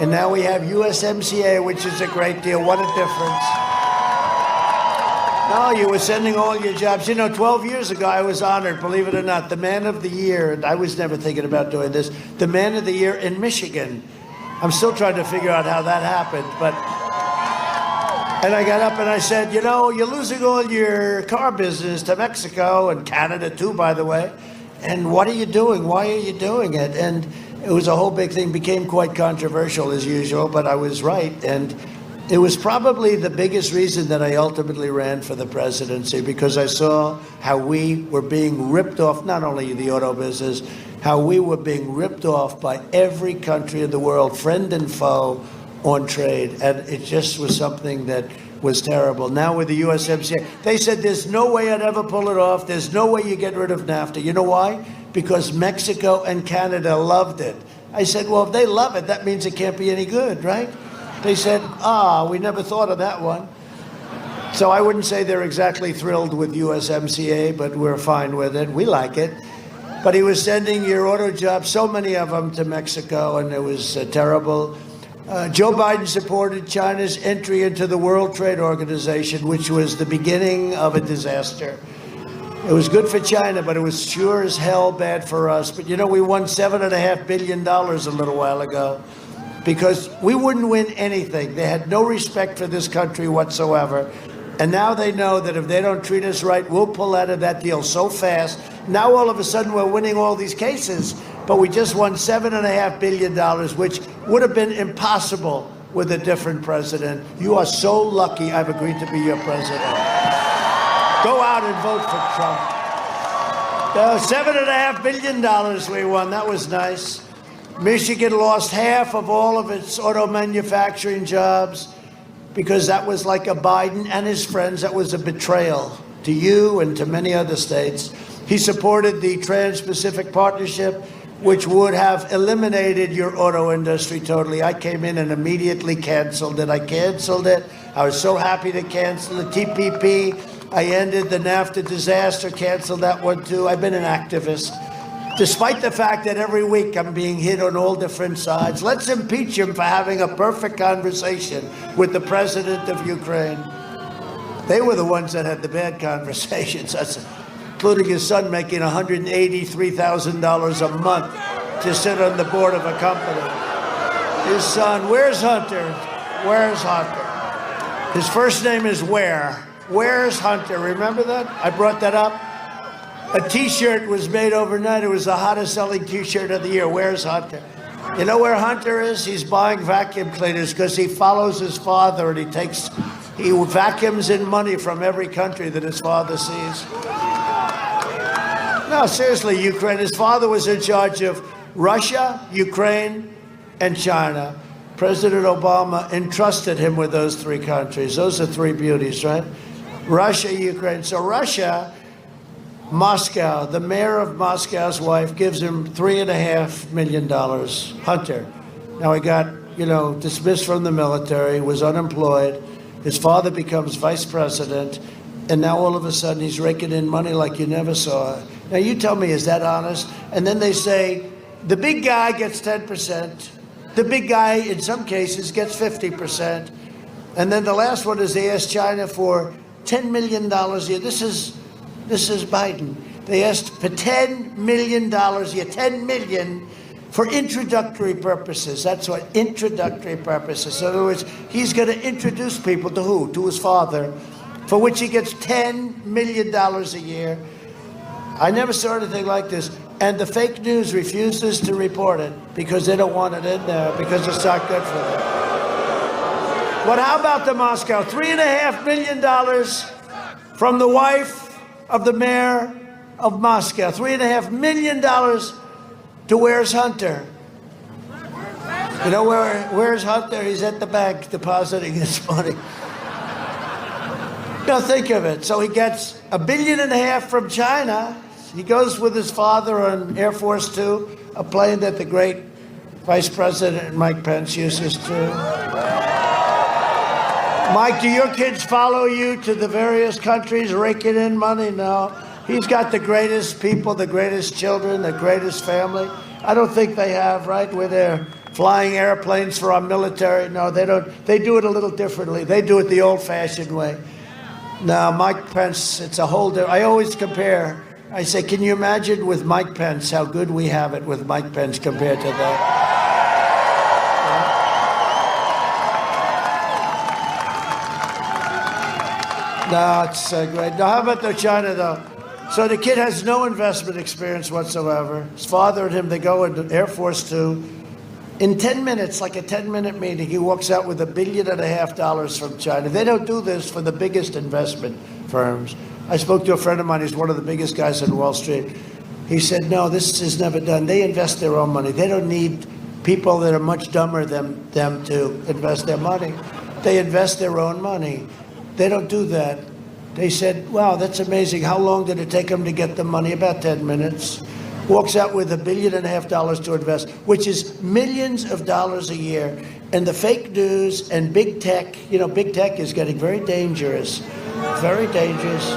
And now we have USMCA, which is a great deal. What a difference. No, you were sending all your jobs. 12 years ago, I was honored, believe it or not, the Man of the Year, and I was never thinking about doing this, the Man of the Year in Michigan. I'm still trying to figure out how that happened, and I got up and I said, you're losing all your car business to Mexico and Canada too, by the way. And what are you doing? Why are you doing it? And it was a whole big thing, became quite controversial as usual, but I was right. And it was probably the biggest reason that I ultimately ran for the presidency, because I saw how we were being ripped off, not only the auto business, how we were being ripped off by every country in the world, friend and foe, on trade. And it just was something that was terrible. Now with the USMCA, they said there's no way I'd ever pull it off. There's no way you get rid of NAFTA. You know why? Because Mexico and Canada loved it. I said, well, if they love it, that means it can't be any good, right? They said, we never thought of that one. So I wouldn't say they're exactly thrilled with USMCA, but we're fine with it. We like it. But he was sending your auto jobs, so many of them, to Mexico, and it was terrible. Joe Biden supported China's entry into the World Trade Organization, which was the beginning of a disaster. It was good for China, but it was sure as hell bad for us. But we won $7.5 billion a little while ago because we wouldn't win anything. They had no respect for this country whatsoever. And now they know that if they don't treat us right, we'll pull out of that deal so fast. Now all of a sudden we're winning all these cases, but we just won $7.5 billion, which would have been impossible with a different president. You are so lucky I've agreed to be your president. Go out and vote for Trump. $7.5 billion we won. That was nice. Michigan lost half of all of its auto manufacturing jobs because that was like a Biden and his friends. That was a betrayal to you and to many other states. He supported the Trans-Pacific Partnership, which would have eliminated your auto industry totally. I came in and immediately canceled it. I canceled it. I was so happy to cancel the TPP. I ended the NAFTA disaster, canceled that one too. I've been an activist, despite the fact that every week I'm being hit on all different sides. Let's impeach him for having a perfect conversation with the president of Ukraine. They were the ones that had the bad conversations, including his son making $183,000 a month to sit on the board of a company. His son, where's Hunter? Where's Hunter? His first name is Where. Where's Hunter? Remember that? I brought that up. A T-shirt was made overnight. It was the hottest selling T-shirt of the year. Where's Hunter? You know where Hunter is? He's buying vacuum cleaners because he follows his father and he vacuums in money from every country that his father sees. No, seriously, Ukraine. His father was in charge of Russia, Ukraine, and China. President Obama entrusted him with those three countries. Those are three beauties, right? Russia, Ukraine. So Russia, Moscow, the mayor of Moscow's wife gives him $3.5 million. Hunter. Now he got, dismissed from the military, was unemployed. His father becomes vice president, and now all of a sudden he's raking in money like you never saw. Now you tell me, is that honest? And then they say the big guy gets 10%. The big guy, in some cases, gets 50%. And then the last one is they asked China for $10 million a year. This is Biden. They asked for $10 million a year, $10 million for introductory purposes. That's what introductory purposes. In other words, he's going to introduce people to who? To his father, for which he gets $10 million a year. I never saw anything like this. And the fake news refuses to report it because they don't want it in there because it's not good for them. But how about the Moscow? $3.5 million from the wife of the mayor of Moscow. $3.5 million to Where's Hunter? You know where's Hunter? He's at the bank depositing his money. Now think of it. So he gets $1.5 billion from China. He goes with his father on Air Force Two, a plane that the great Vice President Mike Pence uses to. Mike, do your kids follow you to the various countries raking in money? No. He's got the greatest people, the greatest children, the greatest family. I don't think they have, right, where they're flying airplanes for our military. No, they don't. They do it a little differently. They do it the old-fashioned way. Now, Mike Pence, it's a whole different. I always compare. I say, can you imagine with Mike Pence how good we have it with Mike Pence compared to that? No, it's great. Now, how about the China, though? So the kid has no investment experience whatsoever. His father and him, they go into Air Force Two. In 10 minutes, like a 10-minute meeting, he walks out with $1.5 billion from China. They don't do this for the biggest investment firms. I spoke to a friend of mine, he's one of the biggest guys on Wall Street. He said, no, this is never done. They invest their own money. They don't need people that are much dumber than them to invest their money. They invest their own money. They don't do that. They said, wow, that's amazing. How long did it take them to get the money? About 10 minutes. Walks out with $1.5 billion to invest, which is millions of dollars a year. And the fake news and big tech, big tech is getting very dangerous. Very dangerous.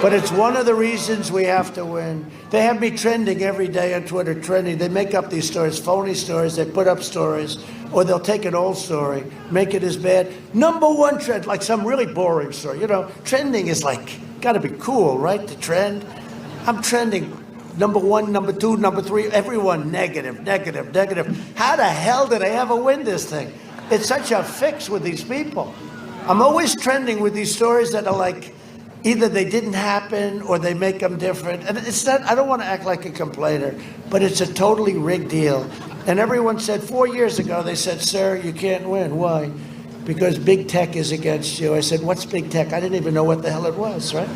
But it's one of the reasons we have to win. They have me trending every day on Twitter, trending. They make up these stories, phony stories. They put up stories, or they'll take an old story, make it as bad. #1 trend, like some really boring story. Trending is like, gotta be cool, right? To trend. I'm trending. #1, #2, #3, everyone negative. How the hell did I ever win this thing? It's such a fix with these people. I'm always trending with these stories that are like, either they didn't happen or they make them different. And it's not, I don't want to act like a complainer, but it's a totally rigged deal. And everyone said 4 years ago, they said, sir, you can't win. Why? Because big tech is against you. I said, what's big tech? I didn't even know what the hell it was, right?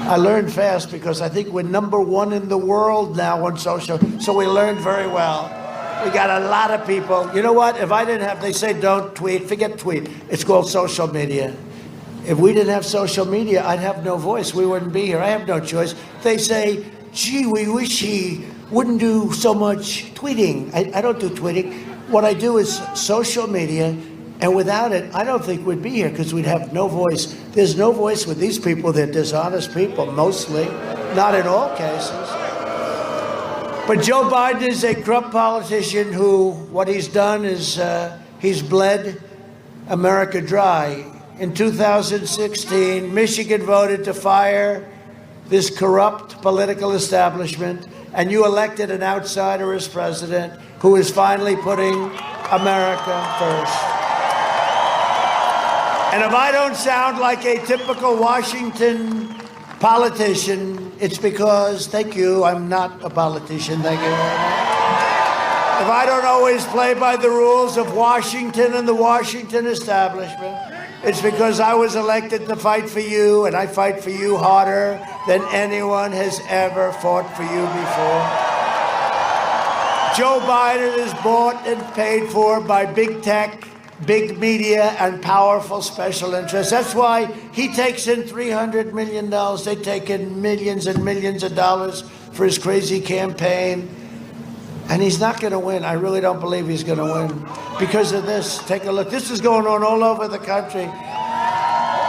I learned fast because I think we're #1 in the world now on social. So we learned very well. We got a lot of people. You know what? If I didn't have, they say don't tweet, forget tweet. It's called social media. If we didn't have social media, I'd have no voice. We wouldn't be here. I have no choice. They say, gee, we wish he wouldn't do so much tweeting. I don't do tweeting. What I do is social media. And without it, I don't think we'd be here because we'd have no voice. There's no voice with these people. They're dishonest people, mostly. Not in all cases. But Joe Biden is a corrupt politician who, what he's done is he's bled America dry. In 2016, Michigan voted to fire this corrupt political establishment, and you elected an outsider as president who is finally putting America first. And if I don't sound like a typical Washington politician, it's because, thank you, I'm not a politician, thank you. If I don't always play by the rules of Washington and the Washington establishment, it's because I was elected to fight for you, and I fight for you harder than anyone has ever fought for you before. Joe Biden is bought and paid for by big tech, big media, and powerful special interests. That's why he takes in $300 million. They take in millions and millions of dollars for his crazy campaign. And he's not going to win. I really don't believe he's going to win because of this. Take a look. This is going on all over the country.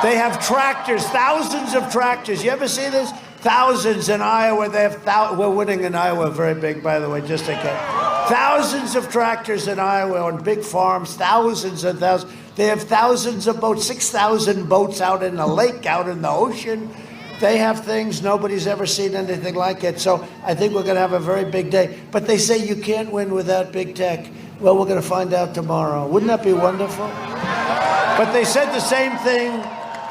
They have tractors, thousands of tractors. You ever see this? Thousands in Iowa. They have we're winning in Iowa, very big, by the way, just in case. Thousands of tractors in Iowa on big farms, thousands and thousands. They have thousands of boats, 6,000 boats out in the lake, out in the ocean. They have things, nobody's ever seen anything like it. So I think we're going to have a very big day. But they say you can't win without big tech. Well, we're going to find out tomorrow. Wouldn't that be wonderful? But they said the same thing.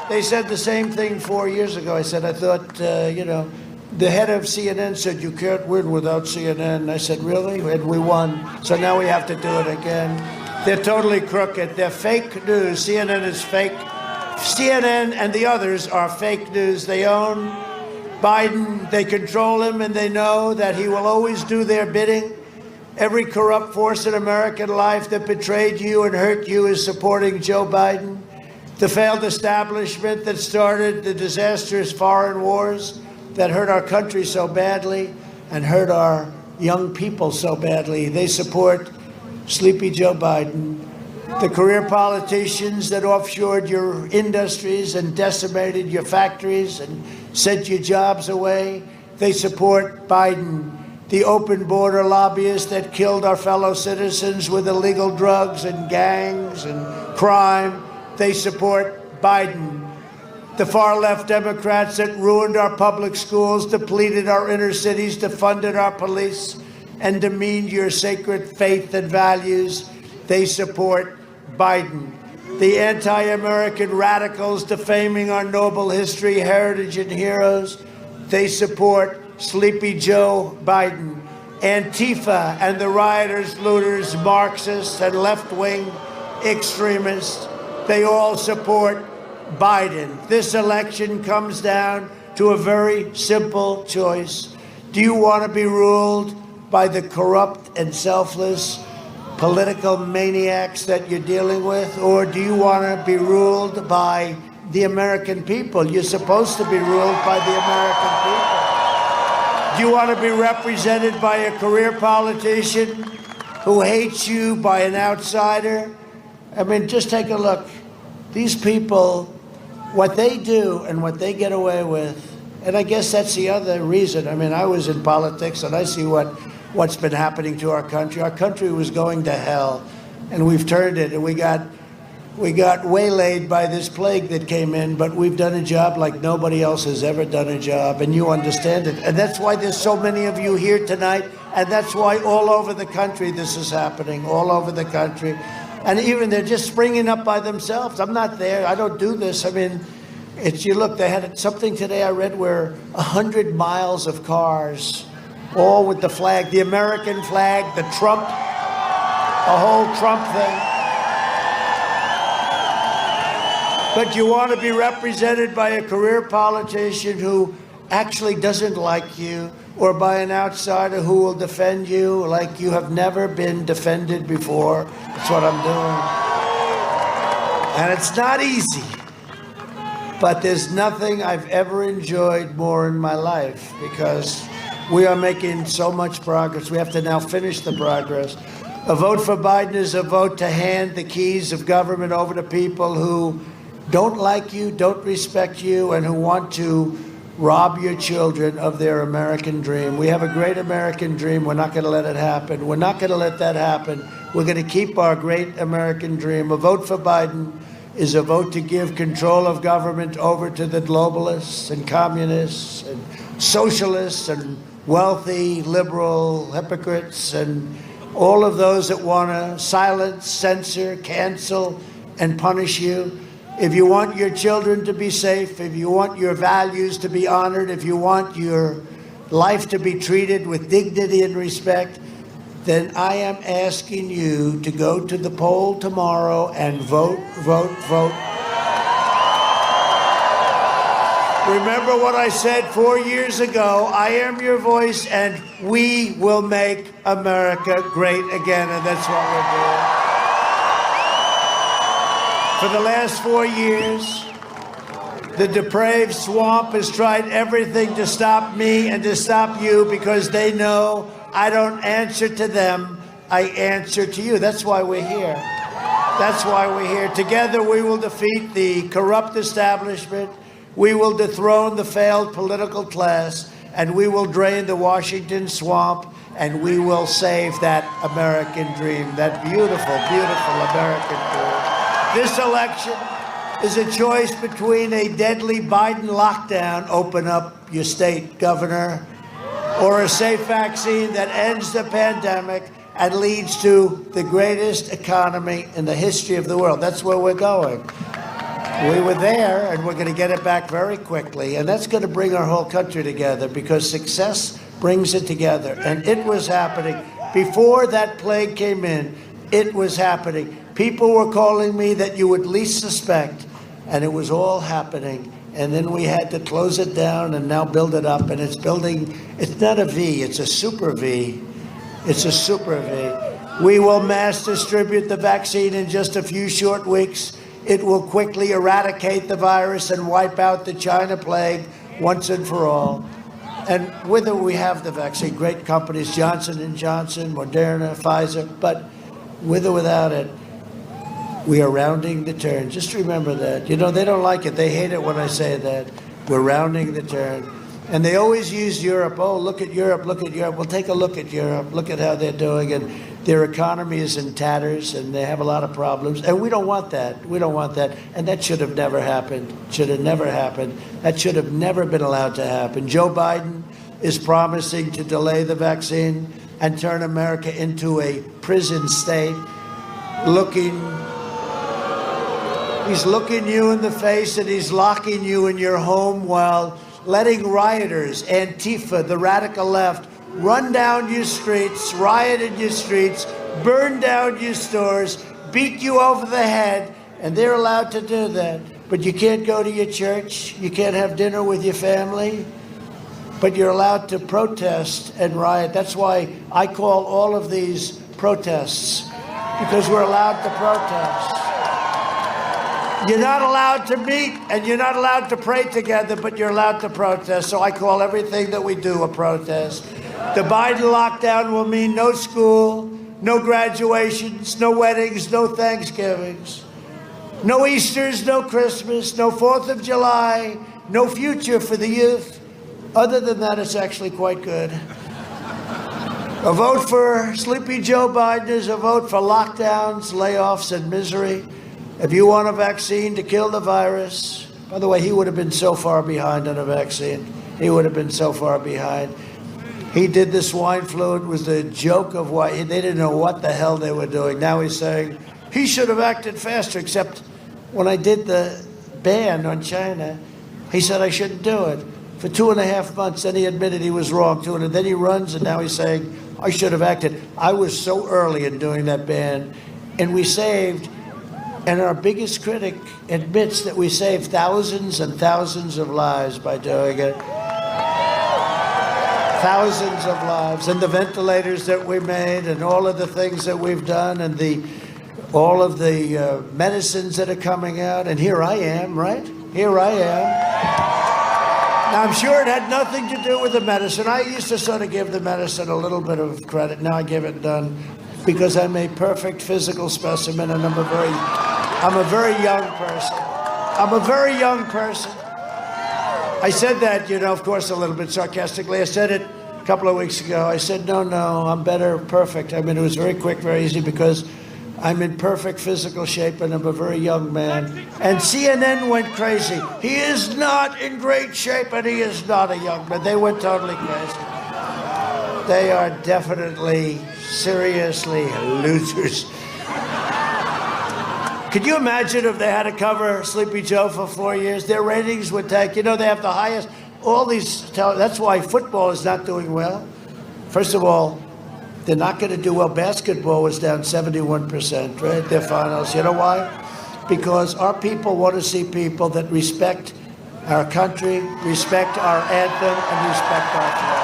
They said the same thing 4 years ago. I thought, the head of CNN said you can't win without CNN. I said, really? And we won. So now we have to do it again. They're totally crooked. They're fake news. CNN is fake. CNN and the others are fake news. They own Biden. They control him, and they know that he will always do their bidding. Every corrupt force in American life that betrayed you and hurt you is supporting Joe Biden. The failed establishment that started the disastrous foreign wars that hurt our country so badly and hurt our young people so badly. They support sleepy Joe Biden. The career politicians that offshored your industries and decimated your factories and sent your jobs away, they support Biden. The open border lobbyists that killed our fellow citizens with illegal drugs and gangs and crime, they support Biden. the far-left Democrats that ruined our public schools, depleted our inner cities, defunded our police, and demeaned your sacred faith and values, they support Biden. The anti-American radicals defaming our noble history, heritage, and heroes, they support Sleepy Joe Biden. Antifa and the rioters, looters, Marxists, and left-wing extremists, they all support Biden. This election comes down to a very simple choice. Do you want to be ruled by the corrupt and selfless political maniacs that you're dealing with, or do you want to be ruled by the American people? You're supposed to be ruled by the American people. Do you want to be represented by a career politician who hates you, by an outsider? I mean, just take a look. These people, what they do and what they get away with, and I guess that's the other reason. I mean, I was in politics and I see what's been happening to our country. Our country was going to hell, and we've turned it, and we got waylaid by this plague that came in, but we've done a job like nobody else has ever done a job, and you understand it. And that's why there's so many of you here tonight, and that's why all over the country this is happening, all over the country. And even they're just springing up by themselves. I'm not there. I don't do this. I mean, you look, they had something today I read where 100 miles of cars, all with the flag, the American flag, the Trump, a whole Trump thing. But you want to be represented by a career politician who actually doesn't like you, or by an outsider who will defend you like you have never been defended before. That's what I'm doing. And it's not easy, but there's nothing I've ever enjoyed more in my life, because we are making so much progress. We have to now finish the progress. A vote for Biden is a vote to hand the keys of government over to people who don't like you, don't respect you, and who want to rob your children of their American dream. We have a great American dream. We're not going to let it happen. We're not going to let that happen. We're going to keep our great American dream. A vote for Biden is a vote to give control of government over to the globalists and communists and socialists and wealthy, liberal hypocrites and all of those that want to silence, censor, cancel, and punish you. If you want your children to be safe, if you want your values to be honored, if you want your life to be treated with dignity and respect, then I am asking you to go to the poll tomorrow and vote, vote, vote. Remember what I said 4 years ago. I am your voice, and we will make America great again, and that's what we're doing. For the last 4 years, the depraved swamp has tried everything to stop me and to stop you, because they know I don't answer to them, I answer to you. That's why we're here. That's why we're here. Together we will defeat the corrupt establishment, we will dethrone the failed political class, and we will drain the Washington swamp, and we will save that American dream, that beautiful, beautiful American dream. This election is a choice between a deadly Biden lockdown, open up your state, governor, or a safe vaccine that ends the pandemic and leads to the greatest economy in the history of the world. That's where we're going. We were there, and we're going to get it back very quickly, and that's going to bring our whole country together, because success brings it together. And it was happening. Before that plague came in, it was happening. People were calling me that you would least suspect, and it was all happening. And then we had to close it down and now build it up, and it's building. It's not a V, it's a super V. It's a super V. We will mass distribute the vaccine in just a few short weeks. It will quickly eradicate the virus and wipe out the China plague once and for all. And whether we have the vaccine, great companies, Johnson & Johnson, Moderna, Pfizer, but with or without it, we are rounding the turn. Just remember that. You know, they don't like it. They hate it when I say that. We're rounding the turn. And they always use Europe. Oh, look at Europe, look at Europe. Well, take a look at Europe. Look at how they're doing. And their economy is in tatters, and they have a lot of problems. And we don't want that. We don't want that. And that should have never happened. Should have never happened. That should have never been allowed to happen. Joe Biden is promising to delay the vaccine and turn America into a prison state. He's looking you in the face, and he's locking you in your home while letting rioters, Antifa, the radical left, run down your streets, riot in your streets, burn down your stores, beat you over the head, and they're allowed to do that. But you can't go to your church, you can't have dinner with your family, but you're allowed to protest and riot. That's why I call all of these protests, because we're allowed to protest. You're not allowed to meet, and you're not allowed to pray together, but you're allowed to protest. So I call everything that we do a protest. The Biden lockdown will mean no school, no graduations, no weddings, no Thanksgivings, no Easters, no Christmas, no 4th of July, no future for the youth. Other than that, it's actually quite good. A vote for Sleepy Joe Biden is a vote for lockdowns, layoffs, and misery. If you want a vaccine to kill the virus, by the way, he would have been so far behind on a vaccine. He would have been so far behind. He did the swine flu. It was the joke of why they didn't know what the hell they were doing. Now he's saying he should have acted faster, except when I did the ban on China, he said I shouldn't do it. For 2.5 months, then he admitted he was wrong, and then he runs, and now he's saying I should have acted. I was so early in doing that ban, and we saved. And our biggest critic admits that we saved thousands and thousands of lives by doing it. Thousands of lives. And the ventilators that we made, and all of the things that we've done, and all of the medicines that are coming out. And here I am, right? Here I am. Now, I'm sure it had nothing to do with the medicine. I used to sort of give the medicine a little bit of credit. Now I give it none, because I'm a perfect physical specimen, and I'm a very young person. I'm a very young person. I said that, of course, a little bit sarcastically. I said it a couple of weeks ago. I said, no, I'm better, perfect. I mean, it was very quick, very easy, because I'm in perfect physical shape, and I'm a very young man. And CNN went crazy. He is not in great shape, and he is not a young man. They went totally crazy. They are definitely, seriously losers. Could you imagine if they had to cover Sleepy Joe for 4 years? Their ratings would tank. They have the highest, that's why football is not doing well. First of all, they're not going to do well. Basketball was down 71%, right? Their finals. You know why? Because our people want to see people that respect our country, respect our anthem, and respect our flag.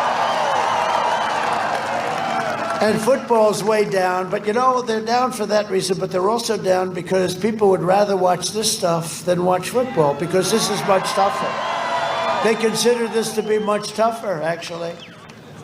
And football's way down, but they're down for that reason, but they're also down because people would rather watch this stuff than watch football, because this is much tougher. They consider this to be much tougher, actually.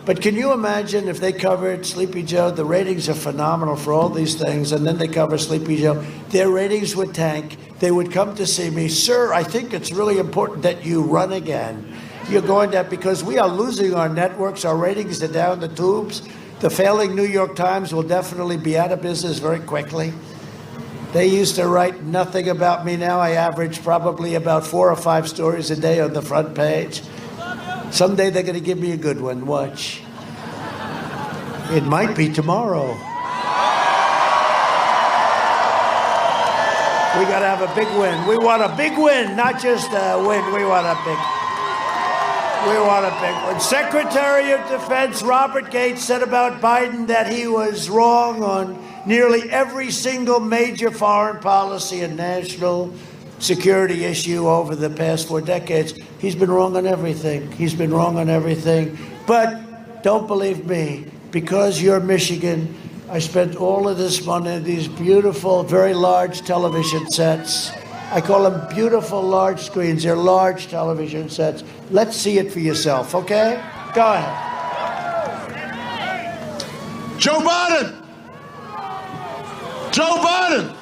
But can you imagine if they covered Sleepy Joe? The ratings are phenomenal for all these things, and then they cover Sleepy Joe. Their ratings would tank. They would come to see me. Sir, I think it's really important that you run again. You're going to, because we are losing our networks. Our ratings are down the tubes. The failing New York Times will definitely be out of business very quickly. They used to write nothing about me. Now I average probably about 4 or 5 stories a day on the front page. Someday they're going to give me a good one. Watch. It might be tomorrow. We got to have a big win. We want a big win, not just a win. We want a big one. Secretary of Defense Robert Gates said about Biden that he was wrong on nearly every single major foreign policy and national security issue over the past 4 decades. He's been wrong on everything. But don't believe me, because you're Michigan, I spent all of this money on these beautiful, very large television sets. I call them beautiful large screens. They're large television sets. Let's see it for yourself, okay? Go ahead. Joe Biden! Joe Biden!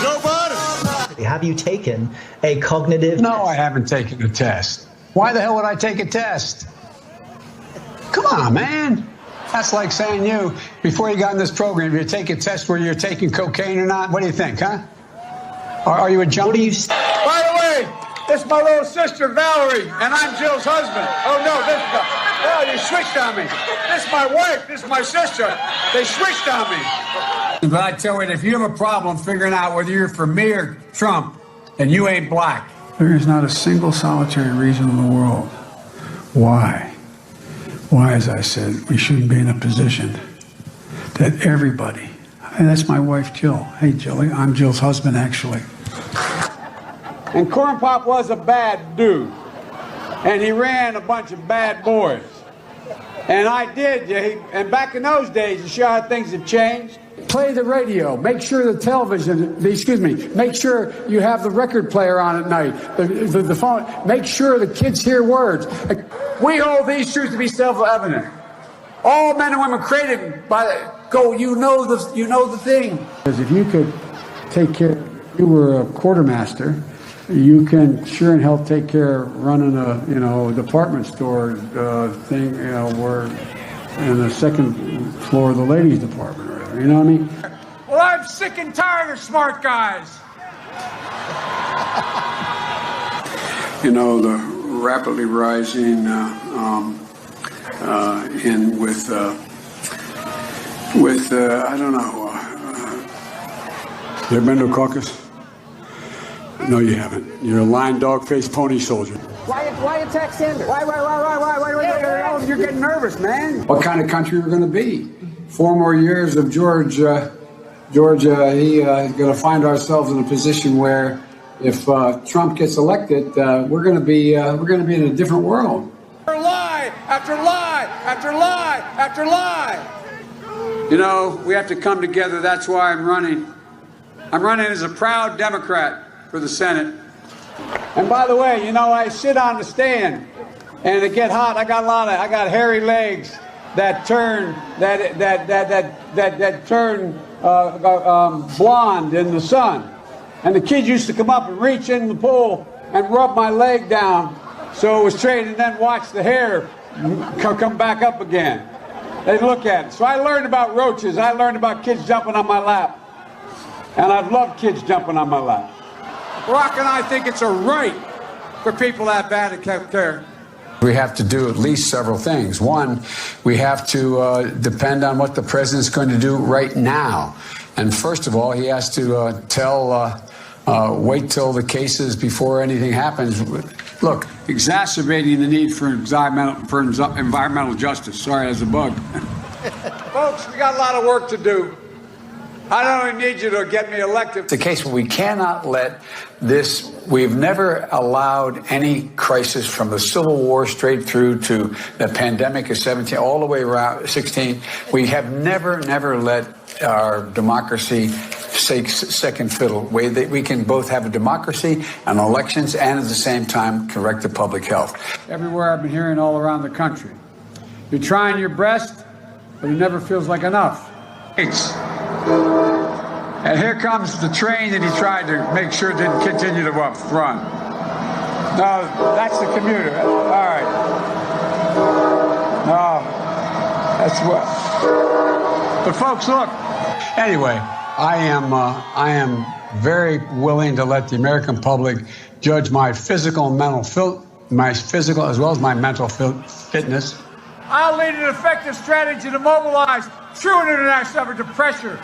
Joe Biden! Have you taken a cognitive test? No, I haven't taken a test. Why the hell would I take a test? Come on, man. That's like saying you, before you got in this program, you take a test where you're taking cocaine or not. What do you think, huh? Are you a junkie? By the way, this is my little sister, Valerie, and I'm Jill's husband. Oh, no, you switched on me. This is my wife. This is my sister. They switched on me. But I tell you, if you have a problem figuring out whether you're for me or Trump, then you ain't black. There is not a single solitary reason in the world why, as I said, we shouldn't be in a position that everybody, and that's my wife, Jill. Hey, Jilly, I'm Jill's husband, actually. And Corn Pop was a bad dude. And he ran a bunch of bad boys. And I did. And back in those days, you show how things have changed. Play the radio. Make sure the television, make sure you have the record player on at night. The phone. Make sure the kids hear words. We hold these truths to be self-evident. All men and women created you know the thing. Because if you could take care, you were a quartermaster, you can sure and hell take care of running a department store thing, we're in the second floor of the ladies department, you know what I mean? Well, I'm sick and tired of smart guys. The rapidly rising I don't know. You ever been to a caucus? No, you haven't. You're a lying dog-faced pony soldier. Why attack Sanders? Why? You're getting nervous, man. What kind of country we're going to be? 4 more years of George, he going to find ourselves in a position where if Trump gets elected, we're going to be in a different world. Lie after lie after lie after lie. We have to come together. That's why I'm running. I'm running as a proud Democrat for the Senate. And by the way, I sit on the stand and it get hot. I got hairy legs that turn blonde in the sun. And the kids used to come up and reach in the pool and rub my leg down so it was straight, and then watch the hair come back up again. They'd look at it. So I learned about roaches. I learned about kids jumping on my lap. And I've loved kids jumping on my lap. Barack and I think it's a right for people to have bad health care. We have to do at least several things. One, we have to depend on what the president's going to do right now. And first of all, he has to wait till the cases before anything happens. Look, exacerbating the need for environmental justice. Sorry, that's a bug. Folks, we got a lot of work to do. I don't even need you to get me elected. It's a case where we cannot let this. We've never allowed any crisis from the Civil War straight through to the pandemic of 17, all the way around 16. We have never let our democracy take second fiddle. We can both have a democracy and elections and at the same time correct the public health. Everywhere I've been hearing all around the country. You're trying your best, but it never feels like enough. And here comes the train that he tried to make sure didn't continue to run. No, that's the commuter. All right. No, that's what. But folks, look. Anyway, I am very willing to let the American public judge my physical and mental my physical as well as my mental fitness. I'll lead an effective strategy to mobilize true international effort to pressure.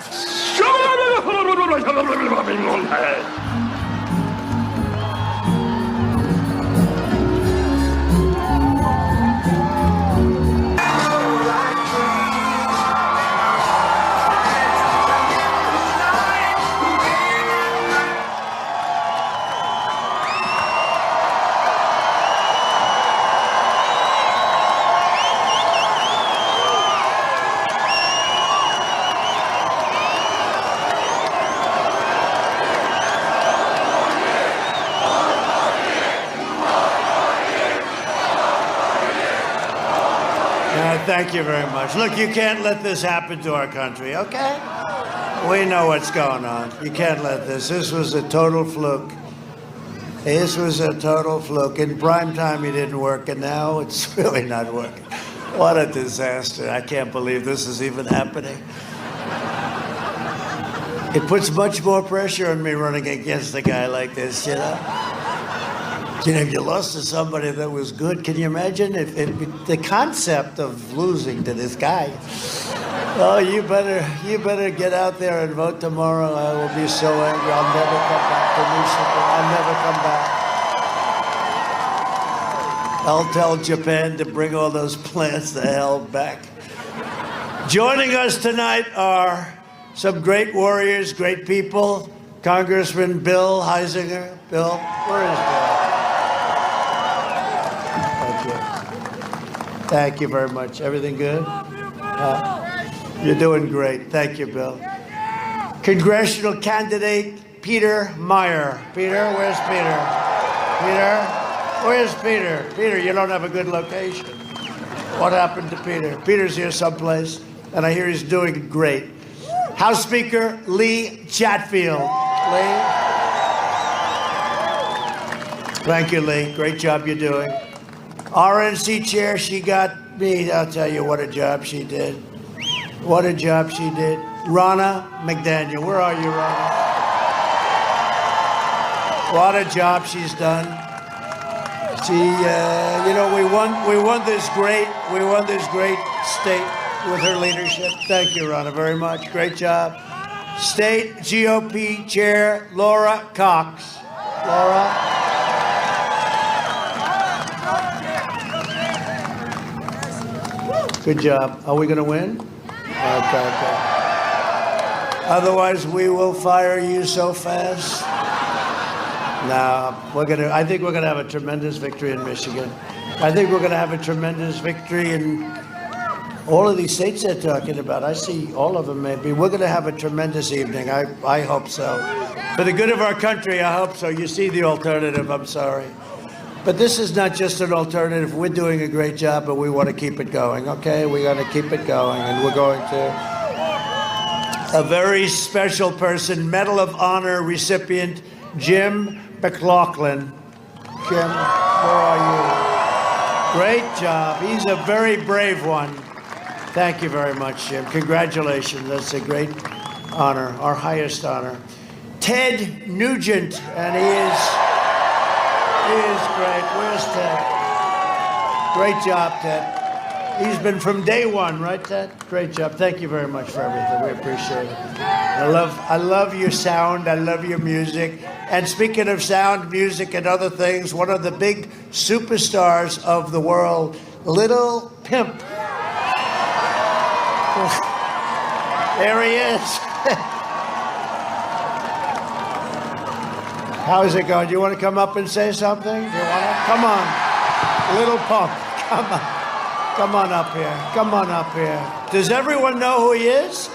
Thank you very much. Look, you can't let this happen to our country, okay? We know what's going on. You can't let this. This was a total fluke. This was a total fluke. In prime time, he didn't work, and now it's really not working. What a disaster. I can't believe this is even happening. It puts much more pressure on me running against a guy like this, you know? You know, if you lost to somebody that was good, can you imagine if the concept of losing to this guy? Oh, you better get out there and vote tomorrow. I will be so angry. I'll never come back to Michigan. I'll never come back. I'll tell Japan to bring all those plants the hell back. Joining us tonight are some great warriors, great people. Congressman Bill Heisinger. Bill, where is Bill? Thank you. Thank you very much. Everything good? You're doing great. Thank you, Bill. Congressional candidate Peter Meyer. Peter, where's Peter? Peter? Where's Peter? Peter, you don't have a good location. What happened to Peter? Peter's here someplace, and I hear he's doing great. House Speaker Lee Chatfield. Lee? Thank you, Lee. Great job you're doing. RNC Chair, she got me. I'll tell you what a job she did. What a job she did. Ronna McDaniel. Where are you, Ronna? What a job she's done. She, you know, we won this great state with her leadership. Thank you, Ronna, very much. Great job. State GOP Chair Laura Cox. Laura. Good job. Are we going to win? Okay. Otherwise, we will fire you so fast. No, I think we're gonna have a tremendous victory in Michigan. I think we're gonna have a tremendous victory in all of these states they're talking about. I see all of them maybe. We're gonna have a tremendous evening. I hope so. For the good of our country, I hope so. You see the alternative, I'm sorry. But this is not just an alternative. We're doing a great job, but we want to keep it going, okay? We're going to keep it going, and we're going to. A very special person, Medal of Honor recipient, Jim McLaughlin. Jim, where are you? Great job. He's a very brave one. Thank you very much, Jim. Congratulations. That's a great honor, our highest honor. Ted Nugent, and he is great. Where's Ted? Great job, Ted. He's been from day one, right, Ted? Great job. Thank you very much for everything. We appreciate it. I love your sound. I love your music. And speaking of sound, music, and other things, one of the big superstars of the world, Little Pimp. There he is. How's it going? Do you want to come up and say something? Do you want to? Come on. Little Pump. Come on. Come on up here. Come on up here. Does everyone know who he is? Do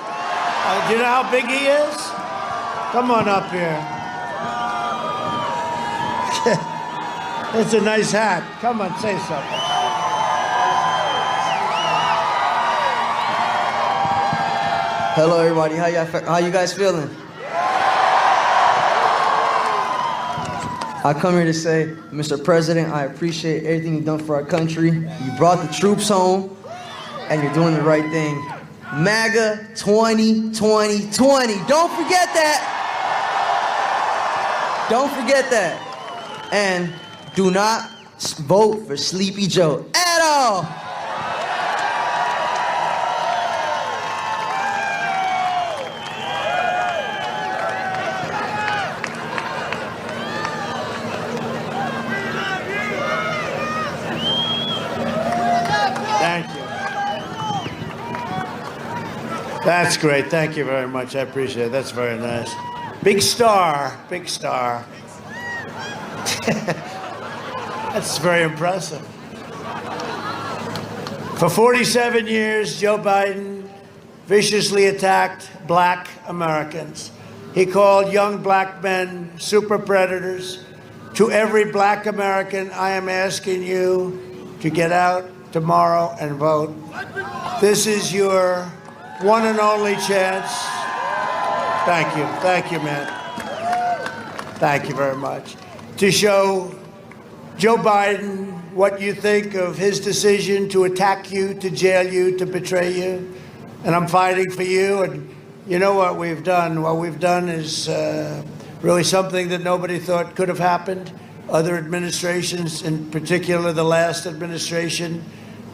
you know how big he is? Come on up here. It's a nice hat. Come on, say something. Hello, everybody. How you guys feeling? I come here to say, Mr. President, I appreciate everything you've done for our country. You brought the troops home, and you're doing the right thing. MAGA 2020. Don't forget that. Don't forget that. And do not vote for Sleepy Joe at all. That's great. Thank you very much. I appreciate it. That's very nice. Big star. Big star. That's very impressive. For 47 years, Joe Biden viciously attacked black Americans. He called young black men super predators. To every black American, I am asking you to get out tomorrow and vote. This is your one and only chance. Thank you, man. Thank you very much. to show Joe Biden what you think of his decision to attack you, to jail you, to betray you. And I'm fighting for you. And you know what we've done? What we've done is really something that nobody thought could have happened. Other administrations, in particular the last administration,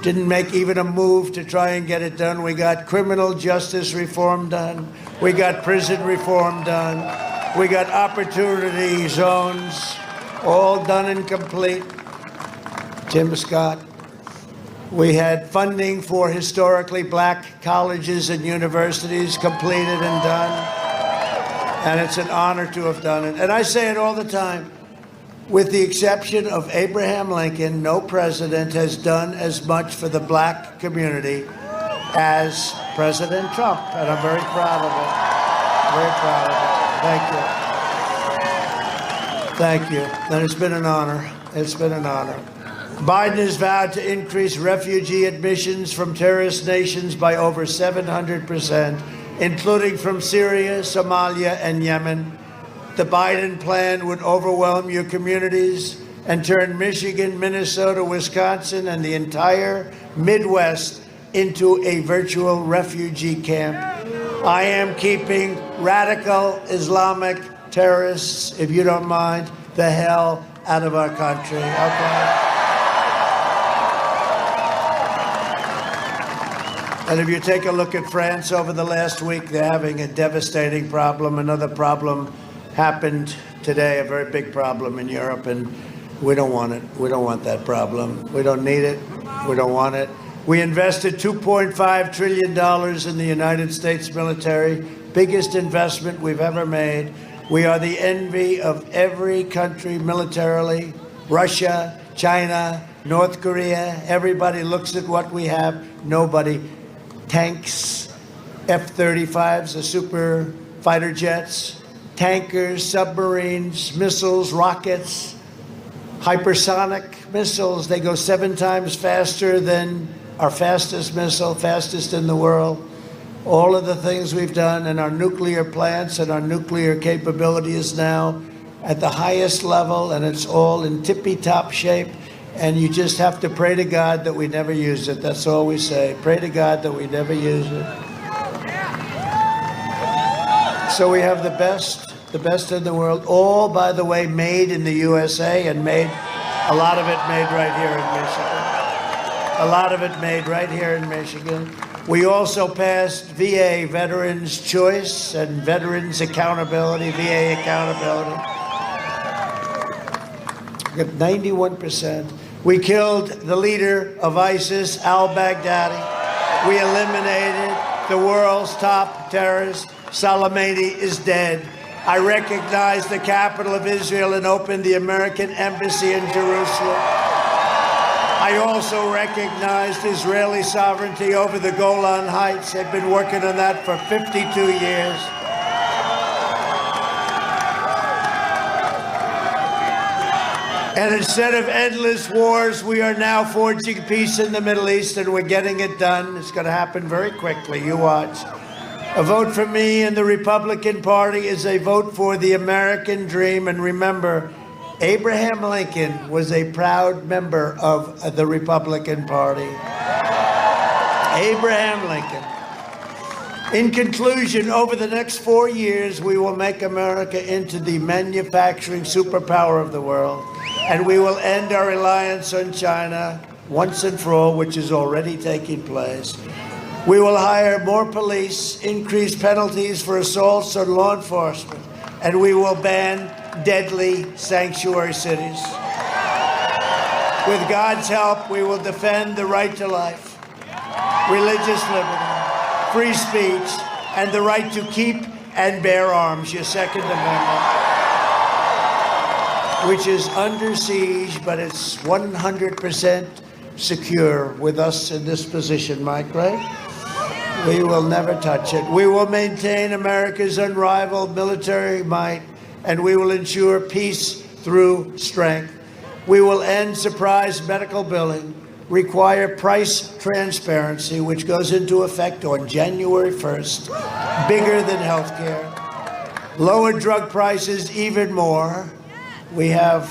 didn't make even a move to try and get it done. We got criminal justice reform done. We got prison reform done. We got opportunity zones all done and complete. Tim Scott. We had funding for historically black colleges and universities completed and done. And it's an honor to have done it. And I say it all the time. With the exception of Abraham Lincoln, no president has done as much for the black community as President Trump. And I'm very proud of it. Very proud of it. Thank you. Thank you. And it's been an honor. It's been an honor. Biden has vowed to increase refugee admissions from terrorist nations by over 700%, including from Syria, Somalia, and Yemen. The Biden plan would overwhelm your communities and turn Michigan, Minnesota, Wisconsin, and the entire Midwest into a virtual refugee camp. I am keeping radical Islamic terrorists, if you don't mind, the hell out of our country, okay? And if you take a look at France over the last week, they're having a devastating problem. Another problem happened today, a very big problem in Europe, and we don't want it. We don't want that problem. We don't need it. We don't want it. We invested $2.5 trillion in the United States military, biggest investment we've ever made. We are the envy of every country militarily, Russia, China, North Korea. Everybody looks at what we have. Nobody. Tanks, F-35s, the super fighter jets, tankers, submarines, missiles, rockets, hypersonic missiles. They go 7 times faster than our fastest missile, fastest in the world. All of the things we've done, and our nuclear plants and our nuclear capability is now at the highest level, and it's all in tippy-top shape. And you just have to pray to God that we never use it. That's all we say. Pray to God that we never use it. So we have the best in the world. All, by the way, made in the USA, and made, a lot of it made right here in Michigan. A lot of it made right here in Michigan. We also passed VA Veterans Choice and Veterans Accountability, VA Accountability. We got 91%. We killed the leader of ISIS, al-Baghdadi. We eliminated the world's top terrorist. Soleimani is dead. I recognized the capital of Israel and opened the American embassy in Jerusalem. I also recognized Israeli sovereignty over the Golan Heights. I've been working on that for 52 years. And instead of endless wars, we are now forging peace in the Middle East, and we're getting it done. It's going to happen very quickly. You watch. A vote for me and the Republican Party is a vote for the American dream. And remember, Abraham Lincoln was a proud member of the Republican Party. Abraham Lincoln. In conclusion, over the next 4 years, we will make America into the manufacturing superpower of the world. And we will end our reliance on China once and for all, which is already taking place. We will hire more police, increase penalties for assaults on law enforcement, and we will ban deadly sanctuary cities. With God's help, we will defend the right to life, religious liberty, free speech, and the right to keep and bear arms, your Second Amendment, which is under siege, but it's 100% secure with us in this position, Mike, right? We will never touch it. We will maintain America's unrivaled military might, and we will ensure peace through strength. We will end surprise medical billing, require price transparency, which goes into effect on January 1st, bigger than healthcare, lower drug prices even more, We have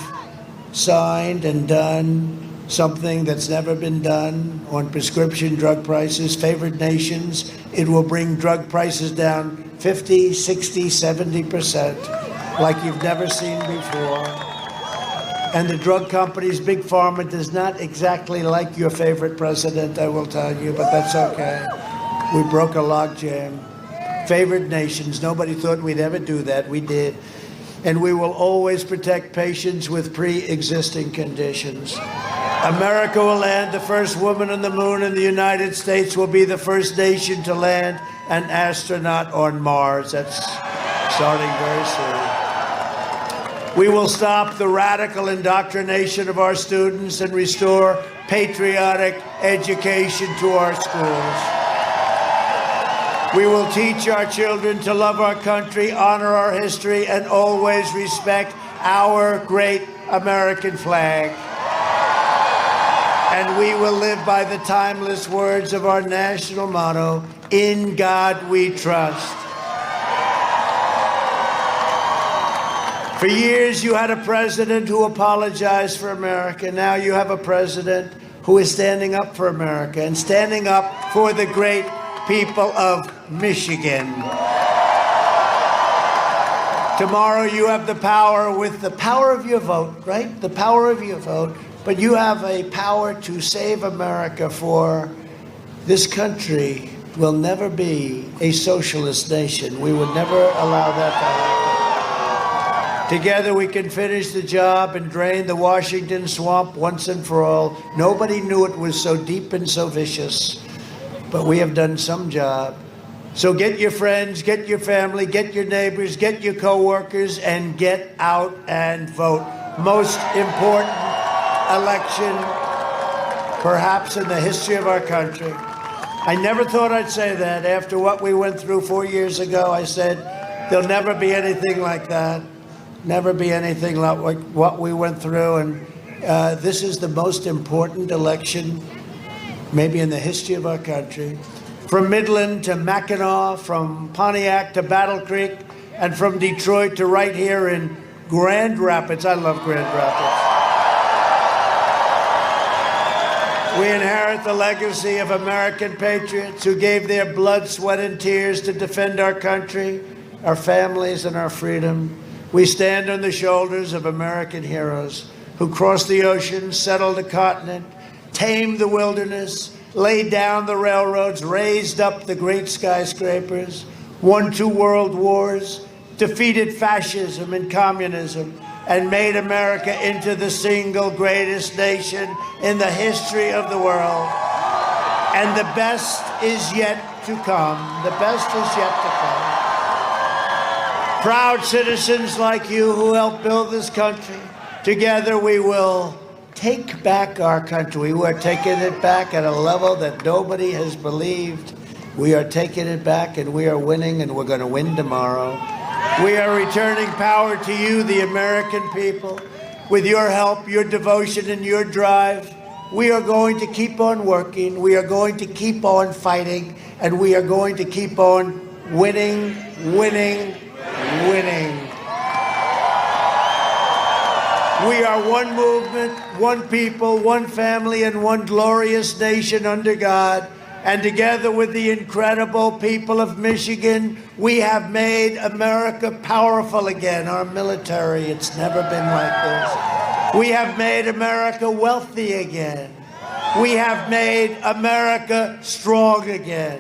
signed and done something that's never been done on prescription drug prices. Favored nations, it will bring drug prices down 50, 60, 70%, like you've never seen before. And the drug companies, Big Pharma, does not exactly like your favorite president, I will tell you, but that's okay. We broke a logjam. Favored nations, nobody thought we'd ever do that. We did. And we will always protect patients with pre-existing conditions. America will land the first woman on the moon, and the United States will be the first nation to land an astronaut on Mars. That's starting very soon. We will stop the radical indoctrination of our students and restore patriotic education to our schools. We will teach our children to love our country, honor our history, and always respect our great American flag. And we will live by the timeless words of our national motto, "In God we trust." For years, you had a president who apologized for America. Now you have a president who is standing up for America and standing up for the great people of Michigan. Tomorrow you have the power, with the power of your vote, right? The power of your vote. But you have a power to save America, for this country will never be a socialist nation. We would never allow that to happen. Together we can finish the job and drain the Washington swamp once and for all. Nobody knew it was so deep and so vicious, but we have done some job. So get your friends, get your family, get your neighbors, get your co-workers, and get out and vote. Most important election, perhaps in the history of our country. I never thought I'd say that. After what we went through 4 years ago, I said, there'll never be anything like that. Never be anything like what we went through. And this is the most important election, maybe in the history of our country. From Midland to Mackinac, from Pontiac to Battle Creek, and from Detroit to right here in Grand Rapids. I love Grand Rapids. We inherit the legacy of American patriots who gave their blood, sweat, and tears to defend our country, our families, and our freedom. We stand on the shoulders of American heroes who crossed the ocean, settled the continent, tamed the wilderness, laid down the railroads, raised up the great skyscrapers, won 2 world wars, defeated fascism and communism, and made America into the single greatest nation in the history of the world. And the best is yet to come. The best is yet to come. Proud citizens like you who helped build this country, together we will take back our country. We are taking it back at a level that nobody has believed. We are taking it back, and we are winning, and we're going to win tomorrow. We are returning power to you, the American people. With your help, your devotion, and your drive, we are going to keep on working. We are going to keep on fighting, and we are going to keep on winning, winning, winning. We are one movement, one people, one family, and one glorious nation under God. And together with the incredible people of Michigan, we have made America powerful again. Our military, it's never been like this. We have made America wealthy again. We have made America strong again.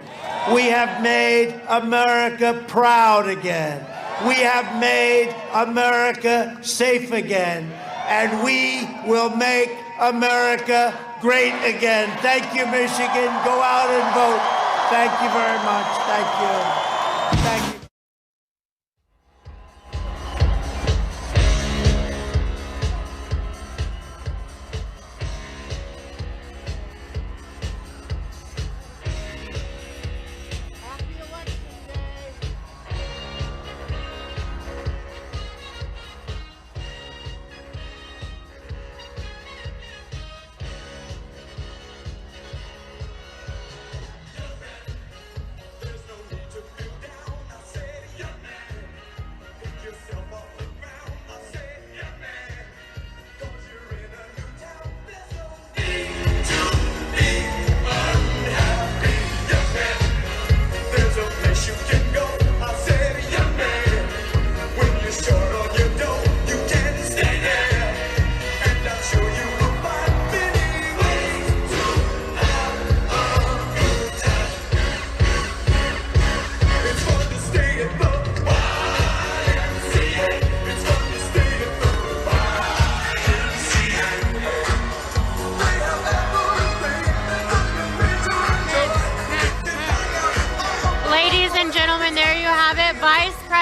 We have made America proud again. We have made America safe again. And we will make America great again. Thank you, Michigan. Go out and vote. Thank you very much. Thank you. Thank you.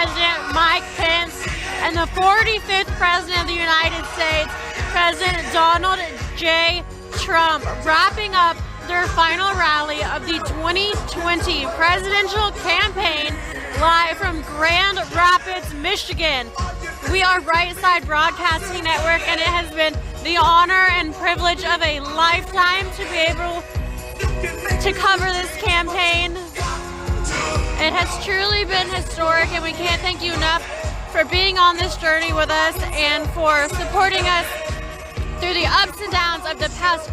President Mike Pence and the 45th President of the United States, President Donald J. Trump, wrapping up their final rally of the 2020 presidential campaign live from Grand Rapids, Michigan. We are Right Side Broadcasting Network, and it has been the honor and privilege of a lifetime to be able to cover this campaign. It has truly been historic, and we can't thank you enough for being on this journey with us and for supporting us through the ups and downs of the past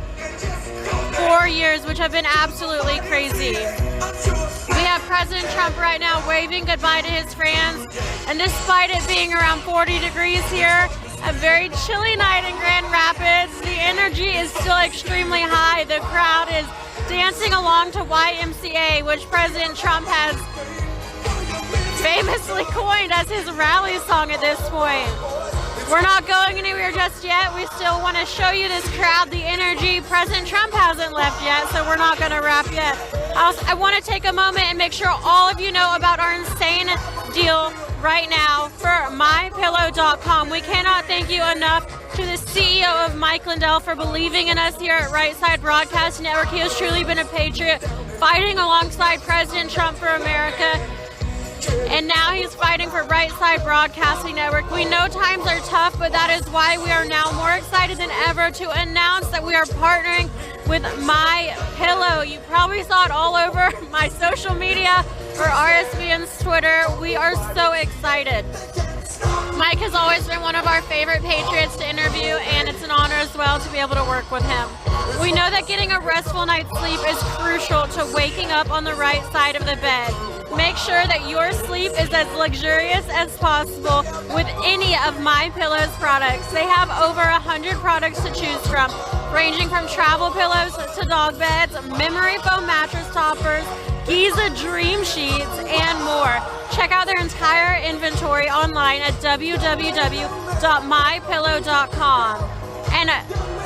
4 years, which have been absolutely crazy. We have President Trump right now waving goodbye to his fans, and despite it being around 40 degrees here, a very chilly night in Grand Rapids, the energy is still extremely high. The crowd is dancing along to YMCA, which President Trump has famously coined as his rally song at this point. We're not going anywhere just yet. We still want to show you this crowd, the energy. President Trump hasn't left yet, so we're not going to wrap yet. I want to take a moment and make sure all of you know about our insane deal right now for MyPillow.com. We cannot thank you enough to the CEO of Mike Lindell for believing in us here at Right Side Broadcasting Network. He has truly been a patriot, fighting alongside President Trump for America. And now he's fighting for Right Side Broadcasting Network. We know times are tough, but that is why we are now more excited than ever to announce that we are partnering with MyPillow. You probably saw it all over my social media or RSBN's Twitter. We are so excited. Mike has always been one of our favorite patriots to interview, and it's an honor as well to be able to work with him. We know that getting a restful night's sleep is crucial to waking up on the right side of the bed. Make sure that your sleep is as luxurious as possible with any of MyPillow's products. They have over 100 products to choose from, ranging from travel pillows to dog beds, memory foam mattress toppers, Giza Dream Sheets, and more. Check out their entire inventory online at www.mypillow.com. And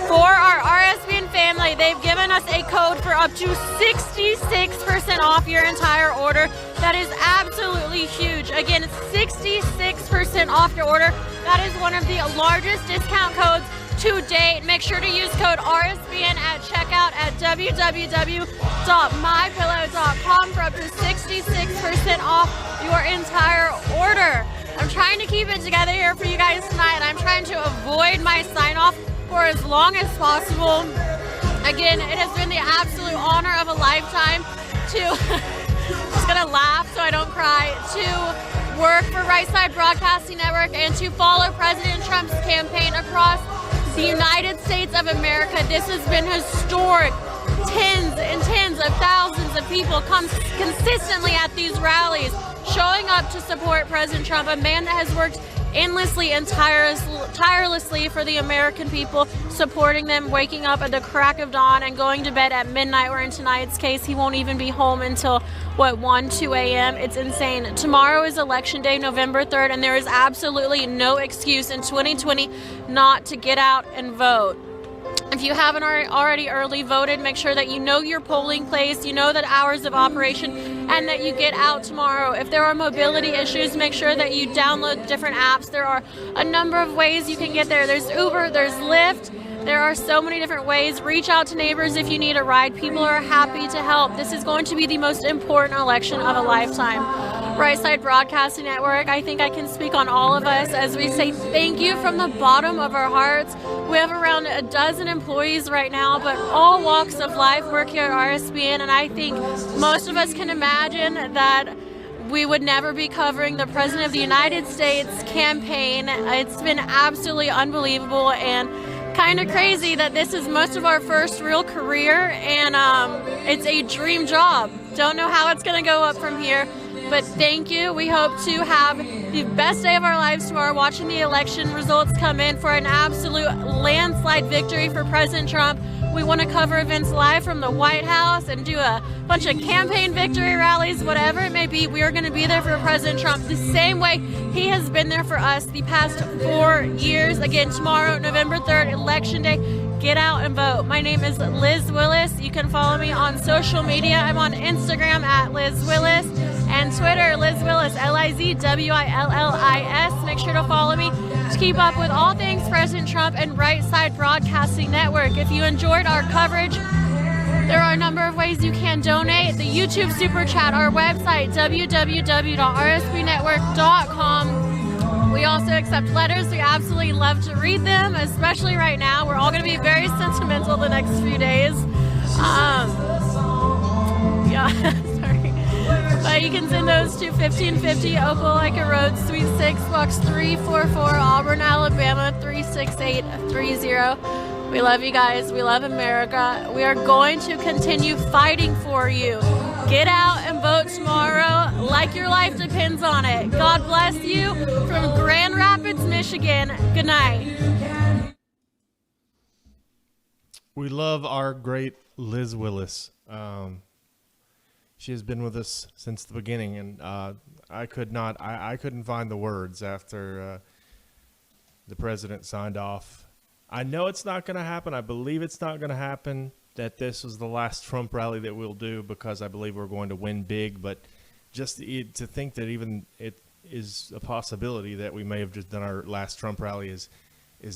for our RSBN family, they've given us a code for up to 66% off your entire order. That is absolutely huge. Again, it's 66% off your order. That is one of the largest discount codes to date. Make sure to use code RSBN at checkout at www.mypillow.com for up to 66% off your entire order. I'm trying to keep it together here for you guys tonight. I'm trying to avoid my sign-off for as long as possible. Again, it has been the absolute honor of a lifetime to, just gonna laugh so I don't cry, to work for Right Side Broadcasting Network and to follow President Trump's campaign across the United States of America. This has been historic. Tens and tens of thousands of people come consistently at these rallies, showing up to support President Trump, a man that has worked endlessly and tirelessly for the American people, supporting them, waking up at the crack of dawn and going to bed at midnight, or in tonight's case, he won't even be home until, 2 a.m. It's insane. Tomorrow is Election Day, November 3rd, and there is absolutely no excuse in 2020 not to get out and vote. If you haven't already early voted, make sure that you know your polling place, you know the hours of operation, and that you get out tomorrow. If there are mobility issues, make sure that you download different apps. There are a number of ways you can get there. There's Uber, there's Lyft. There are so many different ways. Reach out to neighbors if you need a ride. People are happy to help. This is going to be the most important election of a lifetime. Right Side Broadcasting Network, I think I can speak on all of us as we say thank you from the bottom of our hearts. We have around a dozen employees right now, but all walks of life work here at RSBN, and I think most of us can imagine that we would never be covering the President of the United States campaign. It's been absolutely unbelievable and kind of crazy that this is most of our first real career, and it's a dream job. Don't know how it's going to go up from here, but thank you. We hope to have the best day of our lives tomorrow, watching the election results come in for an absolute landslide victory for President Trump. We want to cover events live from the White House and do a bunch of campaign victory rallies, whatever it may be. We are going to be there for President Trump the same way he has been there for us the past 4 years. Again, tomorrow, November 3rd, Election Day. Get out and vote. My name is Liz Willis. You can follow me on social media. I'm on Instagram at Liz Willis. And Twitter, Liz Willis, LizWillis. Make sure to follow me to keep up with all things President Trump and Right Side Broadcasting Network. If you enjoyed our coverage, there are a number of ways you can donate. The YouTube Super Chat, our website, www.rsbnetwork.com. We also accept letters. We absolutely love to read them, especially right now. We're all going to be very sentimental the next few days. Yeah, sorry. But you can send those to 1550 Opelika Road, Suite 6, Box 344, Auburn, Alabama, 36830. We love you guys. We love America. We are going to continue fighting for you. Get out and vote tomorrow like your life depends on it. God bless you from Grand Rapids, Michigan. Good night. We love our great Liz Willis. She has been with us since the beginning, and I couldn't find the words after the president signed off. I know it's not going to happen. I believe it's not going to happen, that this was the last Trump rally that we'll do, because I believe we're going to win big. But just to think that even it is a possibility that we may have just done our last Trump rally is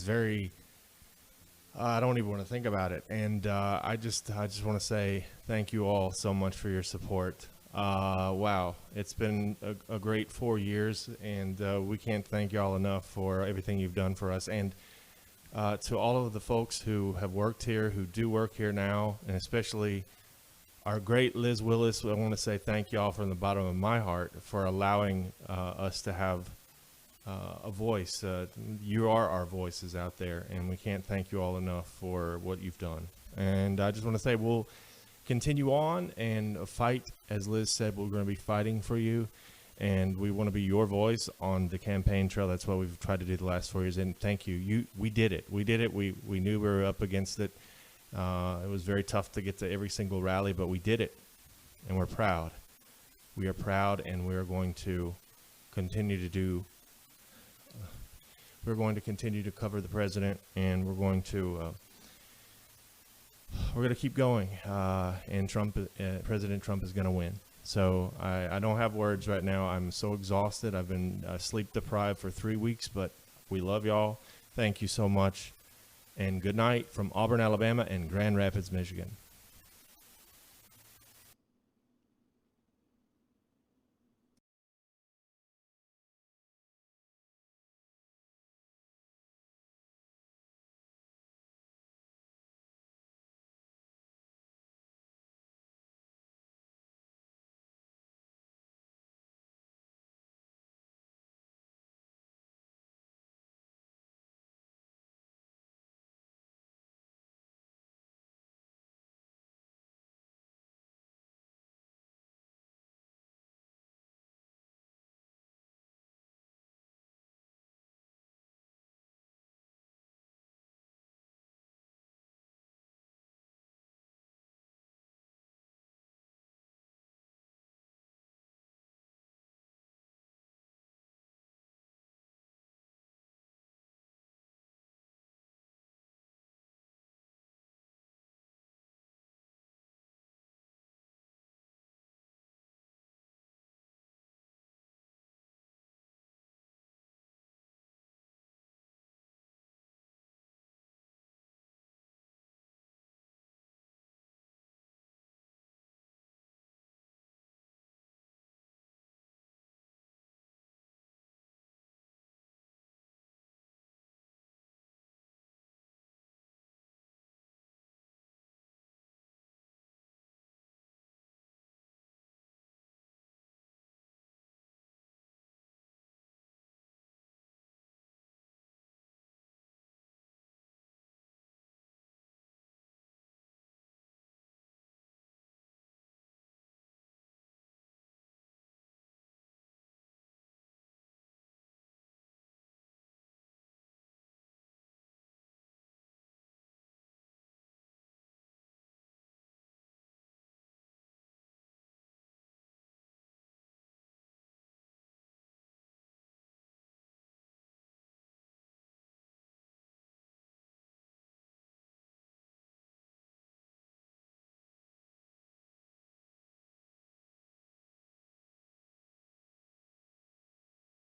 very, I don't even want to think about it. And I just want to say thank you all so much for your support. Wow, it's been a great 4 years, and we can't thank y'all enough for everything you've done for us. And to all of the folks who have worked here, who do work here now, and especially our great Liz Willis, I want to say thank y'all from the bottom of my heart for allowing us to have a voice. You are our voices out there, and we can't thank you all enough for what you've done. And I just want to say we'll continue on and fight. As Liz said, we're going to be fighting for you. And we want to be your voice on the campaign trail. That's what we've tried to do the last 4 years. And thank you. We did it. We did it. We knew we were up against it. It was very tough to get to every single rally, but we did it. And we're proud. We are proud, and we're going to continue to do. We're going to continue to cover the president, and we're going to keep going. And President Trump is going to win. So I don't have words right now. I'm so exhausted. I've been sleep deprived for 3 weeks, but we love y'all. Thank you so much. And good night from Auburn, Alabama and Grand Rapids, Michigan.